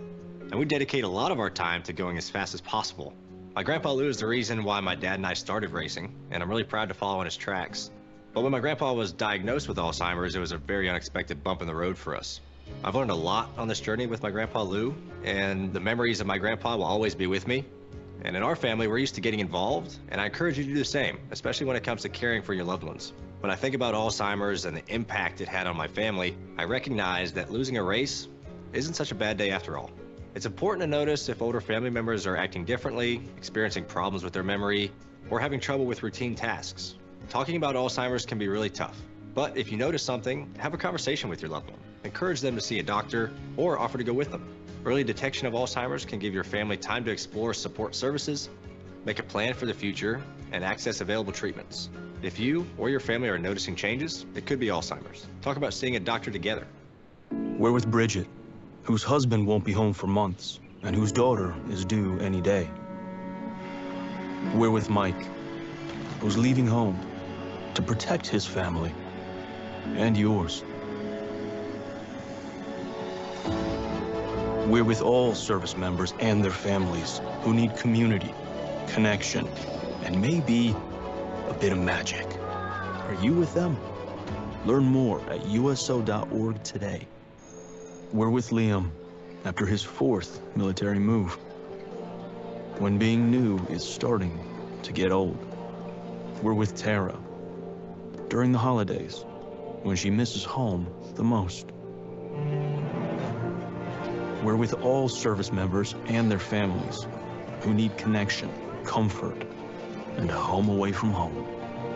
[SPEAKER 19] And we dedicate a lot of our time to going as fast as possible. My grandpa Lou is the reason why my dad and I started racing, and I'm really proud to follow in his tracks. But when my grandpa was diagnosed with Alzheimer's, it was a very unexpected bump in the road for us. I've learned a lot on this journey with my grandpa Lou, and the memories of my grandpa will always be with me. And in our family, we're used to getting involved, and I encourage you to do the same, especially when it comes to caring for your loved ones. When I think about Alzheimer's and the impact it had on my family, I recognize that losing a race isn't such a bad day after all. It's important to notice if older family members are acting differently, experiencing problems with their memory, or having trouble with routine tasks. Talking about Alzheimer's can be really tough, but if you notice something, have a conversation with your loved one. Encourage them to see a doctor or offer to go with them. Early detection of Alzheimer's can give your family time to explore support services, make a plan for the future, and access available treatments. If you or your family are noticing changes, it could be Alzheimer's. Talk about seeing a doctor together.
[SPEAKER 27] We're with Bridget, whose husband won't be home for months, and whose daughter is due any day. We're with Mike, who's leaving home to protect his family and yours. We're with all service members and their families who need community, connection, and maybe a bit of magic. Are you with them? Learn more at uso.org today. We're with Liam after his 4th military move. when being new is starting to get old. We're with Tara during the holidays, when she misses home the most. We're with all service members and their families who need connection, comfort, and a home away from home.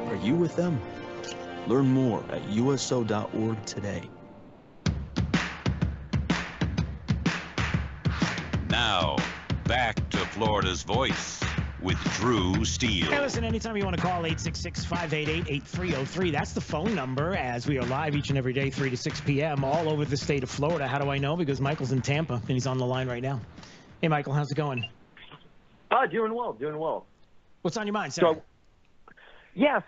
[SPEAKER 27] Are you with them? Learn more at uso.org today.
[SPEAKER 7] Now, back to Florida's Voice with Drew Steele.
[SPEAKER 2] Hey, listen, anytime you want to call, 866-588-8303. That's the phone number, as we are live each and every day, 3 to 6 p.m., all over the state of Florida. How do I know? Because Michael's in Tampa, and he's on the line right now. Hey, Michael, how's it going?
[SPEAKER 1] Doing well.
[SPEAKER 2] What's on your mind, sir?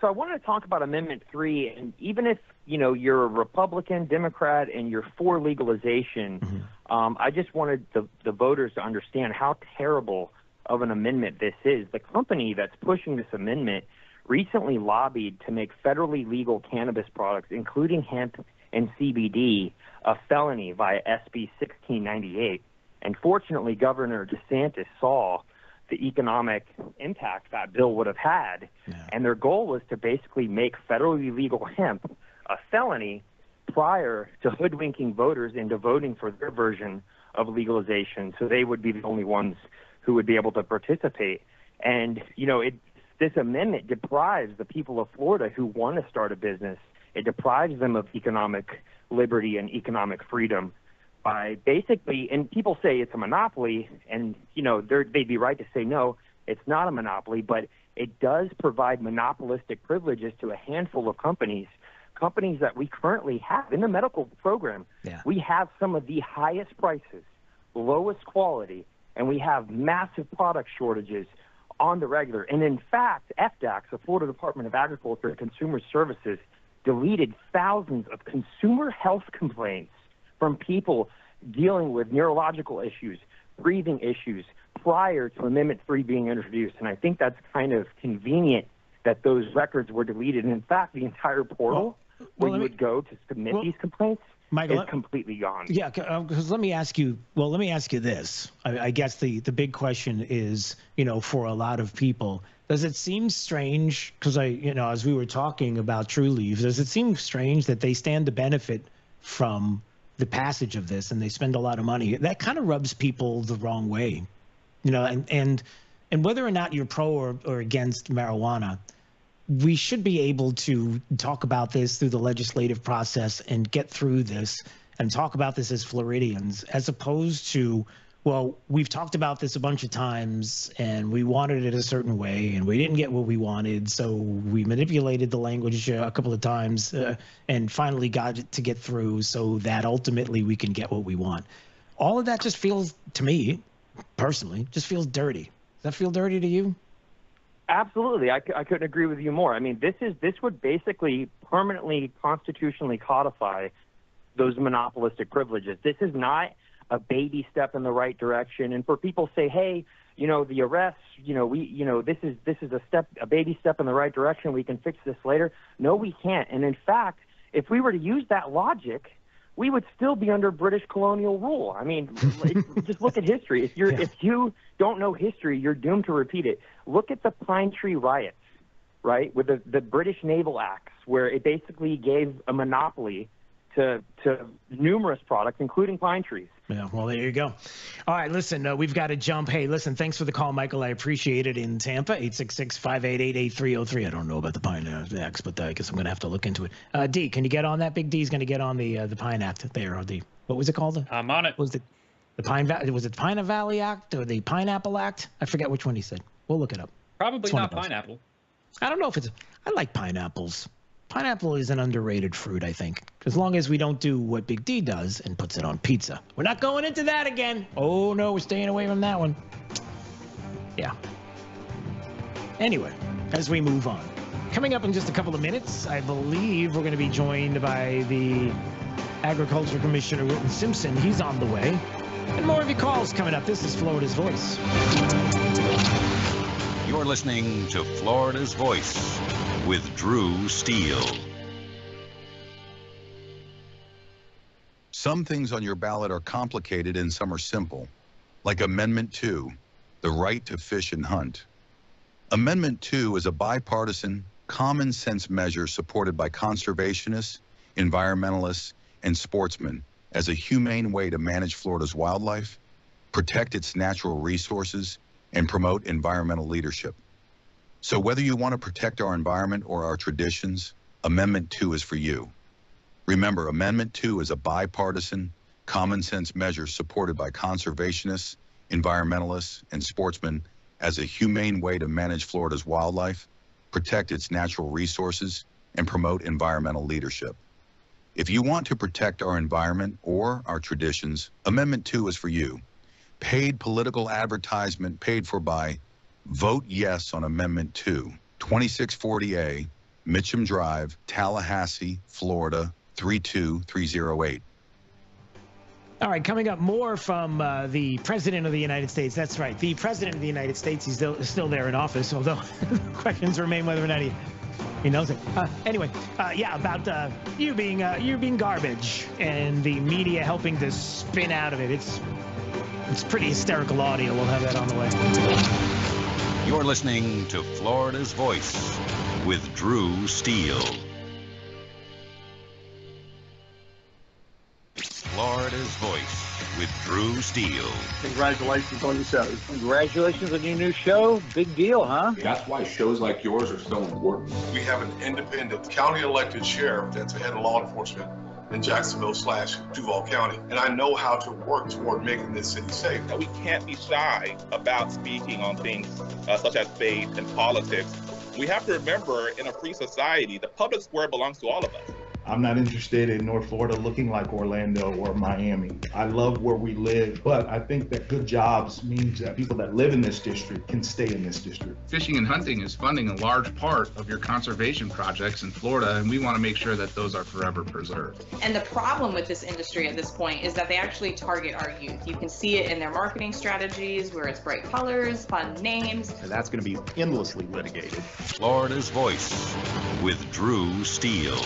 [SPEAKER 1] So I wanted to talk about Amendment 3, and even if, you're a Republican, Democrat, and you're for legalization, I just wanted the voters to understand how terrible of an amendment this is. The company that's pushing this amendment recently lobbied to make federally legal cannabis products, including hemp and CBD, a felony via SB 1698. And fortunately, Governor DeSantis saw the economic impact that bill would have had, and their goal was to basically make federally legal hemp a felony prior to hoodwinking voters into voting for their version of legalization, so they would be the only ones who would be able to participate. And, this amendment deprives the people of Florida who want to start a business, it deprives them of economic liberty and economic freedom by basically, and people say it's a monopoly, and, they'd be right to say, no, it's not a monopoly, but it does provide monopolistic privileges to a handful of companies that we currently have in the medical program.
[SPEAKER 2] Yeah.
[SPEAKER 1] We have some of the highest prices, lowest quality, and we have massive product shortages on the regular. And in fact, FDAC, the Florida Department of Agriculture and Consumer Services, deleted thousands of consumer health complaints from people dealing with neurological issues, breathing issues, prior to Amendment 3 being introduced. And I think that's kind of convenient that those records were deleted. And in fact, the entire portal where you would go to submit these complaints is completely gone.
[SPEAKER 2] Yeah, because let me ask you this. I guess the big question is, for a lot of people, does it seem strange, because as we were talking about True Leaves, does it seem strange that they stand to benefit from the passage of this and they spend a lot of money? That kind of rubs people the wrong way, and whether or not you're pro or against marijuana, we should be able to talk about this through the legislative process and get through this and talk about this as Floridians, as opposed to, well, we've talked about this a bunch of times and we wanted it a certain way and we didn't get what we wanted, so we manipulated the language a couple of times and finally got it to get through so that ultimately we can get what we want. All of that just feels, to me, personally, just feels dirty. Does that feel dirty to you?
[SPEAKER 1] Absolutely. I couldn't agree with you more. I mean, this would basically permanently constitutionally codify those monopolistic privileges. This is not a baby step in the right direction. And for people say, hey, the arrests, this is a baby step in the right direction. We can fix this later. No, we can't. And in fact, if we were to use that logic, we would still be under British colonial rule. I mean, just look at history. If you don't know history, you're doomed to repeat it. Look at the Pine Tree riots, right, with the British Naval Acts, where it basically gave a monopoly to numerous products, including pine trees.
[SPEAKER 2] Yeah, well, there you go. All right, listen, we've got to jump. Hey, listen, thanks for the call, Michael. I appreciate it. In Tampa, 866-588-8303. I don't know about the Pine Act, but I guess I'm going to have to look into it. D, can you get on that? Big D's going to get on the Pine Act there, D. What was it called?
[SPEAKER 3] I'm on it.
[SPEAKER 2] Was it the Pine Valley Act or the Pineapple Act? I forget which one he said. We'll look it up.
[SPEAKER 3] Probably not pineapple.
[SPEAKER 2] I don't know if it's – I like pineapples. Pineapple is an underrated fruit, I think, as long as we don't do what Big D does and puts it on pizza. We're not going into that again. Oh, no, we're staying away from that one. Yeah. Anyway, as we move on. Coming up in just a couple of minutes, I believe we're going to be joined by the Agriculture Commissioner, Wilton Simpson. He's on the way. And more of your calls coming up. This is Florida's Voice.
[SPEAKER 7] You're listening to Florida's Voice with Drew Steele.
[SPEAKER 14] Some things on your ballot are complicated and some are simple, like Amendment 2.
[SPEAKER 3] the right to fish and hunt. Amendment 2 is a bipartisan, common-sense measure supported by conservationists, environmentalists, and sportsmen as a humane way to manage Florida's wildlife, protect its natural resources, and promote environmental leadership. So whether you want to protect our environment or our traditions, Amendment 2 is for you. Remember, Amendment 2 is a bipartisan, common-sense measure supported by conservationists, environmentalists, and sportsmen as a humane way to manage Florida's wildlife, protect its natural resources, and promote environmental leadership. If you want to protect our environment or our traditions, Amendment 2 is for you. Paid political advertisement paid for by Vote Yes on Amendment 2, 2640A, Mitcham Drive, Tallahassee, Florida, 32308.
[SPEAKER 2] All right, coming up, more from the President of the United States. That's right, the President of the United States. He's still there in office, although questions remain whether or not he knows it. Anyway, yeah, about you being garbage and the media helping to spin out of it. It's pretty hysterical audio. We'll have that on the way.
[SPEAKER 7] You're listening to Florida's Voice with Drew Steele. Florida's Voice with Drew Steele.
[SPEAKER 4] Congratulations on your show. Congratulations on your new show. Big deal, huh?
[SPEAKER 6] That's why shows like yours are so important. We have an independent county elected sheriff that's the head of law enforcement in Jacksonville/Duval County. And I know how to work toward making this city safe.
[SPEAKER 9] We can't be shy about speaking on things such as faith and politics. We have to remember, in a free society, the public square belongs to all of us.
[SPEAKER 10] I'm not interested in North Florida looking like Orlando or Miami. I love where we live, but I think that good jobs means that people that live in this district can stay in this district.
[SPEAKER 11] Fishing and hunting is funding a large part of your conservation projects in Florida, and we want to make sure that those are forever preserved.
[SPEAKER 12] And the problem with this industry at this point is that they actually target our youth. You can see it in their marketing strategies, where it's bright colors, fun names.
[SPEAKER 10] And that's going to be endlessly litigated.
[SPEAKER 7] Florida's Voice with Drew Steele.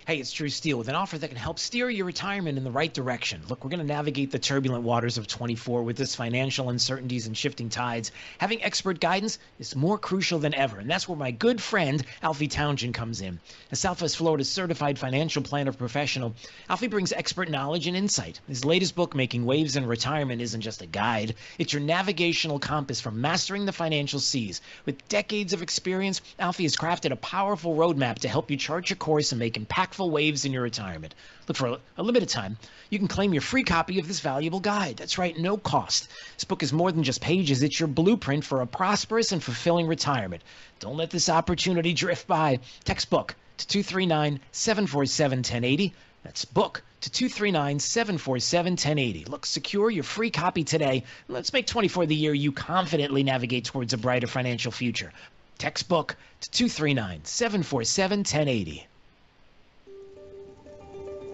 [SPEAKER 8] Hey, it's Drew Steele with an offer that can help steer your retirement in the right direction. Look, we're going to navigate the turbulent waters of 24 with this financial uncertainties and shifting tides. Having expert guidance is more crucial than ever, and that's where my good friend Alfie Townsend comes in. As Southwest Florida's certified financial planner professional, Alfie brings expert knowledge and insight. His latest book, Making Waves in Retirement, isn't just a guide. It's your navigational compass for mastering the financial seas. With decades of experience, Alfie has crafted a powerful roadmap to help you chart your course and make impactful waves in your retirement. Look, for a limited time, you can claim your free copy of this valuable guide. That's right, no cost. This book is more than just pages. It's your blueprint for a prosperous and fulfilling retirement. Don't let this opportunity drift by. Text book to 239-747-1080. That's book to 239-747-1080. Look, secure your free copy today. Let's make 24 the year you confidently navigate towards a brighter financial future. Text book to 239-747-1080.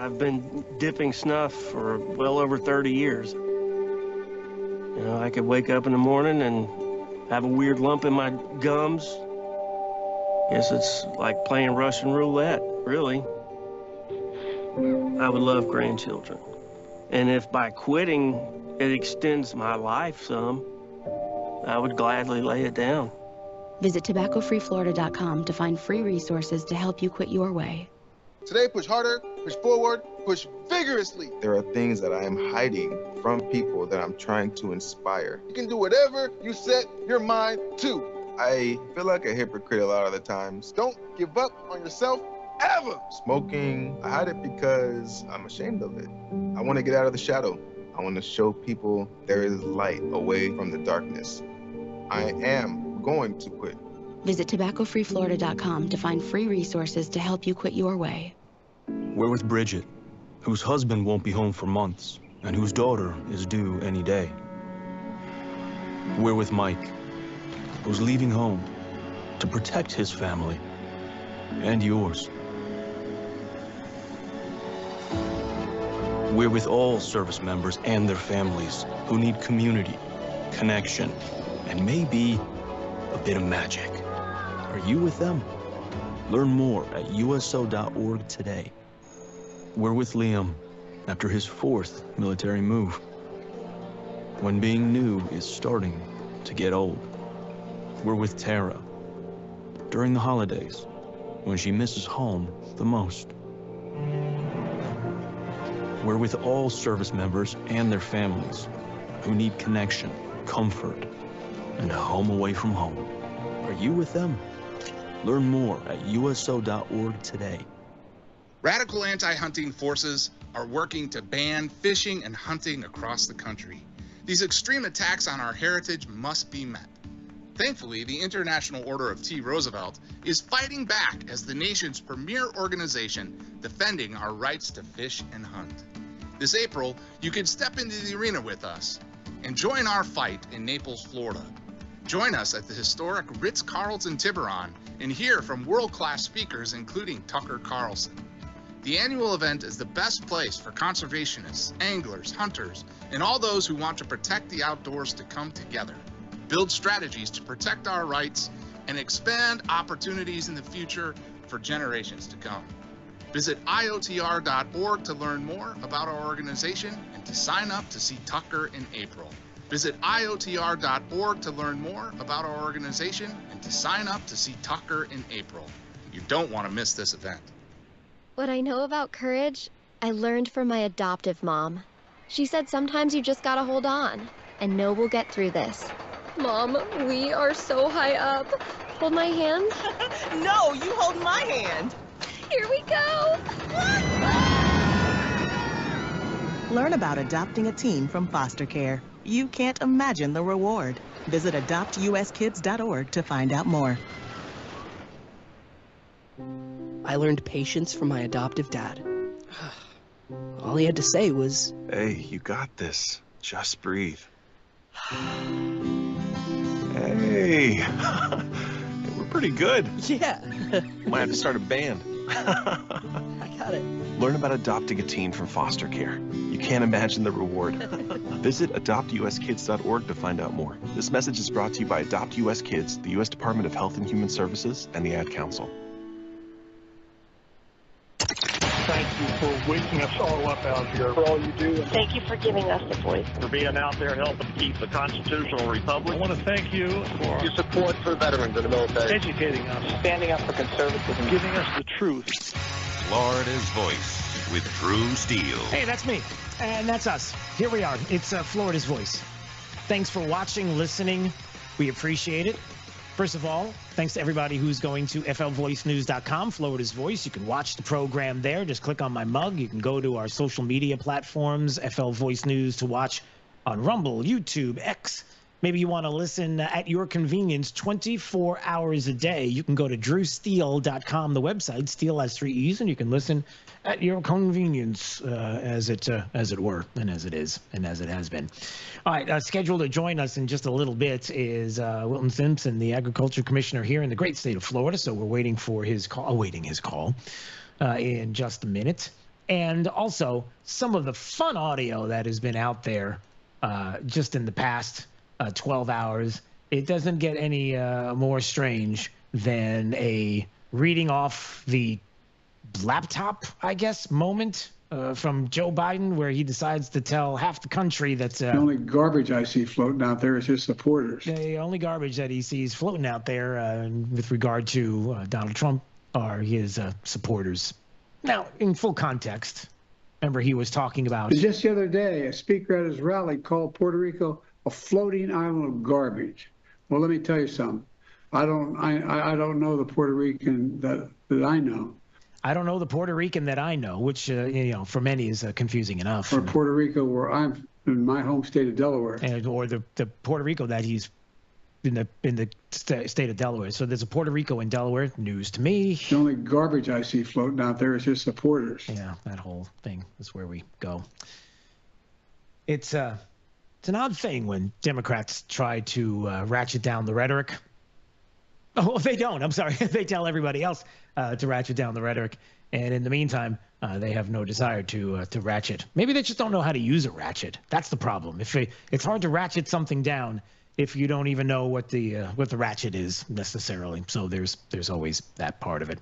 [SPEAKER 28] I've been dipping snuff for well over 30 years. You know, I could wake up in the morning and have a weird lump in my gums. Guess it's like playing Russian roulette, really. I would love grandchildren. And if by quitting it extends my life some, I would gladly lay it down.
[SPEAKER 29] Visit tobaccofreeflorida.com to find free resources to help you quit your way.
[SPEAKER 30] Today, push harder, push forward, push vigorously.
[SPEAKER 31] There are things that I am hiding from people that I'm trying to inspire.
[SPEAKER 30] You can do whatever you set your mind to.
[SPEAKER 31] I feel like a hypocrite a lot of the times.
[SPEAKER 30] Don't give up on yourself ever.
[SPEAKER 31] Smoking, I hide it because I'm ashamed of it. I want to get out of the shadow. I want to show people there is light away from the darkness. I am going to quit.
[SPEAKER 29] Visit tobaccofreeflorida.com to find free resources to help you quit your way.
[SPEAKER 27] We're with Bridget, whose husband won't be home for months, and whose daughter is due any day. We're with Mike, who's leaving home to protect his family and yours. We're with all service members and their families who need community, connection, and maybe a bit of magic. Are you with them? Learn more at uso.org today. We're with Liam after his 4th military move. when being new is starting to get old. We're with Tara during the holidays, when she misses home the most. We're with all service members and their families who need connection, comfort, and a home away from home. Are you with them? Learn more at uso.org today.
[SPEAKER 11] Radical anti-hunting forces are working to ban fishing and hunting across the country. These extreme attacks on our heritage must be met. Thankfully, the International Order of T. Roosevelt is fighting back as the nation's premier organization defending our rights to fish and hunt. This April, you can step into the arena with us and join our fight in Naples, Florida. Join us at the historic Ritz-Carlton Tiburon and hear from world-class speakers, including Tucker Carlson. The annual event is the best place for conservationists, anglers, hunters, and all those who want to protect the outdoors to come together, build strategies to protect our rights, and expand opportunities in the future for generations to come. Visit IOTR.org to learn more about our organization and to sign up to see Tucker in April. Visit IOTR.org to learn more about our organization and to sign up to see Tucker in April. You don't want to miss this event.
[SPEAKER 5] What I know about courage, I learned from my adoptive mom. She said sometimes you just gotta hold on and know we'll get through this. Mom, we are so high up. Hold my hand.
[SPEAKER 13] No, you hold my hand.
[SPEAKER 5] Here we go.
[SPEAKER 13] Learn about adopting a teen from foster care. You can't imagine the reward. Visit adoptuskids.org to find out more.
[SPEAKER 15] I learned patience from my adoptive dad. All he had to say was,
[SPEAKER 16] "Hey, you got this. Just breathe." Hey, we're pretty good.
[SPEAKER 15] Yeah.
[SPEAKER 16] Might have to start a band.
[SPEAKER 15] I got it.
[SPEAKER 16] Learn about adopting a teen from foster care. You can't imagine the reward. Visit adoptuskids.org to find out more. This message is brought to you by Adopt US Kids, the U.S. Department of Health and Human Services, and the Ad Council.
[SPEAKER 17] Thank you for waking us all up out here, for all you do.
[SPEAKER 18] Thank you for giving us a voice.
[SPEAKER 17] For being out there helping keep the constitutional republic. I want to thank you for your support for veterans in the military. Educating us. Standing up for conservatism. Giving us the truth.
[SPEAKER 7] Florida's Voice with Drew Steele.
[SPEAKER 2] Hey, that's me. And that's us. Here we are. It's Florida's Voice. Thanks for watching, listening. We appreciate it. First of all, thanks to everybody who's going to flvoicenews.com, Florida's Voice. You can watch the program there. Just click on my mug. You can go to our social media platforms, FL Voice News, to watch on Rumble, YouTube, X. Maybe you want to listen at your convenience 24 hours a day. You can go to drewsteele.com, the website. Steele has 3 E's, and you can listen at your convenience, as it were, and as it is, and as it has been. All right, scheduled to join us in just a little bit is Wilton Simpson, the Agriculture Commissioner here in the great state of Florida. So we're waiting for his call, awaiting his call in just a minute. And also some of the fun audio that has been out there just in the past 12 hours. It doesn't get any more strange than a reading off the laptop, I guess, moment from Joe Biden, where he decides to tell half the country that's
[SPEAKER 20] the only garbage I see floating out there is his supporters.
[SPEAKER 2] The only garbage that he sees floating out there with regard to Donald Trump are his supporters. Now, in full context, remember he was talking about
[SPEAKER 20] just the other day, a speaker at his rally called Puerto Rico a floating island of garbage. Well, let me tell you something. I don't know the Puerto Rican that I know.
[SPEAKER 2] I don't know the Puerto Rican that I know, which for many is confusing enough.
[SPEAKER 20] Or Puerto Rico, where I'm in my home state of Delaware,
[SPEAKER 2] or the Puerto Rico that he's in the state of Delaware. So there's a Puerto Rico in Delaware. News to me.
[SPEAKER 20] The only garbage I see floating out there is his supporters.
[SPEAKER 2] Yeah, that whole thing is where we go. It's an odd thing when Democrats try to ratchet down the rhetoric. Oh, they don't. I'm sorry. They tell everybody else to ratchet down the rhetoric. And in the meantime, they have no desire to ratchet. Maybe they just don't know how to use a ratchet. That's the problem. It's hard to ratchet something down if you don't even know what the ratchet is necessarily. So there's always that part of it.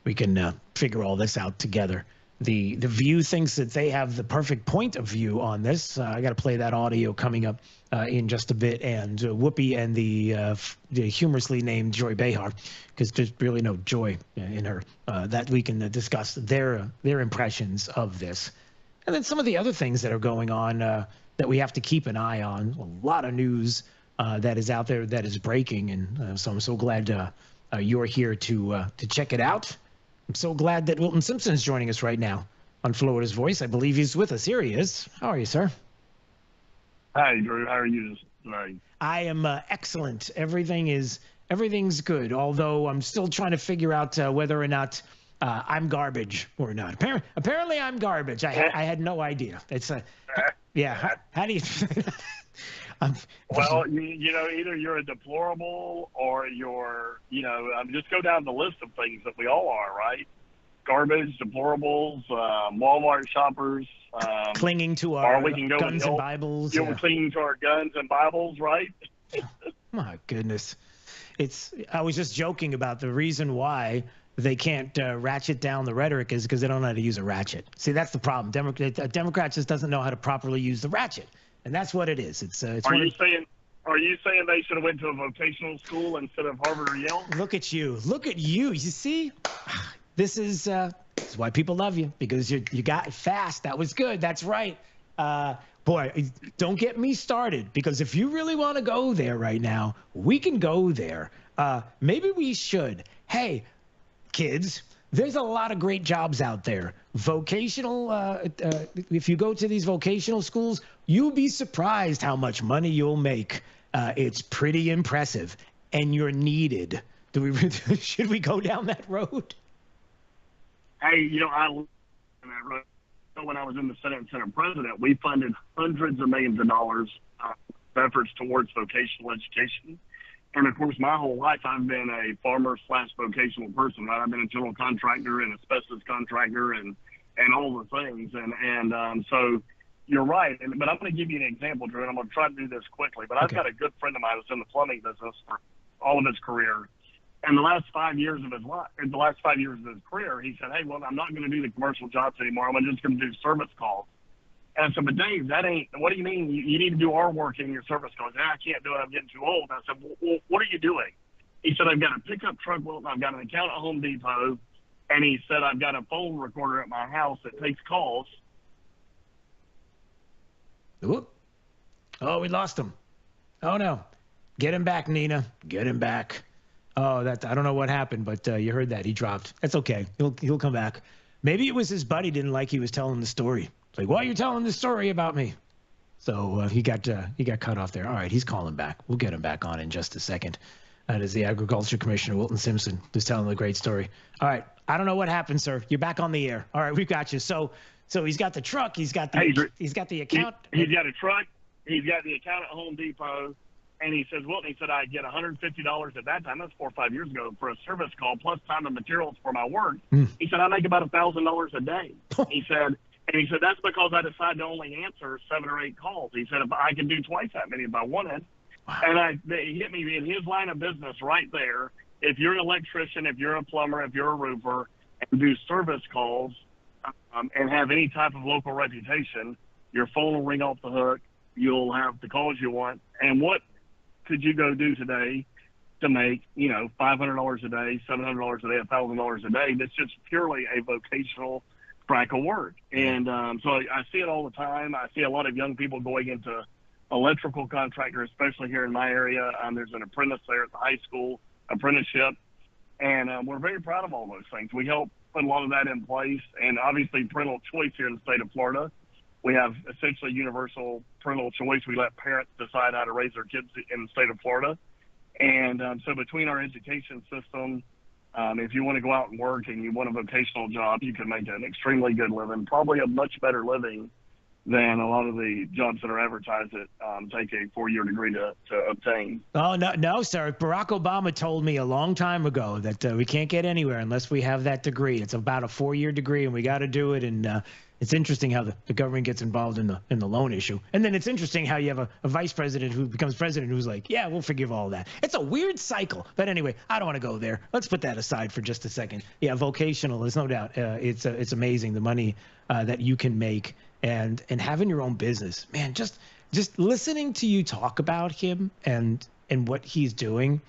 [SPEAKER 2] We can figure all this out together. The View thinks that they have the perfect point of view on this. I got to play that audio coming up in just a bit, and Whoopi and the humorously named Joy Behar, because there's really no joy in her, that we can discuss their impressions of this. And then some of the other things that are going on that we have to keep an eye on. A lot of news that is out there that is breaking, and so I'm so glad you're here to check it out. I'm so glad that Wilton Simpson is joining us right now on Florida's Voice. I believe he's with us. Here he is. How are you, sir?
[SPEAKER 1] Hi, Drew. How are you tonight?
[SPEAKER 2] I am excellent. Everything's good, although I'm still trying to figure out whether or not I'm garbage or not. Apparently I'm garbage. I had no idea. It's yeah. How do you?
[SPEAKER 1] Well, you know, either you're a deplorable or you're, just go down the list of things that we all are, right? Garbage, deplorables, Walmart shoppers.
[SPEAKER 2] Clinging to our guns and Bibles.
[SPEAKER 1] We're clinging to our guns and Bibles, right?
[SPEAKER 2] My goodness. I was just joking about the reason why they can't ratchet down the rhetoric is because they don't know how to use a ratchet. See, that's the problem. Democrats just doesn't know how to properly use the ratchet. And that's what it is. Are you saying
[SPEAKER 1] they should have went to a vocational school instead of Harvard or Yale?
[SPEAKER 2] Look at you. You see, this is why people love you, because you got it fast. That was good. That's right. Boy, don't get me started, because if you really want to go there right now, we can go there. Maybe we should. Hey, kids. There's a lot of great jobs out there. Vocational, if you go to these vocational schools, you'll be surprised how much money you'll make. It's pretty impressive, and you're needed. Should we go down that road?
[SPEAKER 1] Hey, I lived on that road. When I was in the Senate and Senate President, we funded hundreds of millions of dollars of efforts towards vocational education. And, of course, my whole life I've been a farmer/vocational person, right? I've been a general contractor and asbestos contractor and all the things. And so you're right. But I'm going to give you an example, Drew, and I'm going to try to do this quickly. But I've got a good friend of mine who's in the plumbing business for all of his career. And the last 5 years of his career, he said, hey, well, I'm not going to do the commercial jobs anymore. I'm just going to do service calls. And I said, but Dave, what do you mean? You need to do our work in your service calls. I can't do it. I'm getting too old. I said, well, what are you doing? He said, I've got a pickup truck, I've got an account at Home Depot. And he said, I've got a phone recorder at my house that takes calls.
[SPEAKER 2] Ooh. Oh, we lost him. Oh, no. Get him back, Nina. Get him back. Oh, I don't know what happened, but you heard that. He dropped. That's okay. He'll come back. Maybe it was his buddy didn't like he was telling the story. Like, why are you telling this story about me? So he got cut off there. All right, he's calling back. We'll get him back on in just a second. That is the Agriculture Commissioner, Wilton Simpson, who's telling the great story. All right, I don't know what happened, sir. You're back on the air. All right, we've got you. So he's got the truck. He's got the account.
[SPEAKER 1] He's got a truck. He's got the account at Home Depot. And he says, Wilton, he said, I get $150 at that time. That's 4 or 5 years ago for a service call plus time and materials for my work. He said, I make about $1,000 a day. He said, that's because I decided to only answer 7 or 8 calls. He said, if I could do twice that many if I wanted. Wow. And he hit me in his line of business right there. If you're an electrician, if you're a plumber, if you're a roofer, and do service calls and have any type of local reputation, your phone will ring off the hook. You'll have the calls you want. And what could you go do today to make, $500 a day, $700 a day, $1,000 a day? That's just purely a vocational track of work. And so I see it all the time. I see a lot of young people going into electrical contractor, especially here in my area. There's an apprentice there at the high school apprenticeship. And we're very proud of all those things. We help put a lot of that in place. And obviously parental choice here in the state of Florida. We have essentially universal parental choice. We let parents decide how to raise their kids in the state of Florida. And so between our education system, if you want to go out and work and you want a vocational job, you can make an extremely good living, probably a much better living than a lot of the jobs that are advertised that take a 4-year degree to obtain.
[SPEAKER 2] Oh, no, sir. Barack Obama told me a long time ago that we can't get anywhere unless we have that degree. It's about a 4-year degree, and we got to do it. And it's interesting how the government gets involved in the loan issue. And then it's interesting how you have a vice president who becomes president who's like, yeah, we'll forgive all that. It's a weird cycle. But anyway, I don't want to go there. Let's put that aside for just a second. Yeah, vocational, there's no doubt. It's amazing the money that you can make. And having your own business, man, just listening to you talk about him and what he's doing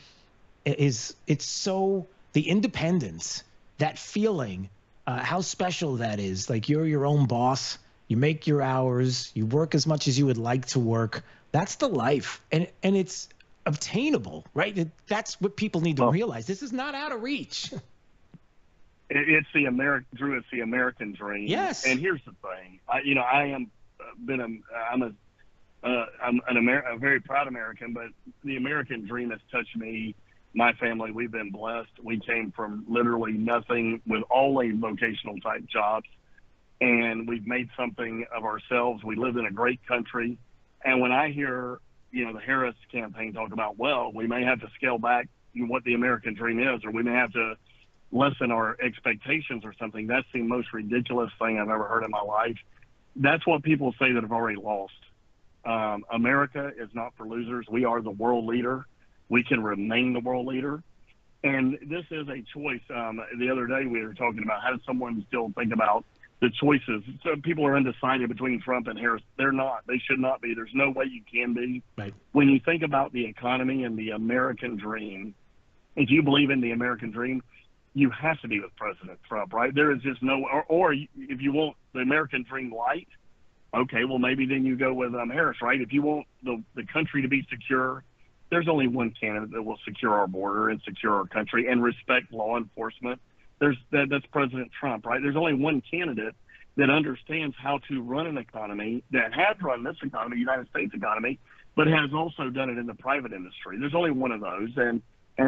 [SPEAKER 2] it's so the independence, that feeling, how special that is. Like you're your own boss, you make your hours, you work as much as you would like to work. That's the life, and it's obtainable, right? That's what people need to realize. This is not out of reach.
[SPEAKER 1] It's the American, Drew. It's the American dream.
[SPEAKER 2] Yes.
[SPEAKER 1] And here's the thing. I'm a very proud American, but the American dream has touched me, my family. We've been blessed. We came from literally nothing with only vocational type jobs, and we've made something of ourselves. We live in a great country. And when I hear, the Harris campaign talk about, well, we may have to scale back what the American dream is, or we may have to lessen our expectations or something, that's the most ridiculous thing I've ever heard in my life. That's what people say that have already lost. America is not for losers. We are the world leader. We can remain the world leader. And this is a choice. The other day we were talking about how does someone still think about the choices. So people are undecided between Trump and Harris. They're not. They should not be. There's no way you can be.
[SPEAKER 2] Right.
[SPEAKER 1] When you think about the economy and the American dream, if you believe in the American dream, you have to be with President Trump, right? There is just no, or if you want the American dream light, okay, well, maybe then you go with Harris, right? If you want the country to be secure, there's only one candidate that will secure our border and secure our country and respect law enforcement. That's President Trump, right? There's only one candidate that understands how to run an economy, that has run this economy, the United States economy, but has also done it in the private industry. There's only one of those, and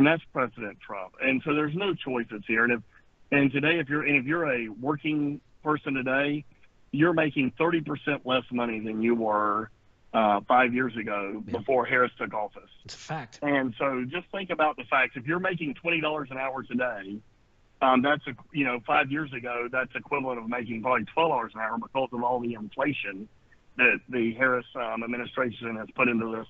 [SPEAKER 1] that's President Trump. And so there's no choices here. And today, if you're a working person today, you're making 30% less money than you were 5 years ago before Harris took office.
[SPEAKER 2] It's a fact.
[SPEAKER 1] And so just think about the facts. If you're making $20 an hour today, that's 5 years ago, that's equivalent of making probably $12 an hour because of all the inflation that the Harris administration has put into this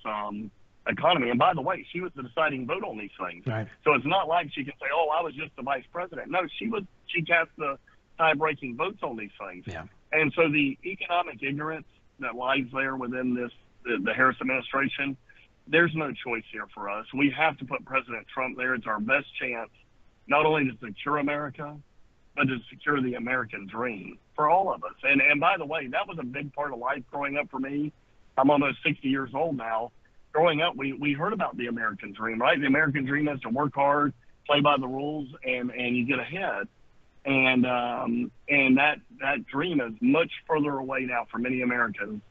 [SPEAKER 1] economy. And by the way, she was the deciding vote on these things.
[SPEAKER 2] Right.
[SPEAKER 1] So it's not like she can say, oh, I was just the vice president. No, she cast the tie-breaking votes on these things.
[SPEAKER 2] Yeah.
[SPEAKER 1] And so the economic ignorance that lies there within the Harris administration, there's no choice here for us. We have to put President Trump there. It's our best chance, not only to secure America, but to secure the American dream for all of us. And by the way, that was a big part of life growing up for me. I'm almost 60 years old now. Growing up, we heard about the American dream, right? The American dream is to work hard, play by the rules, and you get ahead. And that dream is much further away now for many Americans.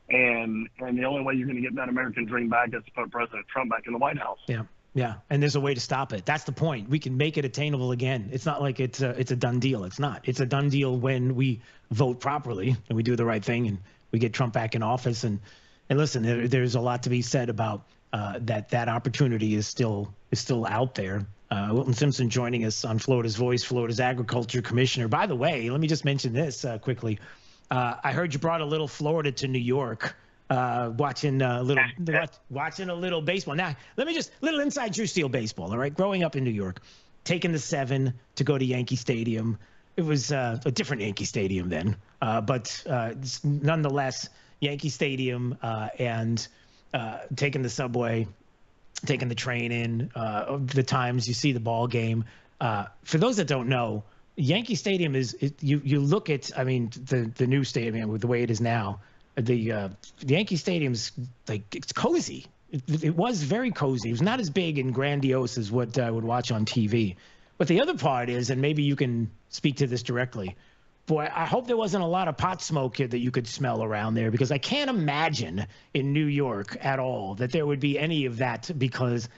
[SPEAKER 1] And the only way you're going to get that American dream back is to put President Trump back in the White House.
[SPEAKER 2] Yeah. Yeah, and there's a way to stop it. That's the point. We can make it attainable again. It's not like it's a done deal. It's not. It's a done deal when we vote properly and we do the right thing and we get Trump back in office. And listen, there's a lot to be said about that opportunity is still out there. Wilton Simpson joining us on Florida's Voice, Florida's Agriculture Commissioner. By the way, let me just mention this quickly. I heard you brought a little Florida to New York. Watching a little baseball. Now, let me just little inside Drew Steele baseball. All right, growing up in New York, taking the 7 to go to Yankee Stadium. It was a different Yankee Stadium then, but nonetheless, Yankee Stadium and taking the subway, taking the train in. The times you see the ball game. For those that don't know, Yankee Stadium you look at. I mean, the new stadium with the way it is now. The Yankee Stadium's it's cozy. It was very cozy. It was not as big and grandiose as what I would watch on TV. But the other part is, and maybe you can speak to this directly, boy, I hope there wasn't a lot of pot smoke that you could smell around there, because I can't imagine in New York at all that there would be any of that, because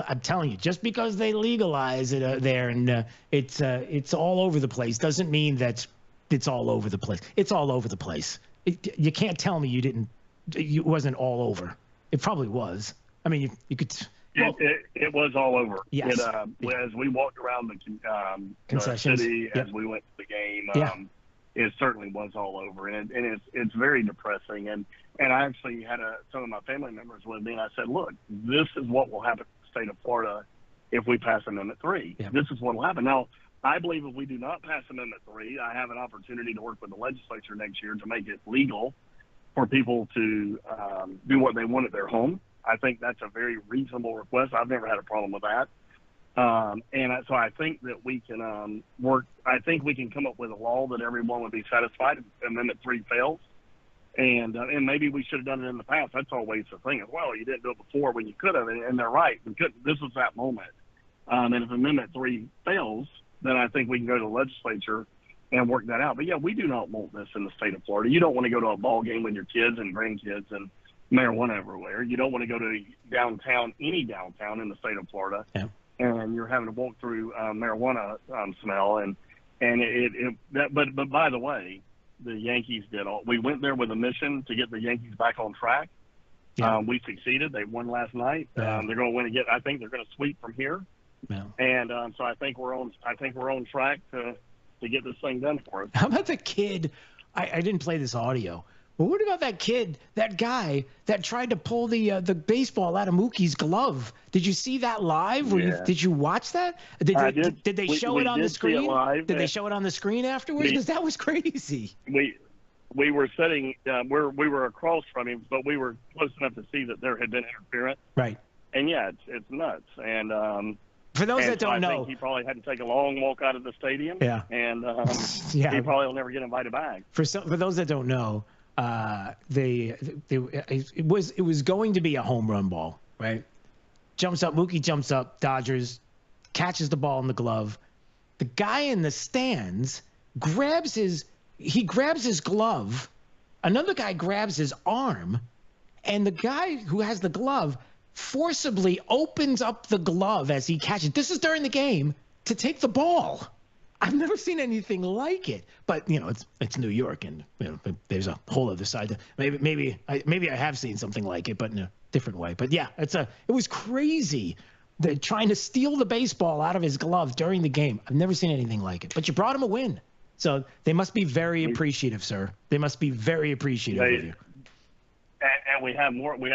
[SPEAKER 2] I'm telling you, just because they legalize it there and it's all over the place doesn't mean that it's all over the place. It's all over the place. You can't tell me it wasn't all over. It probably was. I mean, you could. Well,
[SPEAKER 1] it was all over.
[SPEAKER 2] Yes.
[SPEAKER 1] As we walked around the city, as we went to the game, it certainly was all over, and it's very depressing. And I actually had some of my family members with me, and I said, look, this is what will happen to the state of Florida if we pass Amendment 3. Yeah. This is what will happen. Now, I believe if we do not pass Amendment 3, I have an opportunity to work with the legislature next year to make it legal for people to do what they want at their home. I think that's a very reasonable request. I've never had a problem with that. So I think that we can work. I think we can come up with a law that everyone would be satisfied if Amendment 3 fails. And maybe we should have done it in the past. That's always the thing. Well, you didn't do it before when you could have, and they're right. We couldn't. This was that moment. And if Amendment 3 fails, then I think we can go to the legislature and work that out. But, yeah, we do not want this in the state of Florida. You don't want to go to a ball game with your kids and grandkids and marijuana everywhere. You don't want to go to downtown, any downtown in the state of Florida, and you're having to walk through marijuana smell. But by the way, the Yankees did all. We went there with a mission to get the Yankees back on track. Yeah. We succeeded. They won last night. They're going to win again. I think they're going to sweep from here. Yeah. And so I think we're on track to get this thing done for us.
[SPEAKER 2] How about the kid? I didn't play this audio. But what about that kid, that guy that tried to pull the baseball out of Mookie's glove? Did you see that live? Did you watch that? Did they show it on the screen? Did they show it on the screen afterwards? Because that was crazy.
[SPEAKER 1] We were sitting, we were across from him, but we were close enough to see that there had been interference.
[SPEAKER 2] Right.
[SPEAKER 1] And it's nuts. And
[SPEAKER 2] for those that don't know,
[SPEAKER 1] I think he probably had to take a long walk out of the stadium.
[SPEAKER 2] Yeah.
[SPEAKER 1] And he probably will never get invited back.
[SPEAKER 2] For those that don't know, it was going to be a home run ball, right? Mookie jumps up, Dodgers, catches the ball in the glove. The guy in the stands grabs his glove. Another guy grabs his arm, and the guy who has the glove forcibly opens up the glove as he catches. This is during the game to take the ball. I've never seen anything like it, but it's New York, and there's a whole other side. Maybe I have seen something like it, but in a different way. But yeah, it was crazy. They're trying to steal the baseball out of his glove during the game. I've never seen anything like it. But you brought him a win, so they must be very appreciative, sir. They must be very appreciative of you.
[SPEAKER 1] And we had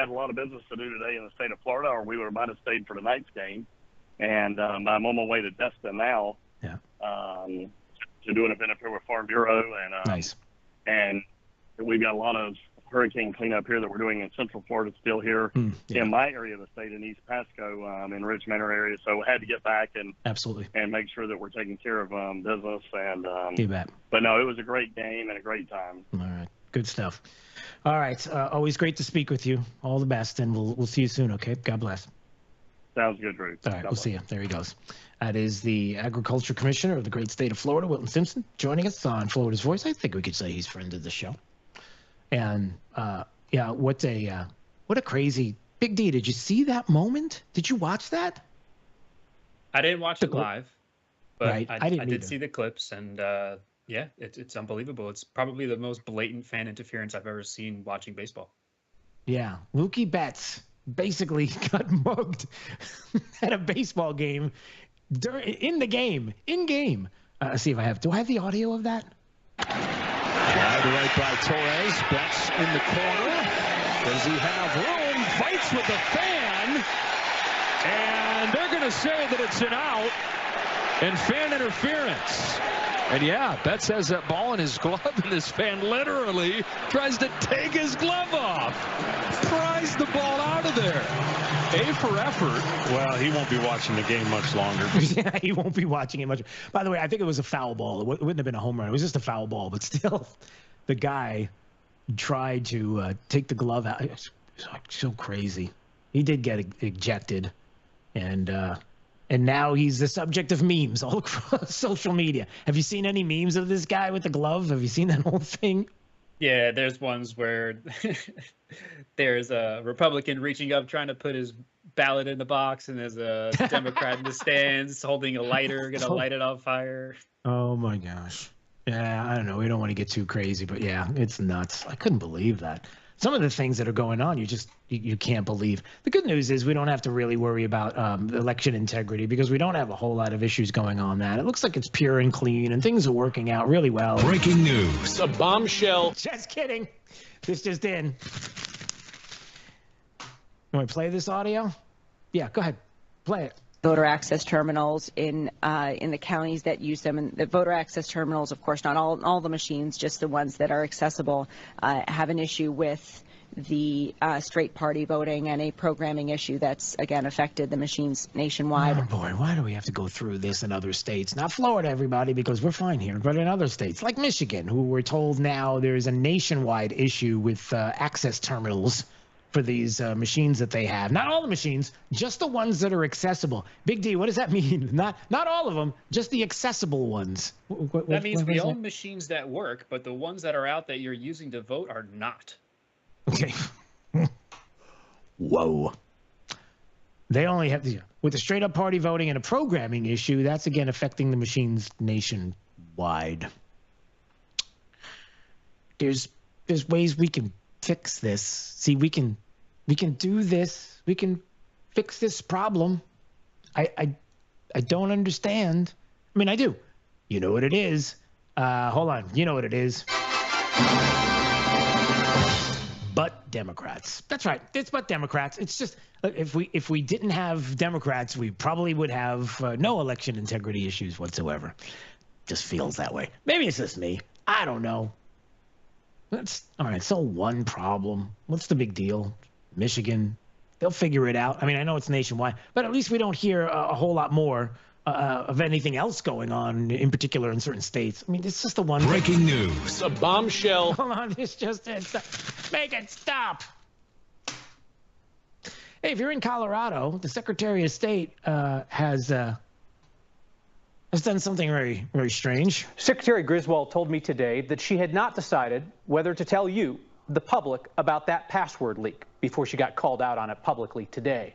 [SPEAKER 1] a lot of business to do today in the state of Florida, or we might have stayed for tonight's game. And I'm on my way to Destin now.
[SPEAKER 2] Yeah.
[SPEAKER 1] To do an event up here with Farm Bureau, and
[SPEAKER 2] nice.
[SPEAKER 1] And we've got a lot of hurricane cleanup here that we're doing in Central Florida still here in my area of the state, in East Pasco, in Rich Manor area. So I had to get back and make sure that we're taking care of business. And
[SPEAKER 2] you bet.
[SPEAKER 1] But no, it was a great game and a great time.
[SPEAKER 2] All right, good stuff. All right, always great to speak with you. All the best, and we'll see you soon. Okay, God bless.
[SPEAKER 1] Sounds good, Drew.
[SPEAKER 2] All right, we'll see you. There he goes. That is the Agriculture Commissioner of the great state of Florida, Wilton Simpson, joining us on Florida's Voice. I think we could say he's friend of the show. And what a crazy Big D. Did you see that moment? Did you watch that?
[SPEAKER 3] I didn't watch it live, but
[SPEAKER 2] right.
[SPEAKER 3] I did see the clips, and it's unbelievable. It's probably the most blatant fan interference I've ever seen watching baseball.
[SPEAKER 2] Yeah, Mookie Betts basically got mugged at a baseball game in game. See if I have. Do I have the audio of that?
[SPEAKER 4] Wide right by Torres. Betts in the corner. Does he have room? Fights with the fan. And they're going to say that it's an out and fan interference. And yeah, Betts has that ball in his glove, and this fan literally tries to take his glove off. Pries the ball out of there. A for effort.
[SPEAKER 14] Well, he won't be watching the game much longer.
[SPEAKER 2] Yeah, he won't be watching it much. By the way, I think it was a foul ball. It wouldn't have been a home run. It was just a foul ball. But still, the guy tried to take the glove out. It was so crazy. He did get ejected. And now he's the subject of memes all across social media. Have you seen any memes of this guy with the glove? Have you seen that whole thing?
[SPEAKER 3] Yeah, there's ones where there's a Republican reaching up trying to put his ballot in the box, and there's a Democrat in the stands holding a lighter, going to light it on fire.
[SPEAKER 2] Oh, my gosh. Yeah, I don't know. We don't want to get too crazy, but yeah, it's nuts. I couldn't believe that. Some of the things that are going on, you can't believe. The good news is we don't have to really worry about election integrity because we don't have a whole lot of issues going on that. It looks like it's pure and clean and things are working out really well.
[SPEAKER 4] Breaking news. A bombshell.
[SPEAKER 2] Just kidding. This just in. You want to play this audio? Yeah, go ahead. Play it.
[SPEAKER 6] Voter access terminals in the counties that use them, and the voter access terminals, of course, not all the machines, just the ones that are accessible, have an issue with the straight party voting and a programming issue that's again affected the machines nationwide.
[SPEAKER 2] Oh boy, why do we have to go through this in other states? Not Florida, everybody, because we're fine here, but in other states like Michigan, who we're told now there's a nationwide issue with access terminals for these machines that they have. Not all the machines, just the ones that are accessible. Big D, what does that mean? Not all of them, just the accessible ones.
[SPEAKER 3] That means we own machines that work, but the ones that are out that you're using to vote are not.
[SPEAKER 2] Okay. Whoa. They only have with the straight up party voting and a programming issue, that's again affecting the machines nationwide. There's ways we can fix this. See, we can do this. We can fix this problem. I don't understand. I mean, I do. You know what it is. Hold on. You know what it is. But Democrats. That's right. It's but Democrats. It's just if we didn't have Democrats, we probably would have no election integrity issues whatsoever. Just feels that way. Maybe it's just me. I don't know. That's all right. So one problem. What's the big deal? Michigan. They'll figure it out. I mean, I know it's nationwide, but at least we don't hear a whole lot more of anything else going on, in particular in certain states. I mean, it's just the one.
[SPEAKER 4] Breaking news. A bombshell.
[SPEAKER 2] Hold on, it's just make it stop. Hey, if you're in Colorado, the Secretary of State has done something very, very strange.
[SPEAKER 9] Secretary Griswold told me today that she had not decided whether to tell you, the public, about that password leak before she got called out on it publicly today.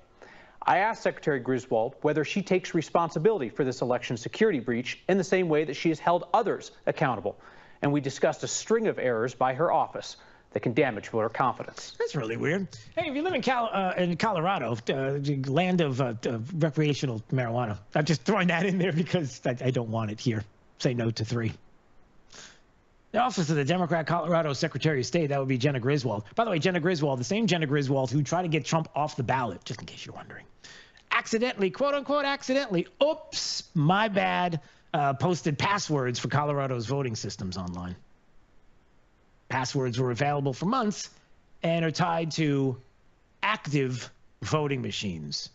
[SPEAKER 9] I asked Secretary Griswold whether she takes responsibility for this election security breach in the same way that she has held others accountable. And we discussed a string of errors by her office that can damage voter confidence.
[SPEAKER 2] That's really weird. Hey, if you live in Colorado, land of recreational marijuana, I'm just throwing that in there because I don't want it here. Say no to 3. The office of the Democrat Colorado Secretary of State, that would be Jenna Griswold. By the way, Jenna Griswold, the same Jenna Griswold who tried to get Trump off the ballot, just in case you're wondering. Accidentally, quote unquote, accidentally, oops, my bad, posted passwords for Colorado's voting systems online. Passwords were available for months and are tied to active voting machines.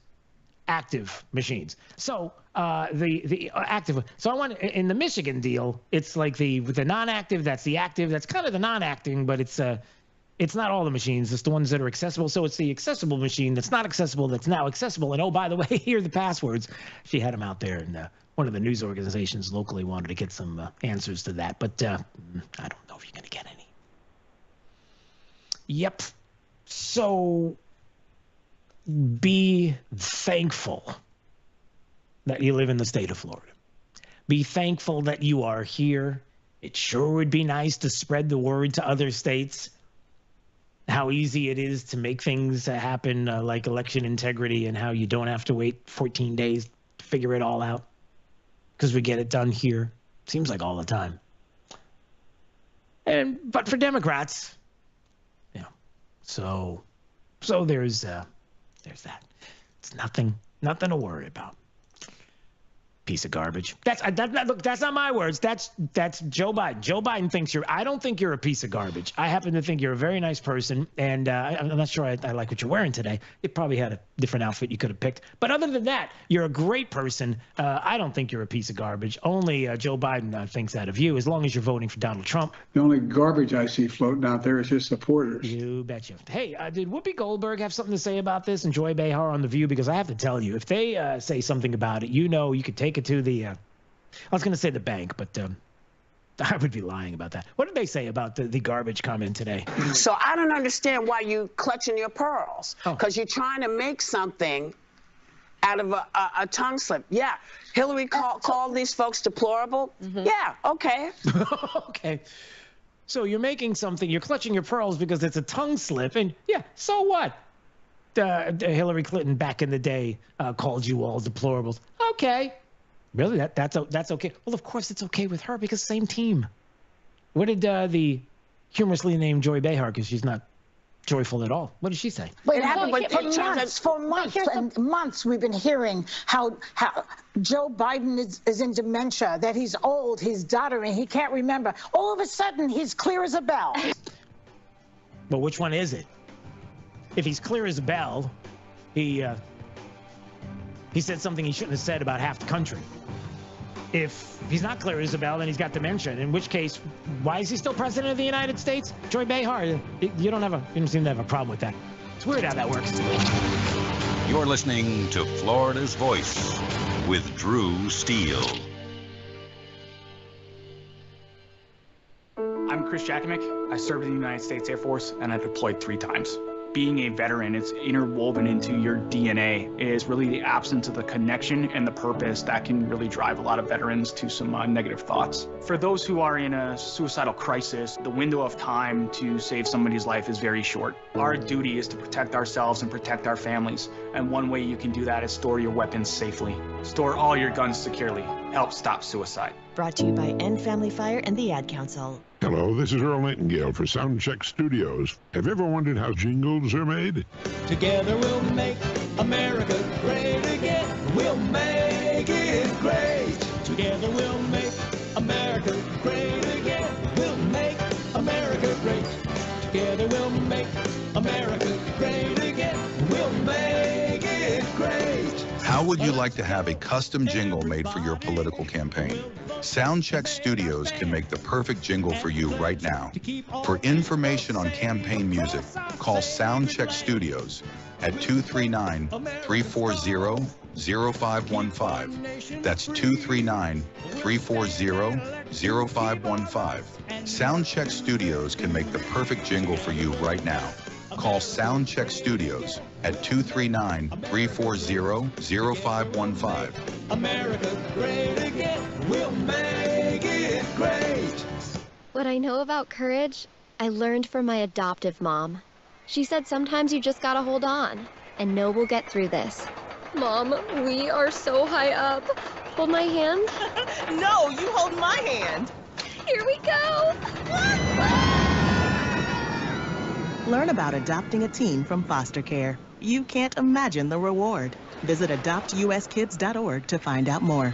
[SPEAKER 2] Active machines. So the active. So I want in the Michigan deal, it's like with the non-active. That's the active. That's kind of the non-acting, but it's not all the machines. It's the ones that are accessible. So it's the accessible machine that's not accessible that's now accessible. And oh, by the way, here are the passwords. She had them out there, and one of the news organizations locally wanted to get some answers to that. But I don't know if you're going to get any. Yep. So be thankful that you live in the state of Florida. Be thankful that you are here. It sure would be nice to spread the word to other states, how easy it is to make things happen like election integrity and how you don't have to wait 14 days to figure it all out because we get it done here. Seems like all the time. But for Democrats, so there's that. It's nothing to worry about. Piece of garbage. Look, that's not my words. That's Joe Biden. Joe Biden thinks I don't think you're a piece of garbage. I happen to think you're a very nice person, and I'm not sure I like what you're wearing today. You probably had a different outfit you could have picked. But other than that, you're a great person. I don't think you're a piece of garbage. Only Joe Biden thinks that of you, as long as you're voting for Donald Trump.
[SPEAKER 20] The only garbage I see floating out there is his supporters.
[SPEAKER 2] You betcha. Hey, did Whoopi Goldberg have something to say about this and Joy Behar on The View? Because I have to tell you, if they say something about it, you could take it to the I was going to say the bank, but I would be lying about that. What did they say about the garbage comment today?
[SPEAKER 12] So I don't understand why you clutching your pearls, because you're trying to make something
[SPEAKER 8] out of a tongue slip. Yeah. Hillary called these folks deplorable. Yeah, okay.
[SPEAKER 2] Okay. So you're making something, you're clutching your pearls because it's a tongue slip, and yeah, so what? Hillary Clinton back in the day called you all deplorables. Okay. Really? That's okay? Well, of course it's okay with her because same team. What did the humorously named Joy Behar, because she's not joyful at all. What did she say?
[SPEAKER 10] Wait, for months and months we've been hearing how Joe Biden is in dementia, that he's old, he's doddering, he can't remember. All of a sudden, he's clear as a bell.
[SPEAKER 2] But which one is it? If he's clear as a bell, he said something he shouldn't have said about half the country. If he's not clear as a bell, then he's got dementia. In which case, why is he still president of the United States? Joy Behar, you don't seem to have a problem with that. It's weird how that works.
[SPEAKER 7] You're listening to Florida's Voice with Drew Steele.
[SPEAKER 12] I'm Chris Jakimick. I served in the United States Air Force, and I deployed 3 times. Being a veteran, it's interwoven into your DNA. It is really the absence of the connection and the purpose that can really drive a lot of veterans to some negative thoughts. For those who are in a suicidal crisis, the window of time to save somebody's life is very short. Our duty is to protect ourselves and protect our families. And one way you can do that is store your weapons safely. Store all your guns securely. Help stop suicide.
[SPEAKER 18] Brought to you by End Family Fire and the Ad Council.
[SPEAKER 19] Hello, this is Earl Nightingale for Soundcheck Studios. Have you ever wondered how jingles are made?
[SPEAKER 21] Together we'll make America great again. We'll make it great. Together we'll make America great again. We'll make America great. Together we'll make America great again. We'll make it great.
[SPEAKER 22] How would you like to have a custom jingle made for your political campaign? Soundcheck Studios can make the perfect jingle for you right now. For information on campaign music, call Soundcheck Studios at 239-340-0515. That's 239-340-0515. Soundcheck Studios can make the perfect jingle for you right now. Call Soundcheck Studios at 239-340-0515.
[SPEAKER 21] America great again. We'll make it great.
[SPEAKER 5] What I know about courage, I learned from my adoptive mom. She said sometimes you just gotta hold on and know we'll get through this. Mom, we are so high up. Hold my hand.
[SPEAKER 22] No, you hold my hand.
[SPEAKER 5] Here we go.
[SPEAKER 13] Learn about adopting a teen from foster care. You can't imagine the reward. Visit adoptuskids.org to find out more.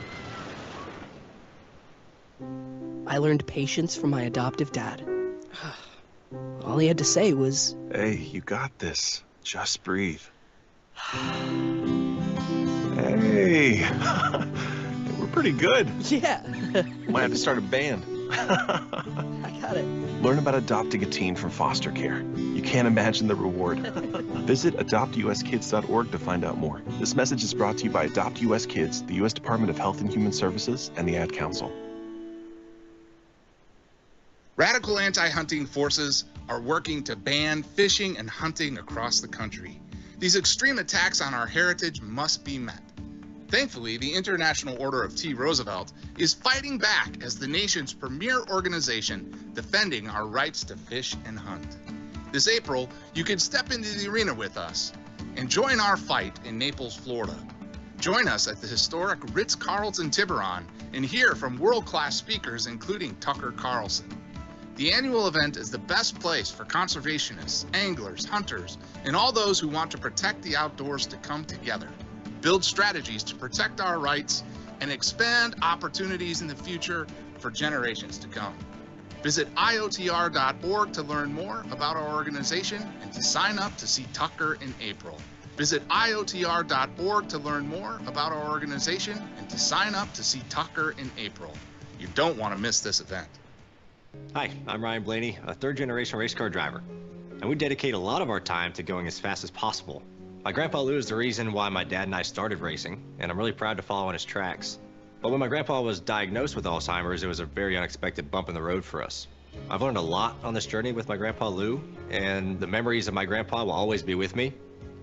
[SPEAKER 15] I learned patience from my adoptive dad. All he had to say was,
[SPEAKER 16] "Hey, you got this. Just breathe." Hey, we're pretty good.
[SPEAKER 15] Yeah.
[SPEAKER 16] Might have to start a band.
[SPEAKER 15] I got it.
[SPEAKER 16] Learn about adopting a teen from foster care. You can't imagine the reward. Visit adoptuskids.org to find out more. This message is brought to you by Adopt US Kids, the U.S. Department of Health and Human Services, and the Ad Council.
[SPEAKER 11] Radical anti-hunting forces are working to ban fishing and hunting across the country. These extreme attacks on our heritage must be met. Thankfully, the International Order of T. Roosevelt is fighting back as the nation's premier organization defending our rights to fish and hunt. This April, you can step into the arena with us and join our fight in Naples, Florida. Join us at the historic Ritz-Carlton Tiburon and hear from world-class speakers including Tucker Carlson. The annual event is the best place for conservationists, anglers, hunters, and all those who want to protect the outdoors to come together, build strategies to protect our rights, and expand opportunities in the future for generations to come. Visit IOTR.org to learn more about our organization and to sign up to see Tucker in April. Visit IOTR.org to learn more about our organization and to sign up to see Tucker in April. You don't want to miss this event.
[SPEAKER 23] Hi, I'm Ryan Blaney, a third-generation race car driver, and we dedicate a lot of our time to going as fast as possible. My grandpa Lou is the reason why my dad and I started racing, and I'm really proud to follow in his tracks. But when my grandpa was diagnosed with Alzheimer's, it was a very unexpected bump in the road for us. I've learned a lot on this journey with my grandpa Lou, and the memories of my grandpa will always be with me.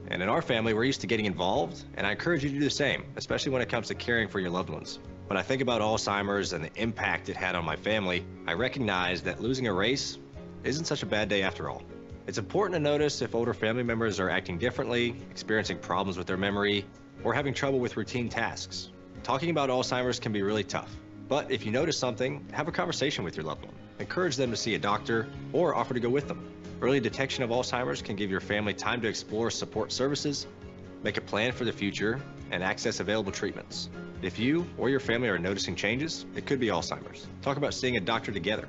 [SPEAKER 23] And in our family, we're used to getting involved, and I encourage you to do the same, especially when it comes to caring for your loved ones. When I think about Alzheimer's and the impact it had on my family, I recognize that losing a race isn't such a bad day after all. It's important to notice if older family members are acting differently, experiencing problems with their memory, or having trouble with routine tasks. Talking about Alzheimer's can be really tough, but if you notice something, have a conversation with your loved one. Encourage them to see a doctor or offer to go with them. Early detection of Alzheimer's can give your family time to explore support services, make a plan for the future, and access available treatments. If you or your family are noticing changes, it could be Alzheimer's. Talk about seeing a doctor together.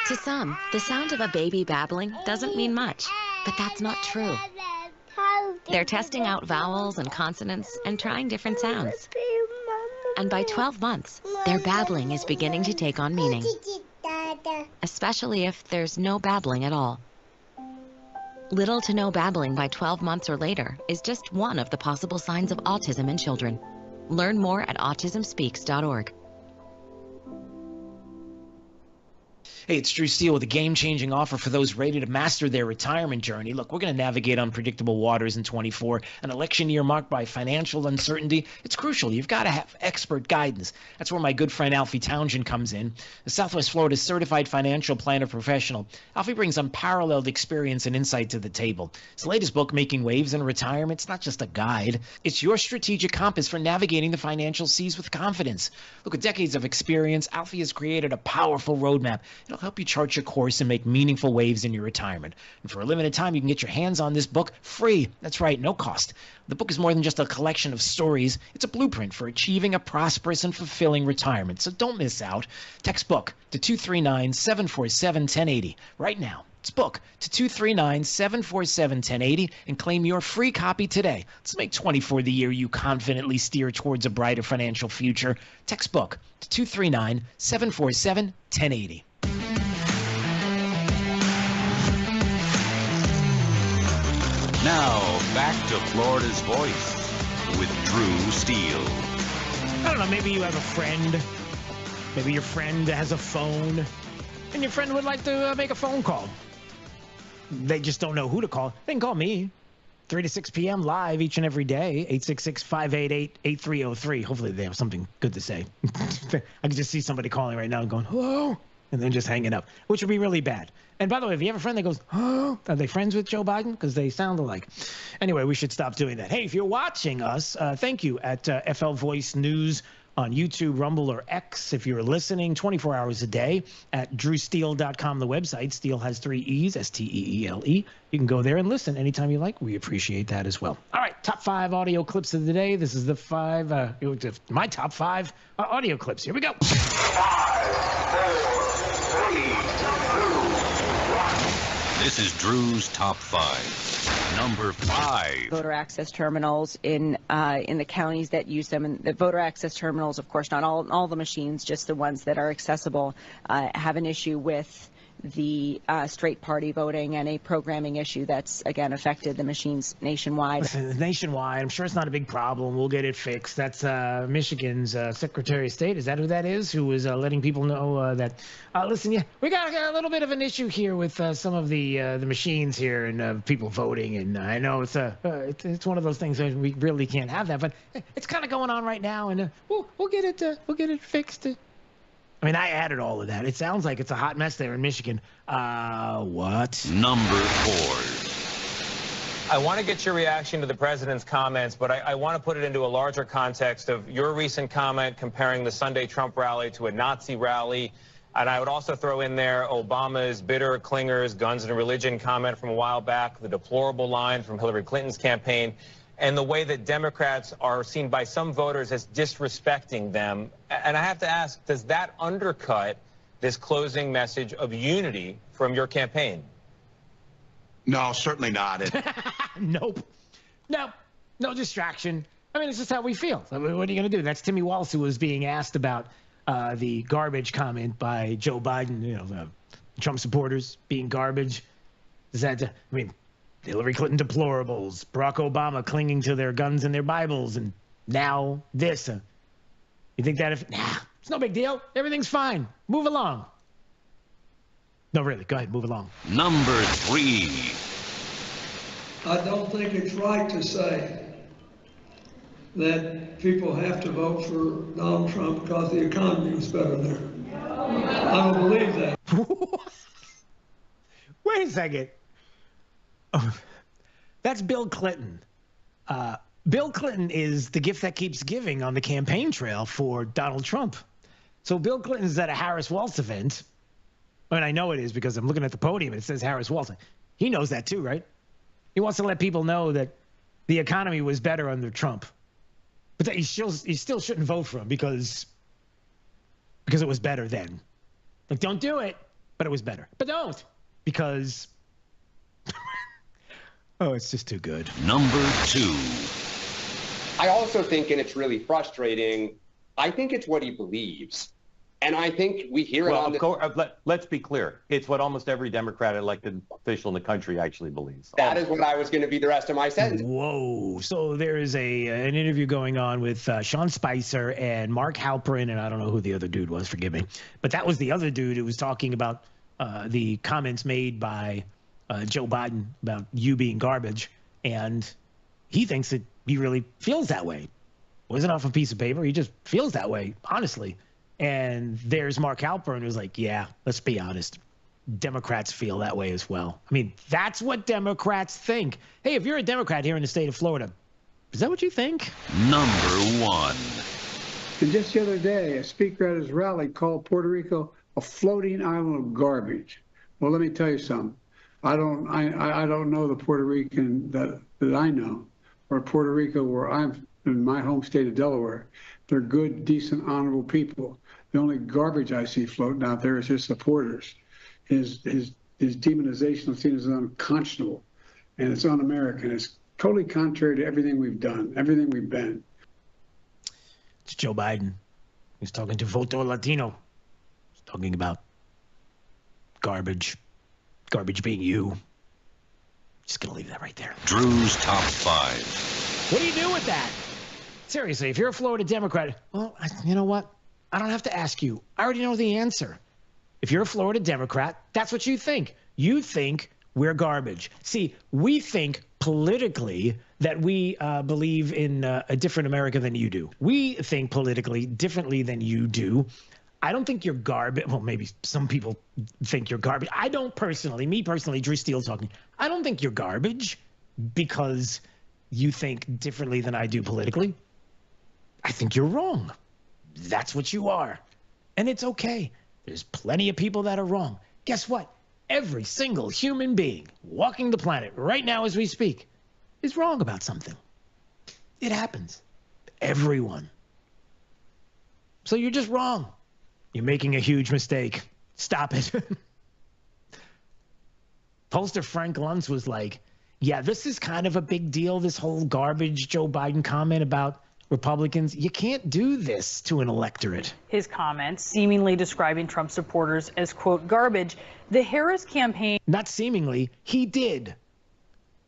[SPEAKER 1] To some, the sound of a baby babbling doesn't mean much, but that's not true. They're testing out vowels and consonants and trying different sounds. And by 12 months, their babbling is beginning to take on meaning, especially if there's no babbling at all. Little to no babbling by 12 months or later is just one of the possible signs of autism in children. Learn more at autismspeaks.org.
[SPEAKER 14] Hey, it's Drew Steele with a game-changing offer for those ready to master their retirement journey. Look, we're going to navigate unpredictable waters in 24. An election year marked by financial uncertainty. It's crucial. You've got to have expert guidance. That's where my good friend Alfie Townsend comes in. The Southwest Florida certified financial planner professional, Alfie brings unparalleled experience and insight to the table. His latest book, Making Waves in Retirement, it's not just a guide. It's your strategic compass for navigating the financial seas with confidence. Look, with decades of experience, Alfie has created a powerful roadmap. It'll help you chart your course and make meaningful waves in your retirement. And for a limited time, you can get your hands on this book free. That's right, no cost. The book is more than just a collection of stories. It's a blueprint for achieving a prosperous and fulfilling retirement. So don't miss out. Text book to 239-747-1080 right now. It's book to 239-747-1080 and claim your free copy today. Let's make 24 the year you confidently steer towards a brighter financial future. Text book to 239-747-1080.
[SPEAKER 7] Now, back to Florida's Voice with Drew Steele.
[SPEAKER 2] I don't know, maybe you have a friend. Maybe your friend has a phone, and your friend would like to make a phone call. They just don't know who to call. They can call me. 3 to 6 p.m. live each and every day, 866-588-8303. Hopefully they have something good to say. I can just see somebody calling right now and going, hello, and then just hanging up, which would be really bad. And by the way, if you have a friend that goes, oh, are they friends with Joe Biden? Because they sound alike. Anyway, we should stop doing that. Hey, if you're watching us, thank you at FL Voice News on YouTube, Rumble, or X. If you're listening 24 hours a day at drewsteele.com, the website. Steele has 3 E's, S-T-E-E-L-E. You can go there and listen anytime you like. We appreciate that as well. All right, top 5 audio clips of the day. This is the 5, my top 5 audio clips. Here we go.
[SPEAKER 21] 5, 4, 3, 2, 1.
[SPEAKER 7] This is Drew's top 5. Number 5.
[SPEAKER 6] Voter access terminals in the counties that use them, and the voter access terminals, of course, not all the machines, just the ones that are accessible, have an issue with the straight party voting and a programming issue that's, again, affected the machines nationwide.
[SPEAKER 2] Listen, nationwide, I'm sure it's not a big problem. We'll get it fixed. That's Michigan's Secretary of State. Is that who that is? Who is letting people know that, listen, yeah, we got a little bit of an issue here with some of the machines here and people voting. And I know it's one of those things that we really can't have that, but it's kind of going on right now, and we'll get it fixed. I mean, I added all of that. It sounds like it's a hot mess there in Michigan. What?
[SPEAKER 7] Number 4.
[SPEAKER 17] I want to get your reaction to the president's comments, but I want to put it into a larger context of your recent comment comparing the Sunday Trump rally to a Nazi rally. And I would also throw in there Obama's bitter clingers, guns and religion comment from a while back, the deplorable line from Hillary Clinton's campaign, and the way that Democrats are seen by some voters as disrespecting them. And I have to ask, does that undercut this closing message of unity from your campaign?
[SPEAKER 24] No, certainly not.
[SPEAKER 2] Nope. No distraction. I mean, it's just how we feel. I mean, what are you going to do? That's Timmy Walsh, who was being asked about the garbage comment by Joe Biden, the Trump supporters being garbage. Is that, I mean, Hillary Clinton deplorables, Barack Obama clinging to their guns and their Bibles, and now this. You think that it's no big deal. Everything's fine. Move along. No, really. Go ahead. Move along.
[SPEAKER 7] Number 3.
[SPEAKER 3] I don't think it's right to say that people have to vote for Donald Trump because the economy is better there. I don't believe that.
[SPEAKER 2] Wait a second. Oh, that's Bill Clinton. Bill Clinton is the gift that keeps giving on the campaign trail for Donald Trump. So Bill Clinton's at a Harris Waltz event. And I know it is because I'm looking at the podium and it says Harris Waltz. He knows that too, right? He wants to let people know that the economy was better under Trump. But that he still shouldn't vote for him because it was better then. Like, don't do it, but it was better. But don't, because oh, it's just too good.
[SPEAKER 7] Number 2.
[SPEAKER 4] I also think, and it's really frustrating, I think it's what he believes. And I think we hear it on the...
[SPEAKER 9] let's be clear. It's what almost every Democrat elected official in the country actually believes.
[SPEAKER 4] That is what I was going to be the rest of my sentence.
[SPEAKER 2] Whoa. So there is an interview going on with Sean Spicer and Mark Halperin, and I don't know who the other dude was, forgive me. But that was the other dude who was talking about the comments made by Joe Biden about you being garbage. And he thinks that he really feels that way. Wasn't off a piece of paper. He just feels that way, honestly. And there's Mark Halperin who's like, yeah, let's be honest. Democrats feel that way as well. I mean, that's what Democrats think. Hey, if you're a Democrat here in the state of Florida, is that what you think?
[SPEAKER 7] Number 1.
[SPEAKER 3] And just the other day, a speaker at his rally called Puerto Rico a floating island of garbage. Well, let me tell you something. I don't know the Puerto Rican that I know, or Puerto Rico where I'm in my home state of Delaware. They're good, decent, honorable people. The only garbage I see floating out there is his supporters. His demonization of things is unconscionable, and it's un-American. It's totally contrary to everything we've done, everything we've been.
[SPEAKER 2] It's Joe Biden. He's talking to Voto Latino. He's talking about garbage. Garbage being you. Just gonna leave that right there.
[SPEAKER 7] Drew's Top 5.
[SPEAKER 2] What do you do with that? Seriously, if you're a Florida Democrat, well, you know what? I don't have to ask you. I already know the answer. If you're a Florida Democrat, that's what you think. You think we're garbage. See, we think politically that we believe in a different America than you do. We think politically differently than you do. I don't think you're garbage. Well, maybe some people think you're garbage. I don't personally, me personally, Drew Steele talking, I don't think you're garbage because you think differently than I do politically. I think you're wrong. That's what you are. And it's okay. There's plenty of people that are wrong. Guess what? Every single human being walking the planet right now as we speak is wrong about something. It happens. Everyone. So you're just wrong. You're making a huge mistake. Stop it. Pollster Frank Luntz was like, yeah, this is kind of a big deal, this whole garbage Joe Biden comment about Republicans. You can't do this to an electorate.
[SPEAKER 20] His comments seemingly describing Trump supporters as, quote, garbage. The Harris campaign...
[SPEAKER 2] Not seemingly. He did.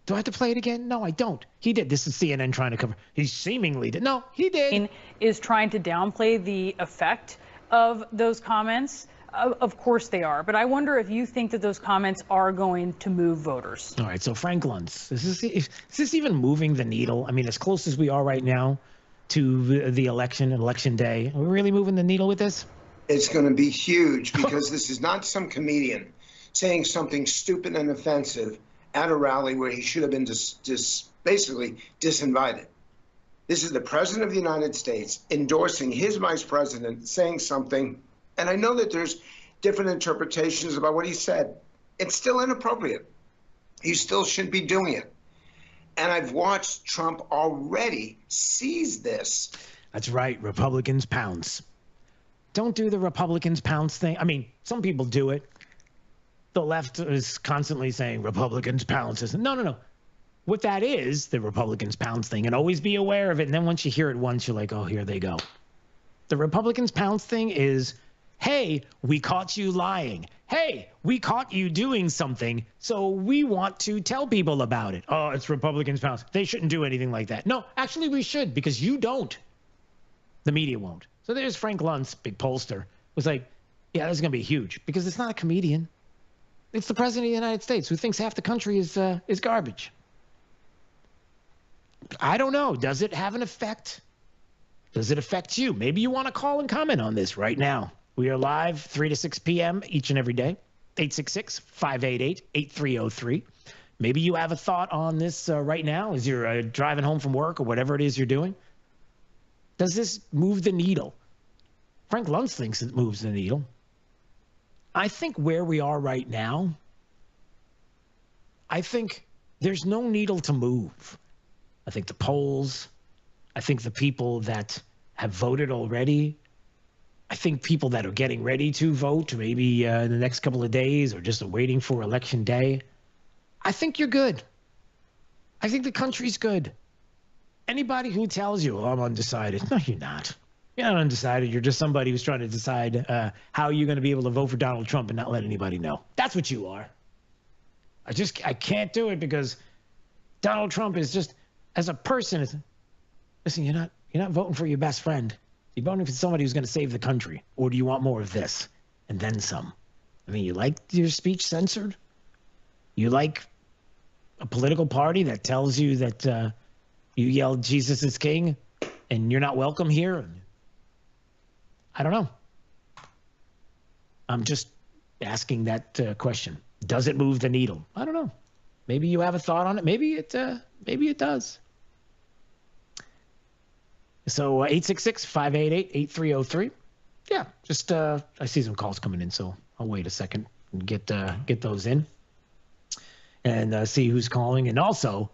[SPEAKER 2] Do I have to play it again? No, I don't. He did. This is CNN trying to cover. He seemingly did. No, he did.
[SPEAKER 20] ...is trying to downplay the effect of those comments. Of course they are. But I wonder if you think that those comments are going to move voters.
[SPEAKER 2] All right. So Frank Luntz, is this even moving the needle? I mean, as close as we are right now to the election day, are we really moving the needle with this?
[SPEAKER 25] It's going to be huge because this is not some comedian saying something stupid and offensive at a rally where he should have been basically disinvited. This is the president of the United States endorsing his vice president saying something. And I know that there's different interpretations about what he said. It's still inappropriate. He still shouldn't be doing it. And I've watched Trump already seize this.
[SPEAKER 2] That's right. Republicans pounce. Don't do the Republicans pounce thing. I mean, some people do it. The left is constantly saying Republicans pounce. No. What that is, the Republicans pounce thing, and always be aware of it. And then once you hear it once, you're like, oh, here they go. The Republicans pounce thing is, hey, we caught you lying. Hey, we caught you doing something, so we want to tell people about it. Oh, it's Republicans pounce. They shouldn't do anything like that. No, actually we should, because you don't. The media won't. So there's Frank Luntz, big pollster, was like, yeah, this is going to be huge, because it's not a comedian. It's the president of the United States who thinks half the country is garbage.
[SPEAKER 14] I don't know. Does it have an effect? Does it affect you? Maybe you want to call and comment on this right now. We are live 3 to 6 p.m. each and every day. 866-588-8303. Maybe you have a thought on this right now as you're driving home from work or whatever it is you're doing. Does this move the needle? Frank Luntz thinks it moves the needle. I think where we are right now, I think there's no needle to move. I think the polls, I think the people that have voted already, I think people that are getting ready to vote maybe in the next couple of days or just waiting for election day, I think you're good. I think the country's good. Anybody who tells you, oh, I'm undecided, no, you're not. You're not undecided. You're just somebody who's trying to decide how you're going to be able to vote for Donald Trump and not let anybody know. That's what you are. I can't do it because Donald Trump is just, as a person, listen, you're not voting for your best friend. You're voting for somebody who's going to save the country. Or do you want more of this? And then some. I mean, you like your speech censored? You like a political party that tells you that you yell Jesus is king and you're not welcome here? I don't know. I'm just asking that question. Does it move the needle? I don't know. Maybe you have a thought on it. Maybe it does. So 866-588-8303. Yeah, just I see some calls coming in, so I'll wait a second and get those in and see who's calling, and also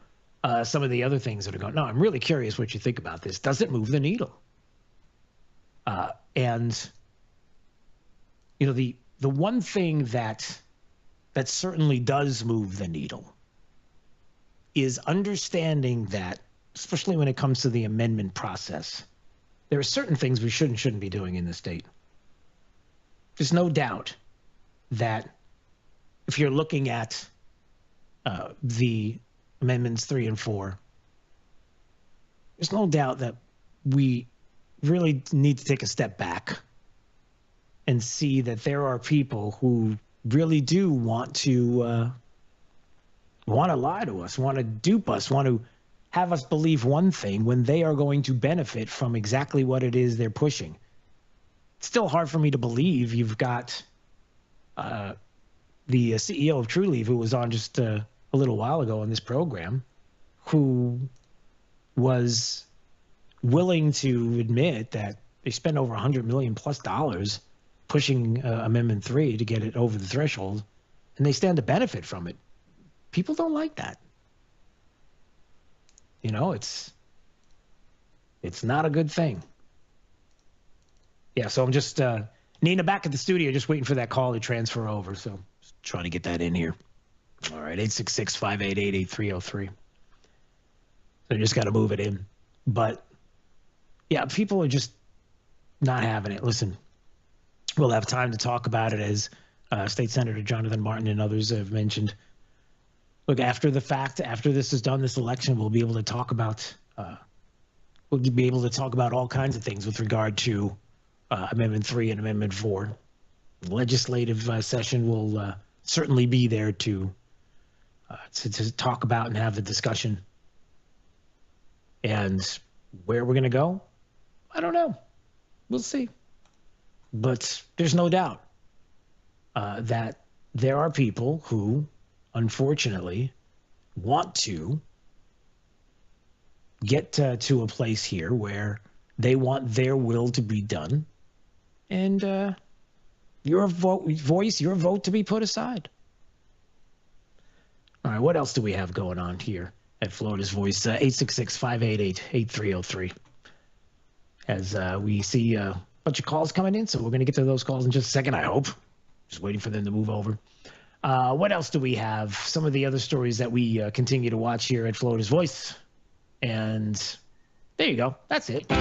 [SPEAKER 14] some of the other things that are going. No, I'm really curious what you think about this. Does it move the needle? And you know, the one thing that certainly does move the needle is understanding that, especially when it comes to the amendment process, there are certain things we shouldn't be doing in the state. There's no doubt that if you're looking at the amendments 3 and 4, there's no doubt that we really need to take a step back and see that there are people who really do want to lie to us, want to dupe us, want to have us believe one thing when they are going to benefit from exactly what it is they're pushing. It's still hard for me to believe you've got the CEO of TrueLeave, who was on just a little while ago on this program, who was willing to admit that they spent over $100 million plus pushing Amendment 3 to get it over the threshold, and they stand to benefit from it. People don't like that. You know, it's not a good thing. Yeah, so I'm just Nina back at the studio, just waiting for that call to transfer over. So just trying to get that in here. All right, 866-588-8303. So just got to move it in. But yeah, people are just not having it. Listen, we'll have time to talk about it, as State Senator Jonathan Martin and others have mentioned. Look, after the fact, after this is done, this election, we'll be able to talk about all kinds of things with regard to Amendment 3 and Amendment 4. The legislative session will certainly be there to talk about and have the discussion. And where we're going to go, I don't know. We'll see. But there's no doubt that there are people who, unfortunately, want to get to a place here where they want their will to be done, and your voice, your vote to be put aside. All right, what else do we have going on here at Florida's Voice? 866-588-8303. As we see a bunch of calls coming in, so we're going to get to those calls in just a second, I hope. Just waiting for them to move over. What else do we have? Some of the other stories that we continue to watch here at Florida's Voice. And there you go. That's it. All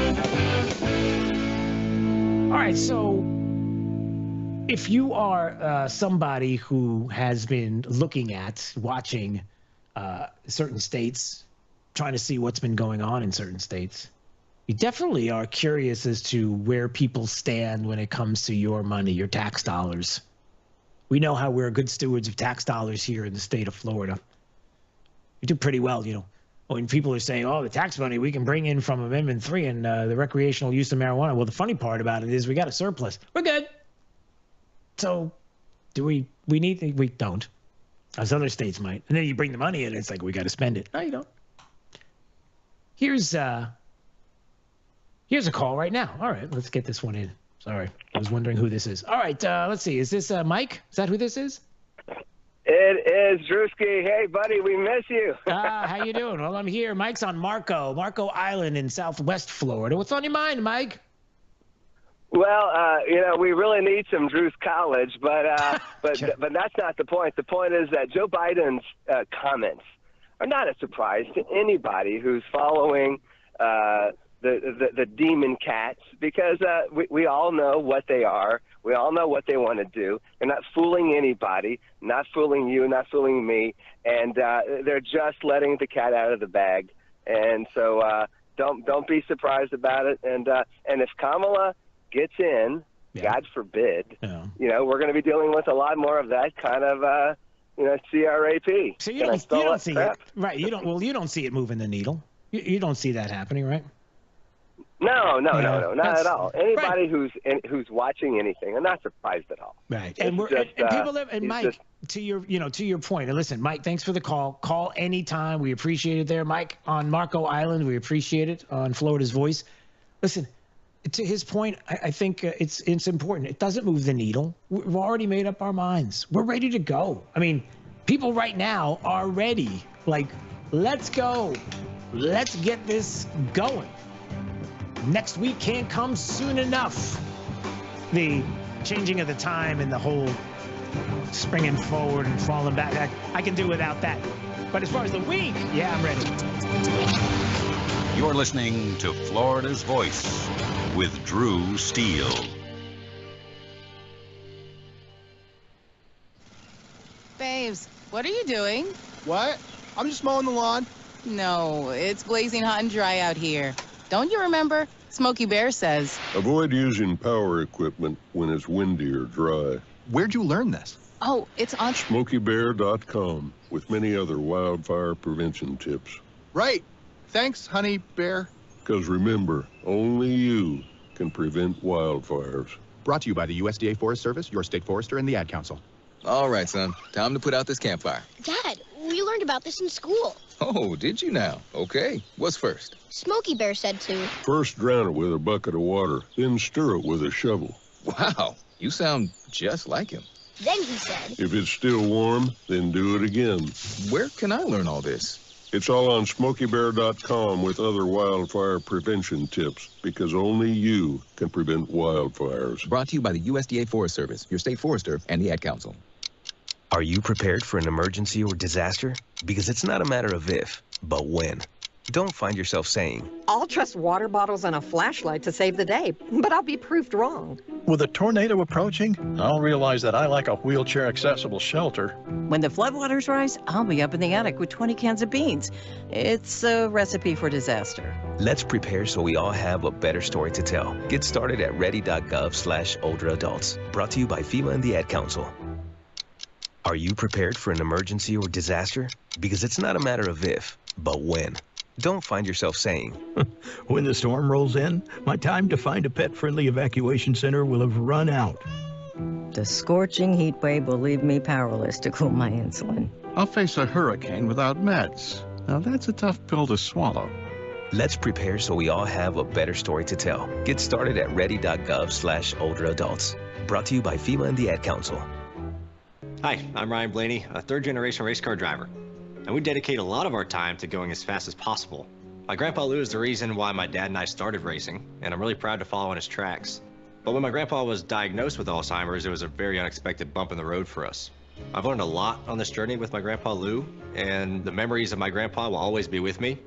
[SPEAKER 14] right, so if you are somebody who has been looking at, watching certain states, trying to see what's been going on in certain states, you definitely are curious as to where people stand when it comes to your money, your tax dollars. We know how we're good stewards of tax dollars here in the state of Florida. We do pretty well, you know.
[SPEAKER 2] when people are saying, oh, the tax money we can bring in from Amendment 3 and the recreational use of marijuana. Well, the funny part about it is we got a surplus. We're good. So do we don't, as other states might. And then you bring the money in, it's like, we got to spend it. No, you don't. Here's a call right now. All right, let's get this one in. Sorry, I was wondering who this is. All right, let's see. Is this Mike? Is that who this is?
[SPEAKER 8] It is Drewski. Hey, buddy, we miss you.
[SPEAKER 2] How you doing? Well, I'm here. Mike's on Marco Island in Southwest Florida. What's on your mind, Mike?
[SPEAKER 8] Well, we really need some Drew's College, but that's not the point. The point is that Joe Biden's comments are not a surprise to anybody who's following the demon cats, because we all know what they are. We all know what they want to do. They're not fooling anybody, not fooling you, not fooling me, and they're just letting the cat out of the bag. And so don't be surprised about it. And if Kamala gets in, God forbid, we're going to be dealing with a lot more of that kind of CRAP.
[SPEAKER 2] So you don't see it, right? You don't see it moving the needle. You don't see that happening, right?
[SPEAKER 8] No, not at all. Anybody who's watching anything, I'm not surprised at all.
[SPEAKER 2] Right, and people live. And Mike, to your point. And listen, Mike, thanks for the call. Call anytime. We appreciate it there, Mike, on Marco Island. We appreciate it on Florida's Voice. Listen, to his point, I think it's important. It doesn't move the needle. We've already made up our minds. We're ready to go. I mean, people right now are ready. Like, let's go. Let's get this going. Next week can't come soon enough. The changing of the time and the whole springing forward and falling back, I can do without that. But as far as the week, yeah, I'm ready.
[SPEAKER 7] You're listening to Florida's Voice with Drew Steele.
[SPEAKER 10] Babes, what are you doing?
[SPEAKER 12] What? I'm just mowing the lawn.
[SPEAKER 10] No, it's blazing hot and dry out here. Don't you remember? Smokey Bear says.
[SPEAKER 18] Avoid using power equipment when it's windy or dry.
[SPEAKER 12] Where'd you learn this?
[SPEAKER 10] Oh, it's on
[SPEAKER 18] SmokeyBear.com with many other wildfire prevention tips.
[SPEAKER 12] Right. Thanks, Honey Bear.
[SPEAKER 18] Because remember, only you can prevent wildfires.
[SPEAKER 12] Brought to you by the USDA Forest Service, your state forester, and the Ad Council.
[SPEAKER 19] All right, son. Time to put out this campfire.
[SPEAKER 26] Dad, we learned about this in school.
[SPEAKER 19] Oh, did you now? Okay. What's first?
[SPEAKER 26] Smokey Bear said to.
[SPEAKER 18] First drown it with a bucket of water, then stir it with a shovel.
[SPEAKER 19] Wow, you sound just like him.
[SPEAKER 26] Then he said.
[SPEAKER 18] If it's still warm, then do it again.
[SPEAKER 19] Where can I learn all this?
[SPEAKER 18] It's all on SmokeyBear.com with other wildfire prevention tips, because only you can prevent wildfires.
[SPEAKER 19] Brought to you by the USDA Forest Service, your state forester, and the Ad Council.
[SPEAKER 27] Are you prepared for an emergency or disaster? Because it's not a matter of if, but when. Don't find yourself saying,
[SPEAKER 28] I'll trust water bottles and a flashlight to save the day, but I'll be proved wrong.
[SPEAKER 29] With a tornado approaching, I'll realize that I like a wheelchair-accessible shelter.
[SPEAKER 28] When the floodwaters rise, I'll be up in the attic with 20 cans of beans. It's a recipe for disaster.
[SPEAKER 27] Let's prepare so we all have a better story to tell. Get started at ready.gov/older adults. Brought to you by FEMA and the Ad Council. Are you prepared for an emergency or disaster? Because it's not a matter of if, but when. Don't find yourself saying,
[SPEAKER 29] when the storm rolls in, my time to find a pet-friendly evacuation center will have run out.
[SPEAKER 28] The scorching heat wave will leave me powerless to cool my insulin.
[SPEAKER 29] I'll face a hurricane without meds. Now that's a tough pill to swallow.
[SPEAKER 27] Let's prepare so we all have a better story to tell. Get started at ready.gov/older adults. Brought to you by FEMA and the Ad Council.
[SPEAKER 23] Hi, I'm Ryan Blaney, a third-generation race car driver. And we dedicate a lot of our time to going as fast as possible. My grandpa Lou is the reason why my dad and I started racing, and I'm really proud to follow in his tracks. But when my grandpa was diagnosed with Alzheimer's, it was a very unexpected bump in the road for us. I've learned a lot on this journey with my grandpa Lou, and the memories of my grandpa will always be with me.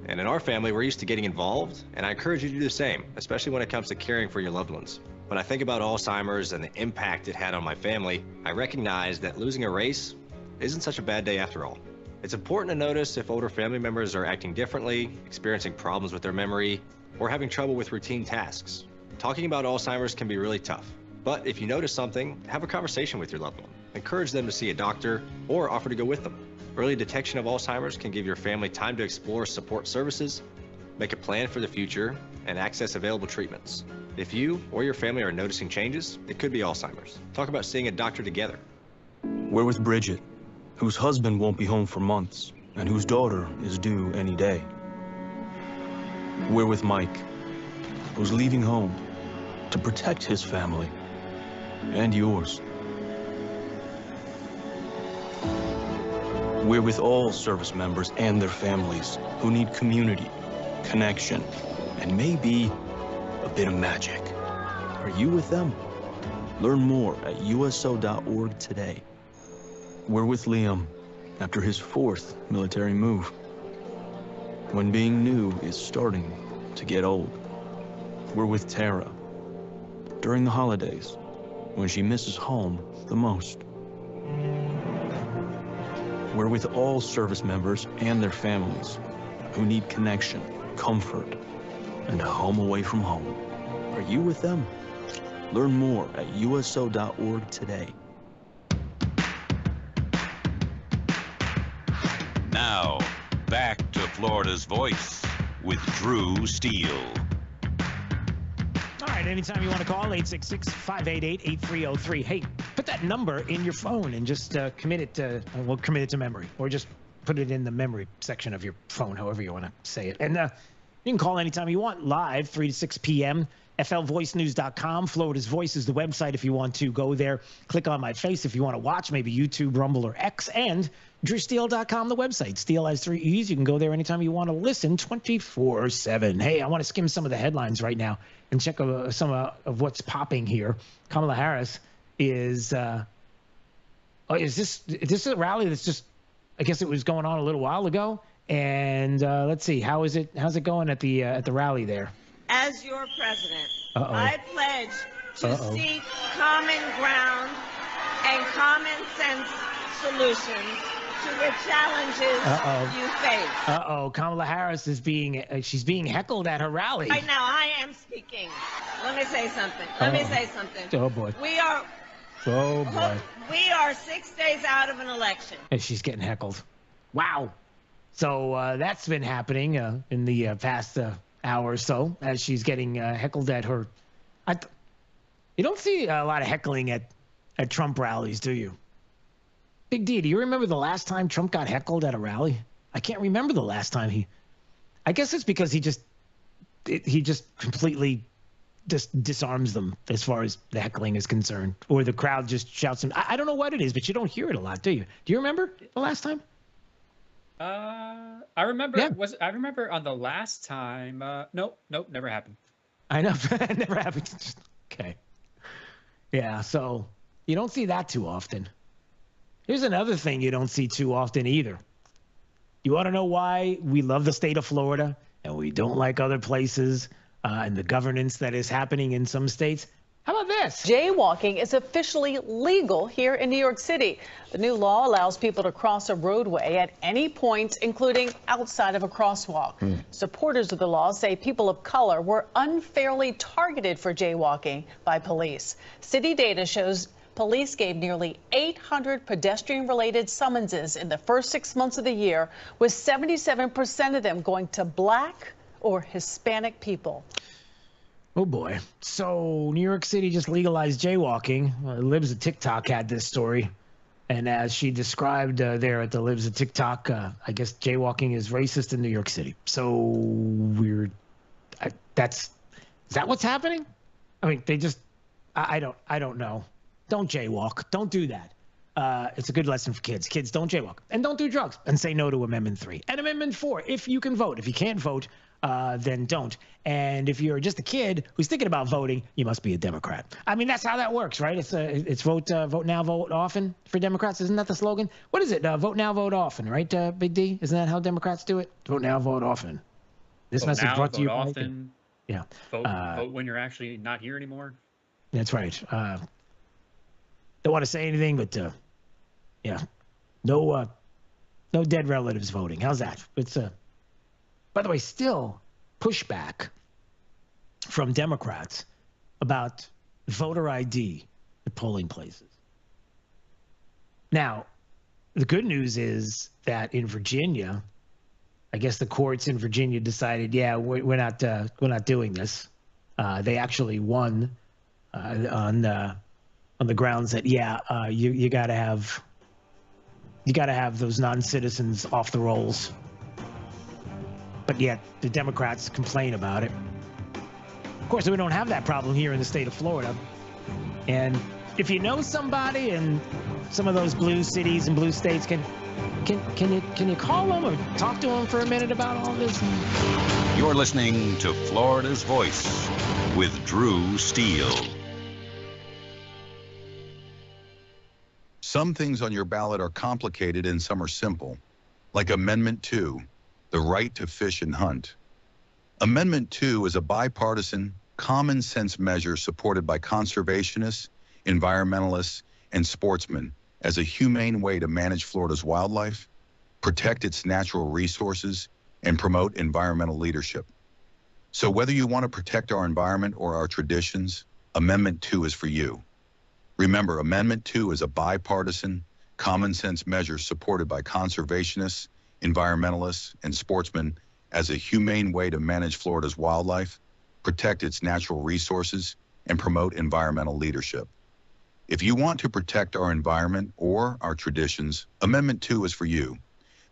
[SPEAKER 23] And in our family, we're used to getting involved, and I encourage you to do the same, especially when it comes to caring for your loved ones. When I think about Alzheimer's and the impact it had on my family, I recognize that losing a race isn't such a bad day after all. It's important to notice if older family members are acting differently, experiencing problems with their memory, or having trouble with routine tasks. Talking about Alzheimer's can be really tough, but if you notice something, have a conversation with your loved one. Encourage them to see a doctor or offer to go with them. Early detection of Alzheimer's can give your family time to explore support services, make a plan for the future, and access available treatments. If you or your family are noticing changes, it could be Alzheimer's. Talk about seeing a doctor together.
[SPEAKER 1] We're with Bridget, whose husband won't be home for months, and whose daughter is due any day. We're with Mike, who's leaving home to protect his family and yours. We're with all service members and their families who need community, connection, and maybe a bit of magic. Are you with them? Learn more at uso.org today. We're with Liam after his 4th military move, when being new is starting to get old. We're with Tara during the holidays, when she misses home the most. We're with all service members and their families who need connection, comfort, and a home away from home. Are you with them? Learn more at uso.org today.
[SPEAKER 7] Now, back to Florida's Voice with Drew Steele.
[SPEAKER 2] All right, anytime you want to call, 866-588-8303. Hey, put that number in your phone and just commit it to memory, or just put it in the memory section of your phone, however you want to say it. And you can call anytime you want, live, 3 to 6 p.m., flvoicenews.com. Florida's Voice is the website if you want to go there. Click on my face if you want to watch, maybe YouTube, Rumble, or X, and drewsteele.com, the website. Steele has 3 E's. You can go there anytime you want to listen 24/7. Hey, I want to skim some of the headlines right now and check some of what's popping here. Kamala Harris is this a rally that's just, I guess it was going on a little while ago, and let's see, how's it going at the rally there?
[SPEAKER 5] As your president, I pledge to seek common ground and common sense solutions to the challenges you face.
[SPEAKER 2] Kamala Harris is being heckled at her rally.
[SPEAKER 5] Right now, I am speaking. Let me say something.
[SPEAKER 2] Oh boy.
[SPEAKER 5] We are 6 days out of an election.
[SPEAKER 2] And she's getting heckled. Wow. So that's been happening in the past hour or so, as she's getting heckled at her. You don't see a lot of heckling at Trump rallies, do you? Big D, do you remember the last time Trump got heckled at a rally? I can't remember the last time I guess it's because he just completely just disarms them as far as the heckling is concerned, or the crowd just shouts him. I don't know what it is, but you don't hear it a lot, do you? Do you remember the last time?
[SPEAKER 6] I remember. Yeah. I remember on the last time. Nope, never happened.
[SPEAKER 2] I know, it never happened. Okay. Yeah, so you don't see that too often. Here's another thing you don't see too often either. You want to know why we love the state of Florida and we don't like other places and the governance that is happening in some states? How about this?
[SPEAKER 11] Jaywalking is officially legal here in New York City. The new law allows people to cross a roadway at any point, including outside of a crosswalk. Supporters of the law say people of color were unfairly targeted for jaywalking by police. City data shows police gave nearly 800 pedestrian-related summonses in the first 6 months of the year, with 77% of them going to Black or Hispanic people.
[SPEAKER 2] Oh, boy. So New York City just legalized jaywalking. Libs of TikTok had this story. And as she described there at the Libs of TikTok, I guess jaywalking is racist in New York City. So is that what's happening? I mean, they just, I don't know. Don't jaywalk. Don't do that. It's a good lesson for kids. Kids, don't jaywalk. And don't do drugs. And say no to Amendment 3. And Amendment 4, if you can vote. If you can't vote, then don't. And if you're just a kid who's thinking about voting, you must be a Democrat. I mean, that's how that works, right? It's vote now, vote often for Democrats. Isn't that the slogan? What is it? Vote now, vote often, right, Big D? Isn't that how Democrats do it? Vote now, vote often. This
[SPEAKER 6] vote
[SPEAKER 2] message
[SPEAKER 6] now,
[SPEAKER 2] brought to you
[SPEAKER 6] vote
[SPEAKER 2] by...
[SPEAKER 6] often.
[SPEAKER 2] Yeah.
[SPEAKER 6] Vote when you're actually not here anymore.
[SPEAKER 2] That's right. Don't want to say anything, but yeah, no dead relatives voting. How's that? It's by the way, still pushback from Democrats about voter ID at polling places. Now, The good news is that in Virginia, I guess the courts in Virginia decided, yeah, we're not doing this. They actually won on the grounds that you got to have those non-citizens off the rolls. But yet the Democrats complain about it. Of course, we don't have that problem here in the state of Florida. And if you know somebody in some of those blue cities and blue states, can you call them or talk to them for a minute about all this?
[SPEAKER 7] You're listening to Florida's Voice with Drew Steele.
[SPEAKER 4] Some things on your ballot are complicated and some are simple, like Amendment 2, the right to fish and hunt. Amendment 2 is a bipartisan, common-sense measure supported by conservationists, environmentalists, and sportsmen as a humane way to manage Florida's wildlife, protect its natural resources, and promote environmental leadership. So whether you want to protect our environment or our traditions, Amendment 2 is for you. Remember, Amendment 2 is a bipartisan, common-sense measure supported by conservationists, environmentalists, and sportsmen as a humane way to manage Florida's wildlife, protect its natural resources, and promote environmental leadership. If you want to protect our environment or our traditions, Amendment 2 is for you.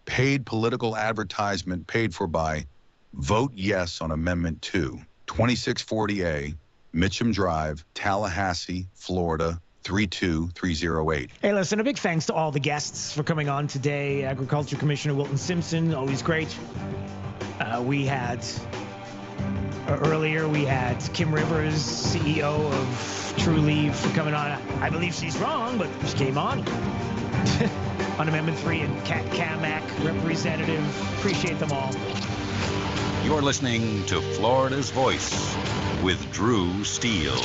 [SPEAKER 4] Paid political advertisement paid for by Vote Yes on Amendment 2, 2640A, Mitcham Drive, Tallahassee, Florida, 32308.
[SPEAKER 2] Hey, listen, a big thanks to all the guests for coming on today. Agriculture Commissioner Wilton Simpson, always great. Earlier we had Kim Rivers, CEO of True Leave, for coming on. I believe she's wrong, but she came on. On Amendment 3, and Kat Kamak, representative. Appreciate them all.
[SPEAKER 7] You're listening to Florida's Voice with Drew Steele.